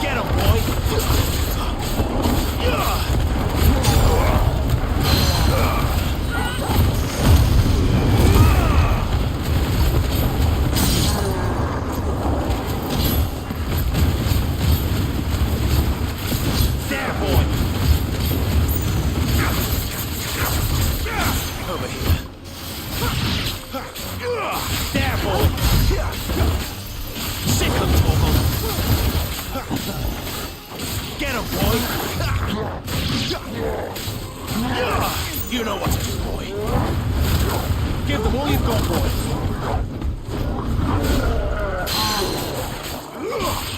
Get him, boy! There, boy! Over here. There, boy! Sick of Torgal! Get him, boy! You know what to do, boy. Give them all you've got, boy.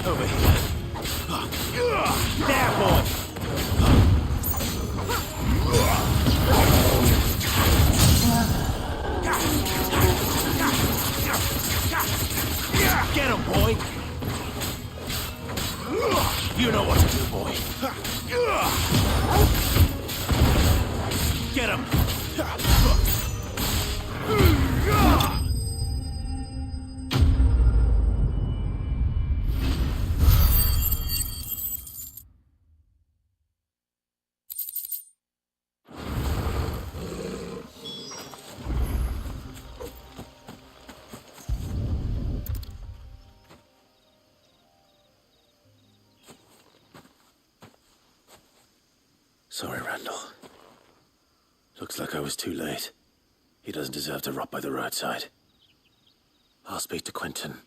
Over here. There, boy! Get him, boy! You know what to do, boy. Get him! Sorry, Randall. Looks like I was too late. He doesn't deserve to rot by the roadside. I'll speak to Quentin.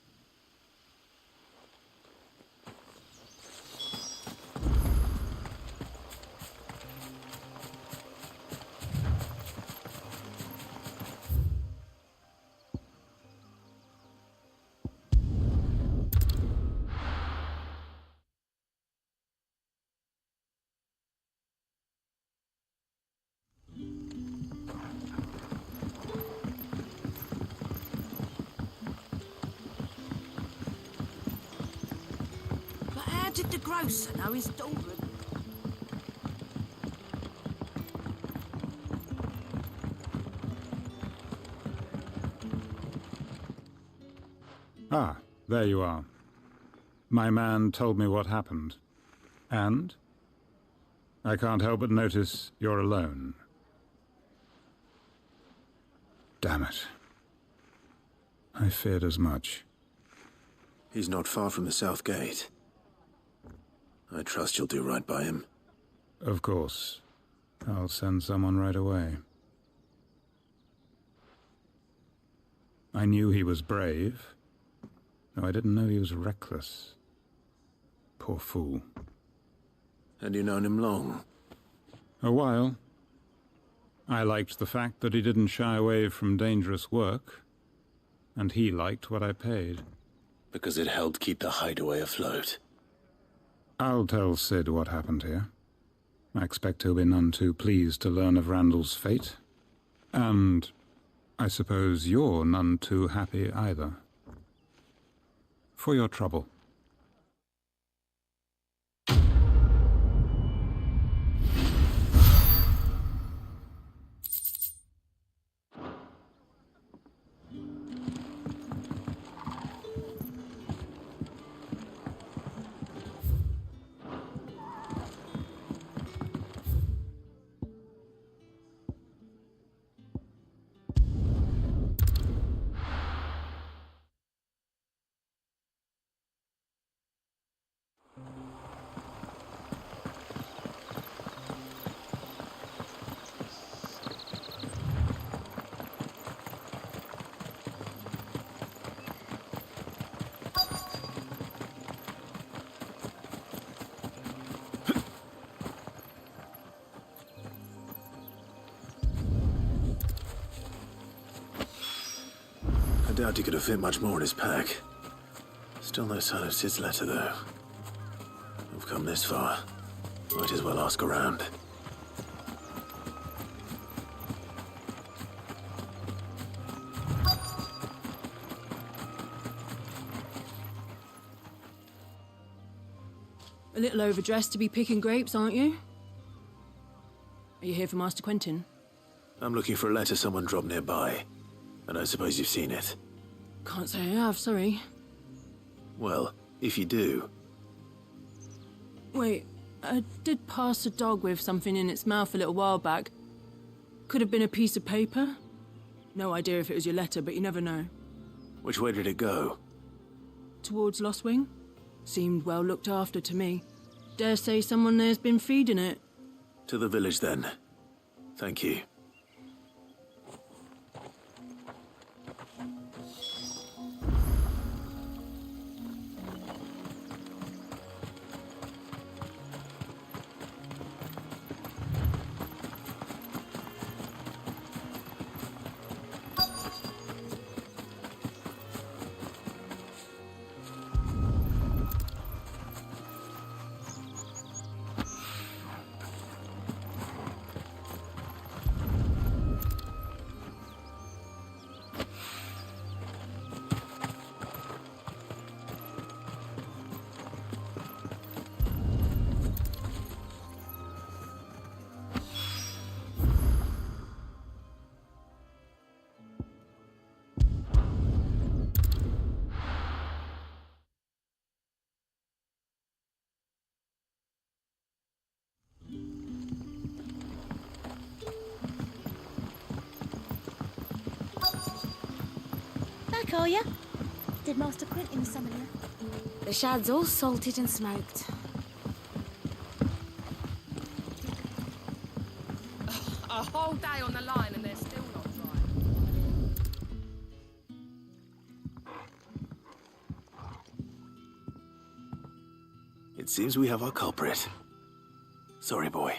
But how did the grocer know his daughter? Ah, there you are. My man told me what happened. And? I can't help but notice you're alone. Damn it. I feared as much. He's not far from the south gate. I trust you'll do right by him. Of course. I'll send someone right away. I knew he was brave, though I didn't know he was reckless. Poor fool. And you known him long? A while. I liked the fact that he didn't shy away from dangerous work, and he liked what I paid. Because it helped keep the hideaway afloat. I'll tell Sid what happened here. I expect he'll be none too pleased to learn of Randall's fate. And I suppose you're none too happy either. For your trouble. I doubt he could have fit much more in his pack. Still no sign of Sid's letter, though. We've come this far. Might as well ask around. A little overdressed to be picking grapes, aren't you? Are you here for Master Quentin? I'm looking for a letter someone dropped nearby. I don't suppose you've seen it. Can't say I have, sorry. Well, if you do... Wait, I did pass a dog with something in its mouth a little while back. Could have been a piece of paper. No idea if it was your letter, but you never know. Which way did it go? Towards Lost Wing? Seemed well looked after to me. Dare say someone there's been feeding it. To the village, then. Thank you. Back, are ya? Did Master Quentin summon you? The shad's all salted and smoked. A whole day on the line and they're still not dry. It seems we have our culprit. Sorry, boy.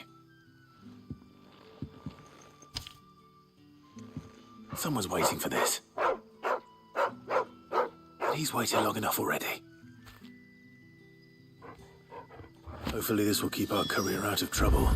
Someone's waiting for this. But he's waited long enough already. Hopefully this will keep our career out of trouble.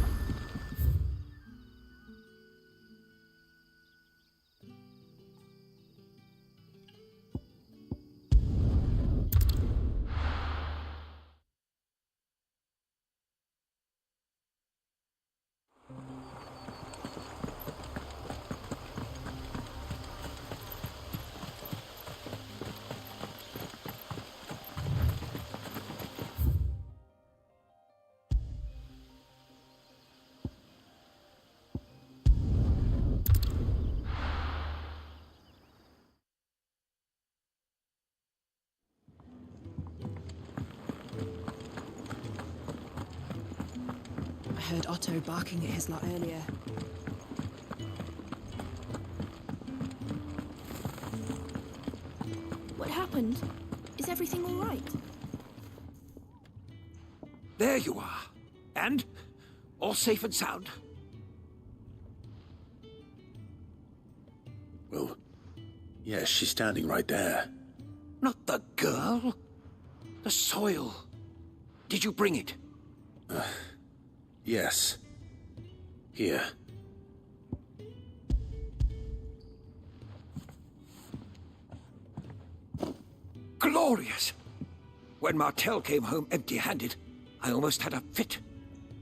I heard Otto barking at his lot earlier. What happened? Is everything all right? There you are. And? All safe and sound? Well, yes, she's standing right there. Not the girl. The soil. Did you bring it? Yes. Here. Glorious! When Martel came home empty-handed, I almost had a fit.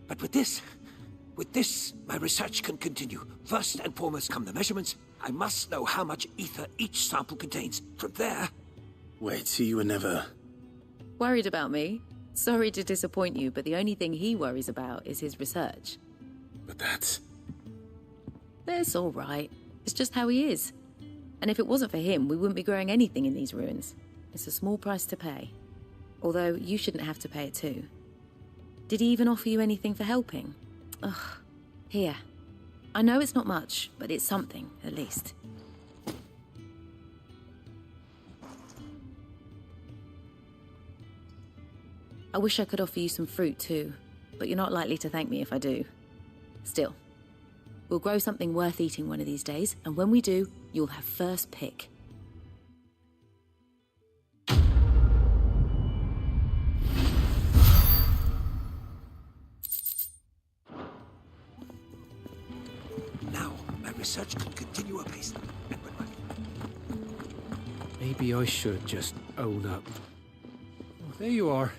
But with this, my research can continue. First and foremost come the measurements. I must know how much ether each sample contains. From there... Wait, so you were never... Worried about me? Sorry to disappoint you, but the only thing he worries about is his research. But that's... That's all right. It's just how he is. And if it wasn't for him, we wouldn't be growing anything in these ruins. It's a small price to pay. Although, you shouldn't have to pay it too. Did he even offer you anything for helping? Ugh. Here. I know it's not much, but it's something, at least. I wish I could offer you some fruit too, but you're not likely to thank me if I do. Still, we'll grow something worth eating one of these days, and when we do, you'll have first pick. Now, my research can continue apace. Maybe I should just own up. Oh, there you are.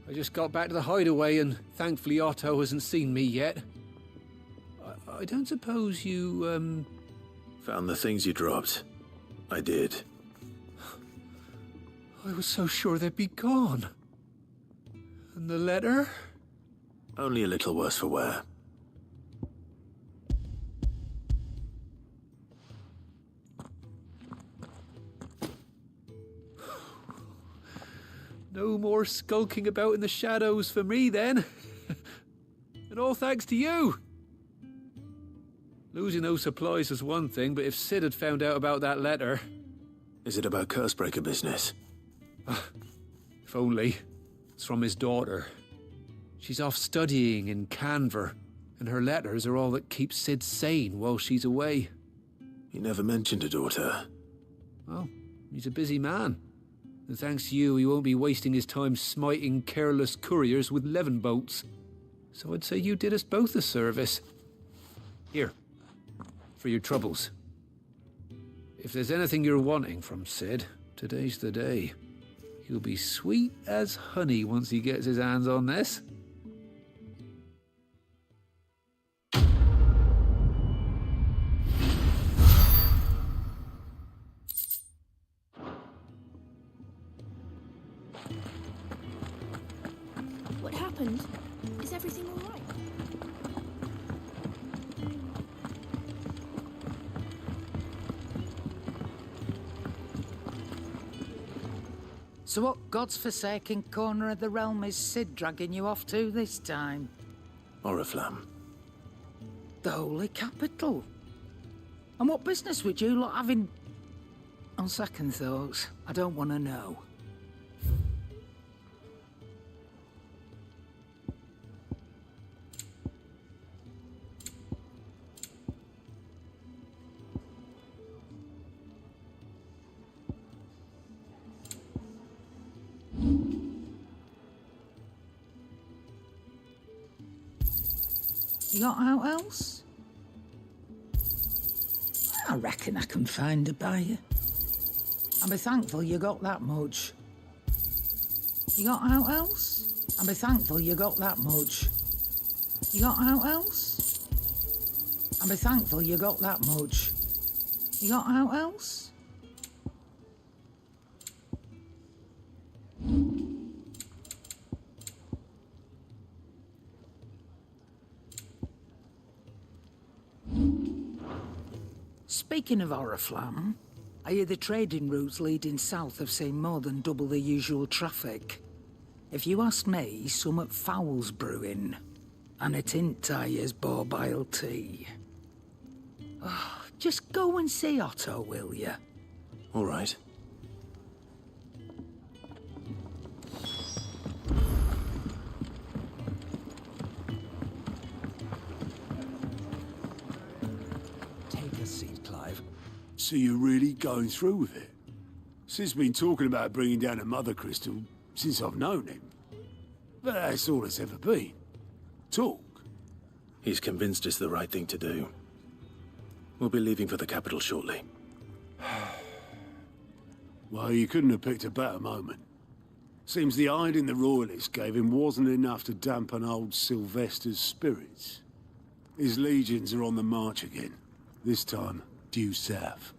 I just got back to the hideaway and thankfully Otto hasn't seen me yet. I don't suppose you, Found the things you dropped. I did. I was so sure they'd be gone. And the letter? Only a little worse for wear. No more skulking about in the shadows for me, then. And all thanks to you. Losing those supplies was one thing, but if Sid had found out about that letter... Is it about Cursebreaker business? If only. It's from his daughter. She's off studying in Canver, and her letters are all that keeps Sid sane while she's away. He never mentioned a daughter. Well, he's a busy man. And thanks to you, he won't be wasting his time smiting careless couriers with levin bolts. So I'd say you did us both a service. Here, for your troubles. If there's anything you're wanting from Sid, today's the day. He'll be sweet as honey once he gets his hands on this. What happened? Is everything all right? So what God's forsaken corner of the realm is Sid dragging you off to this time? Oriflamme. The Holy Capital. And what business would you lot have in... On second thoughts, I don't want to know. You got out else? I reckon I can find a buyer. I'll be thankful you got that much. You got out else? I'll be thankful you got that much. You got out else? I'll be thankful you got that much. You got out else? Speaking of Oriflamme, I hear the trading routes leading south have seen more than double the usual traffic. If you ask me, summat foul's brewing, and it ain't tires borbile tea. Oh, just go and see Otto, will you? All right. So you're really going through with it? Sid's been talking about bringing down a mother crystal since I've known him. But that's all it's ever been. Talk. He's convinced it's the right thing to do. We'll be leaving for the capital shortly. Well, you couldn't have picked a better moment. Seems the hiding the Royalists gave him wasn't enough to dampen old Sylvester's spirits. His legions are on the march again. This time, due south.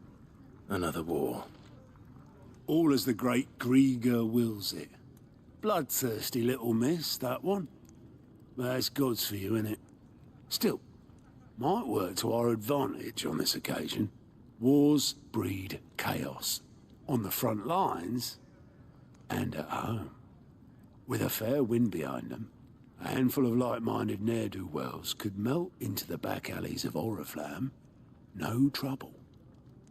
Another war. All as the great Grieger wills it. Bloodthirsty little miss, that one. That's God's for you, innit? Still, might work to our advantage on this occasion. Wars breed chaos. On the front lines, and at home. With a fair wind behind them, a handful of like-minded ne'er-do-wells could melt into the back alleys of Oriflamme. No trouble.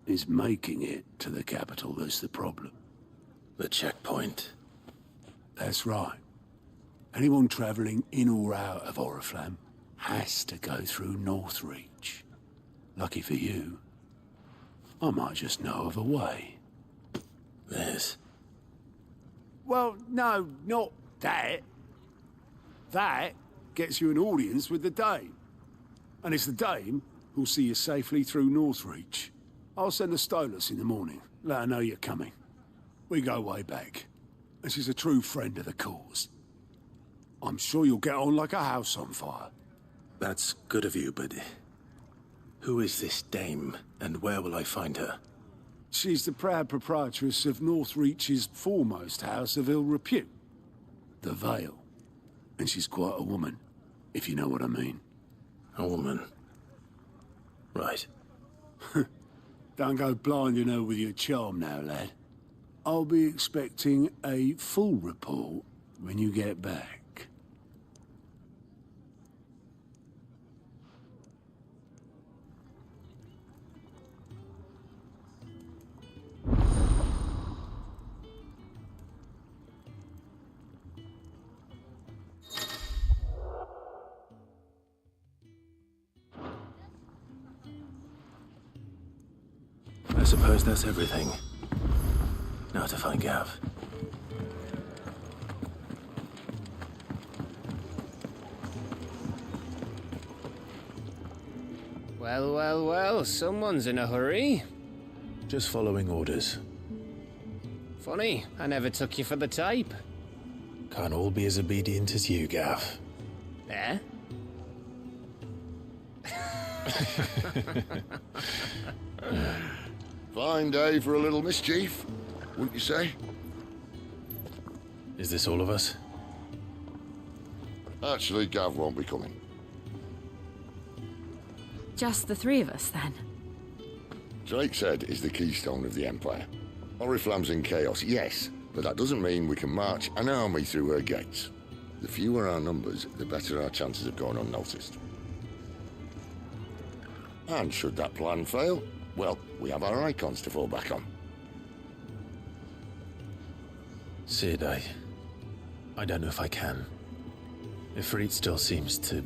Is making it to the capital that's the problem. The checkpoint. That's right. Anyone travelling in or out of Oriflamme has to go through Northreach. Lucky for you, I might just know of a way. This? Well, no, not that. That gets you an audience with the Dame. And it's the Dame who'll see you safely through Northreach. I'll send the Stolas in the morning. Let her know you're coming. We go way back. And she's a true friend of the cause. I'm sure you'll get on like a house on fire. That's good of you, but who is this dame, and where will I find her? She's the proud proprietress of Northreach's foremost house of ill repute, the Vale. And she's quite a woman, if you know what I mean. A woman? Right. Don't go blinding her with your charm now, lad. I'll be expecting a full report when you get back. I suppose that's everything. Now to find Gav. Well, well, well, someone's in a hurry. Just following orders. Funny, I never took you for the type. Can't all be as obedient as you, Gav. Eh? Fine day for a little mischief, wouldn't you say? Is this all of us? Actually, Gav won't be coming. Just the three of us, then? Drake's Head is the keystone of the Empire. Oriflamme's in chaos, yes, but that doesn't mean we can march an army through her gates. The fewer our numbers, the better our chances of going unnoticed. And should that plan fail, well, we have our icons to fall back on. Sid, I don't know if I can. Ifrit still seems to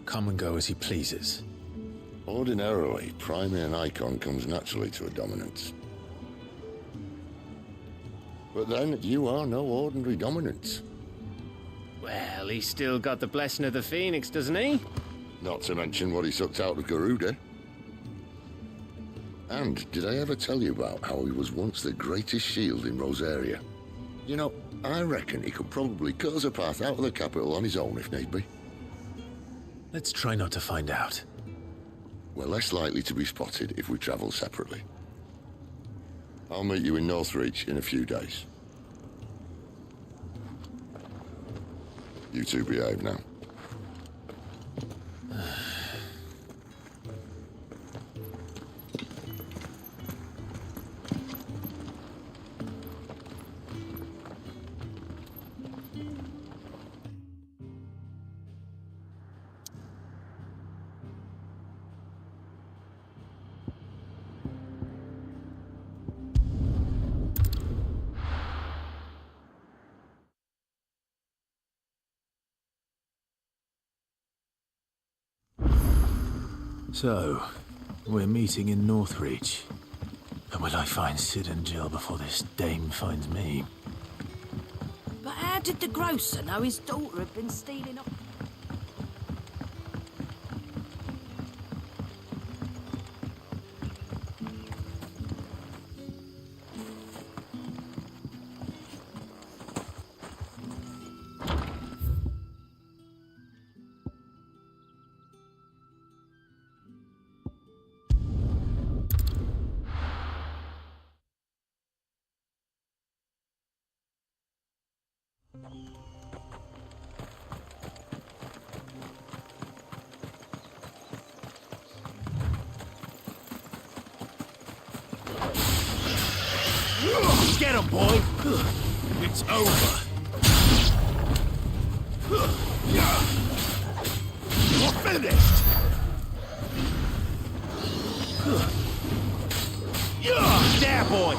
come and go as he pleases. Ordinarily, priming an icon comes naturally to a dominance. But then, you are no ordinary dominance. Well, he's still got the blessing of the Phoenix, doesn't he? Not to mention what he sucked out of Garuda. And did I ever tell you about how he was once the greatest shield in Rosaria? You know, I reckon he could probably cut us a path out of the capital on his own if need be. Let's try not to find out. We're less likely to be spotted if we travel separately. I'll meet you in Northreach in a few days. You two behave now. So, we're meeting in Northreach. And will I find Sid and Jill before this dame finds me? But how did the grocer know his daughter had been stealing up? Get him, boy! It's over. You're finished! There, boy!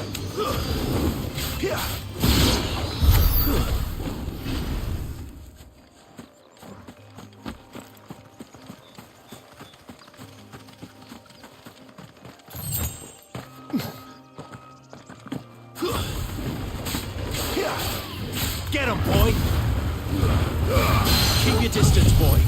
Get him, boy! Keep your distance, boy.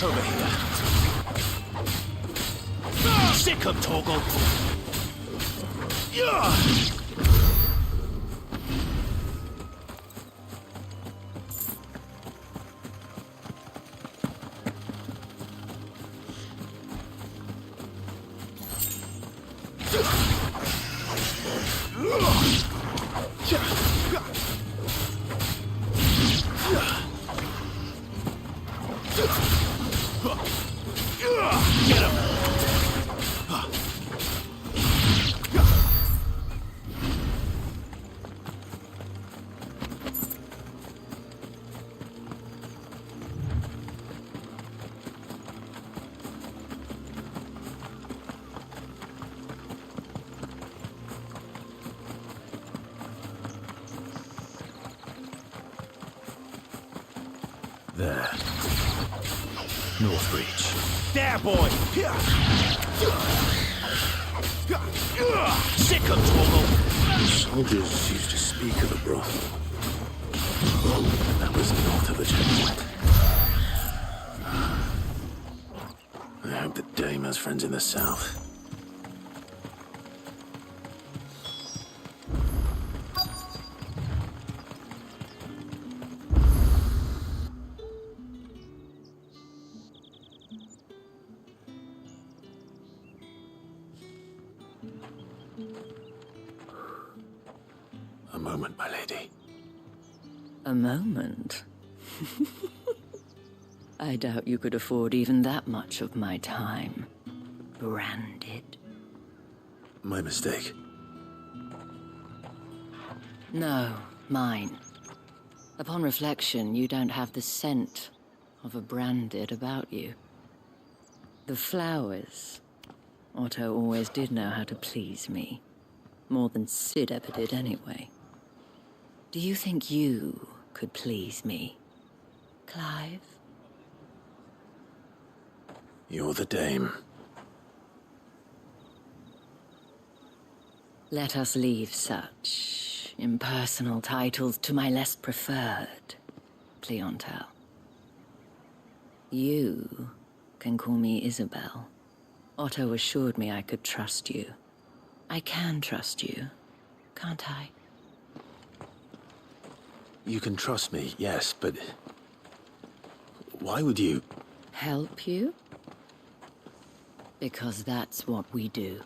Over here. Sick of Torgal. Get him! There. North Reach. There, boy! Sick of Torgal! Soldiers used to speak of a brothel. That was north of the checkpoint. I hope that Dame has friends in the south. A moment, my lady. A moment? I doubt you could afford even that much of my time. Branded. My mistake. No, mine. Upon reflection, you don't have the scent of a branded about you. The flowers. Otto always did know how to please me. More than Sid ever did anyway. Do you think you could please me, Clive? You're the Dame. Let us leave such impersonal titles to my less preferred clientele. You can call me Isabel. Otto assured me I could trust you. I can trust you, can't I? You can trust me, yes, but why would you? Help you? Because that's what we do.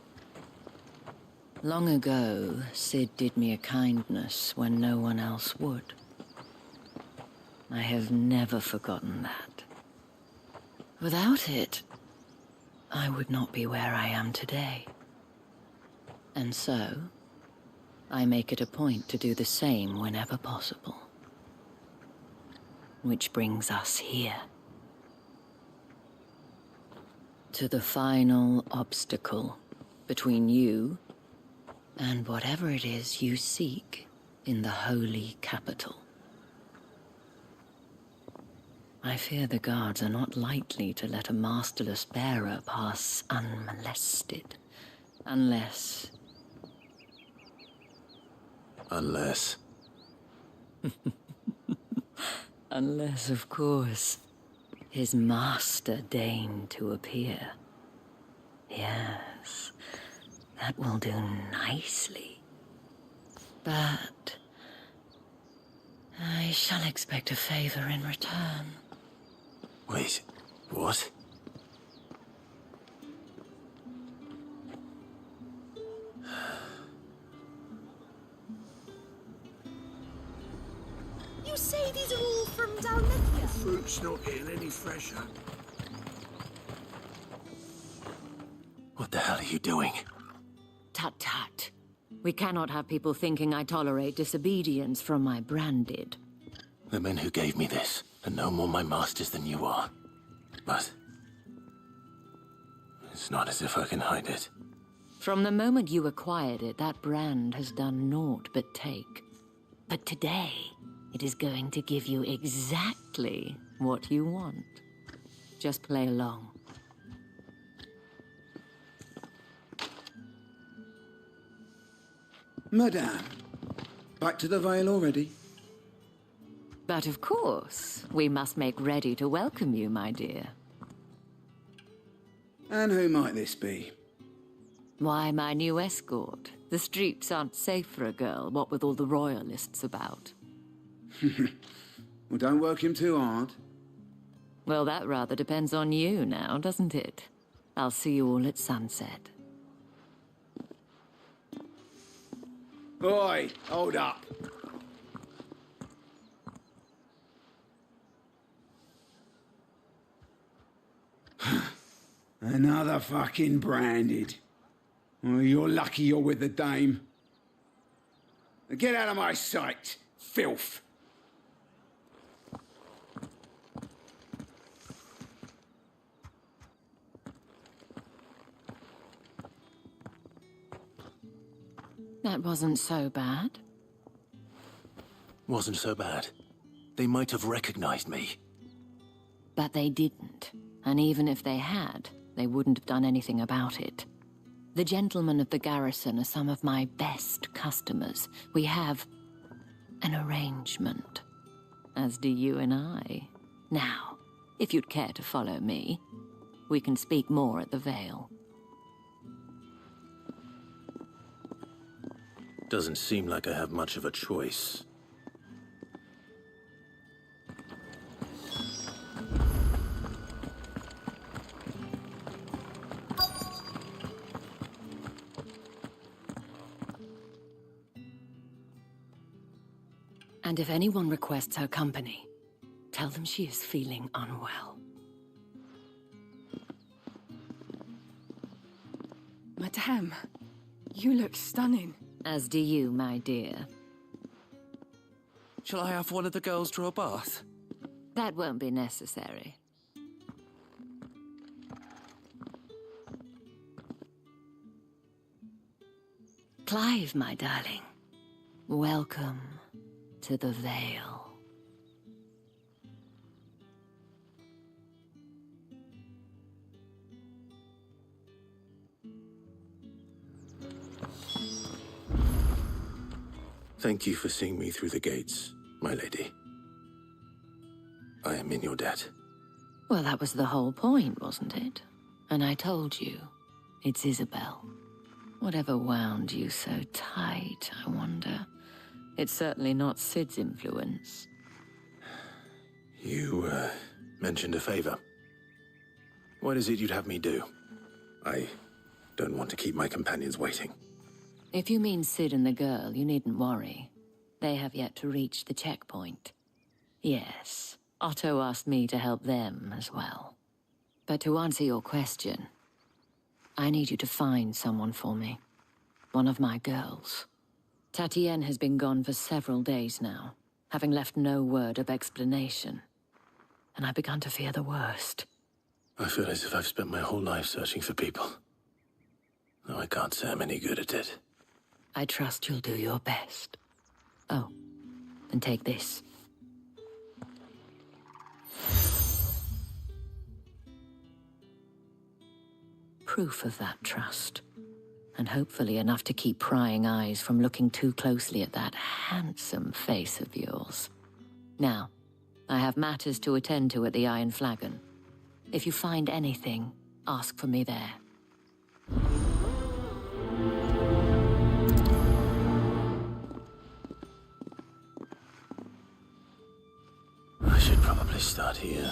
Long ago, Sid did me a kindness when no one else would. I have never forgotten that. Without it, I would not be where I am today. And so, I make it a point to do the same whenever possible. Which brings us here. To the final obstacle between you and whatever it is you seek in the holy capital. I fear the guards are not likely to let a masterless bearer pass unmolested. Unless... Unless, of course, his master deigned to appear. Yes, that will do nicely. But I shall expect a favor in return. Wait, what? You say these are all from down there? Fruit's not getting any fresher. What the hell are you doing? Tut tut. We cannot have people thinking I tolerate disobedience from my branded. The men who gave me this are no more my masters than you are. But it's not as if I can hide it. From the moment you acquired it, that brand has done naught but take. But today, it is going to give you exactly what you want. Just play along. Madame, back to the Vale already? But of course, we must make ready to welcome you, my dear. And who might this be? Why, my new escort. The streets aren't safe for a girl, what with all the royalists about. Well, don't work him too hard. Well, that rather depends on you now, doesn't it? I'll see you all at sunset. Oi, hold up. Another fucking branded. Well, you're lucky you're with the dame. Get out of my sight, filth. That wasn't so bad. Wasn't so bad. They might have recognized me. But they didn't. And even if they had, they wouldn't have done anything about it. The gentlemen of the garrison are some of my best customers. We have an arrangement, as do you and I. Now, if you'd care to follow me, we can speak more at the Vale. Doesn't seem like I have much of a choice. And if anyone requests her company, tell them she is feeling unwell. Madame, you look stunning. As do you, my dear. Shall I have one of the girls draw a bath? That won't be necessary. Clive, my darling. Welcome to the Vale. Thank you for seeing me through the gates, my lady. I am in your debt. Well, that was the whole point, wasn't it? And I told you, it's Isabel. Whatever wound you so tight, I wonder. It's certainly not Sid's influence. You, mentioned a favor. What is it you'd have me do? I don't want to keep my companions waiting. If you mean Sid and the girl, you needn't worry. They have yet to reach the checkpoint. Yes, Otto asked me to help them as well. But to answer your question, I need you to find someone for me. One of my girls. Tatienne has been gone for several days now, having left no word of explanation. And I've begun to fear the worst. I feel as if I've spent my whole life searching for people. Though I can't say I'm any good at it. I trust you'll do your best. Oh, and take this. Proof of that trust. And hopefully enough to keep prying eyes from looking too closely at that handsome face of yours. Now, I have matters to attend to at the Iron Flagon. If you find anything, ask for me there. I should probably start here.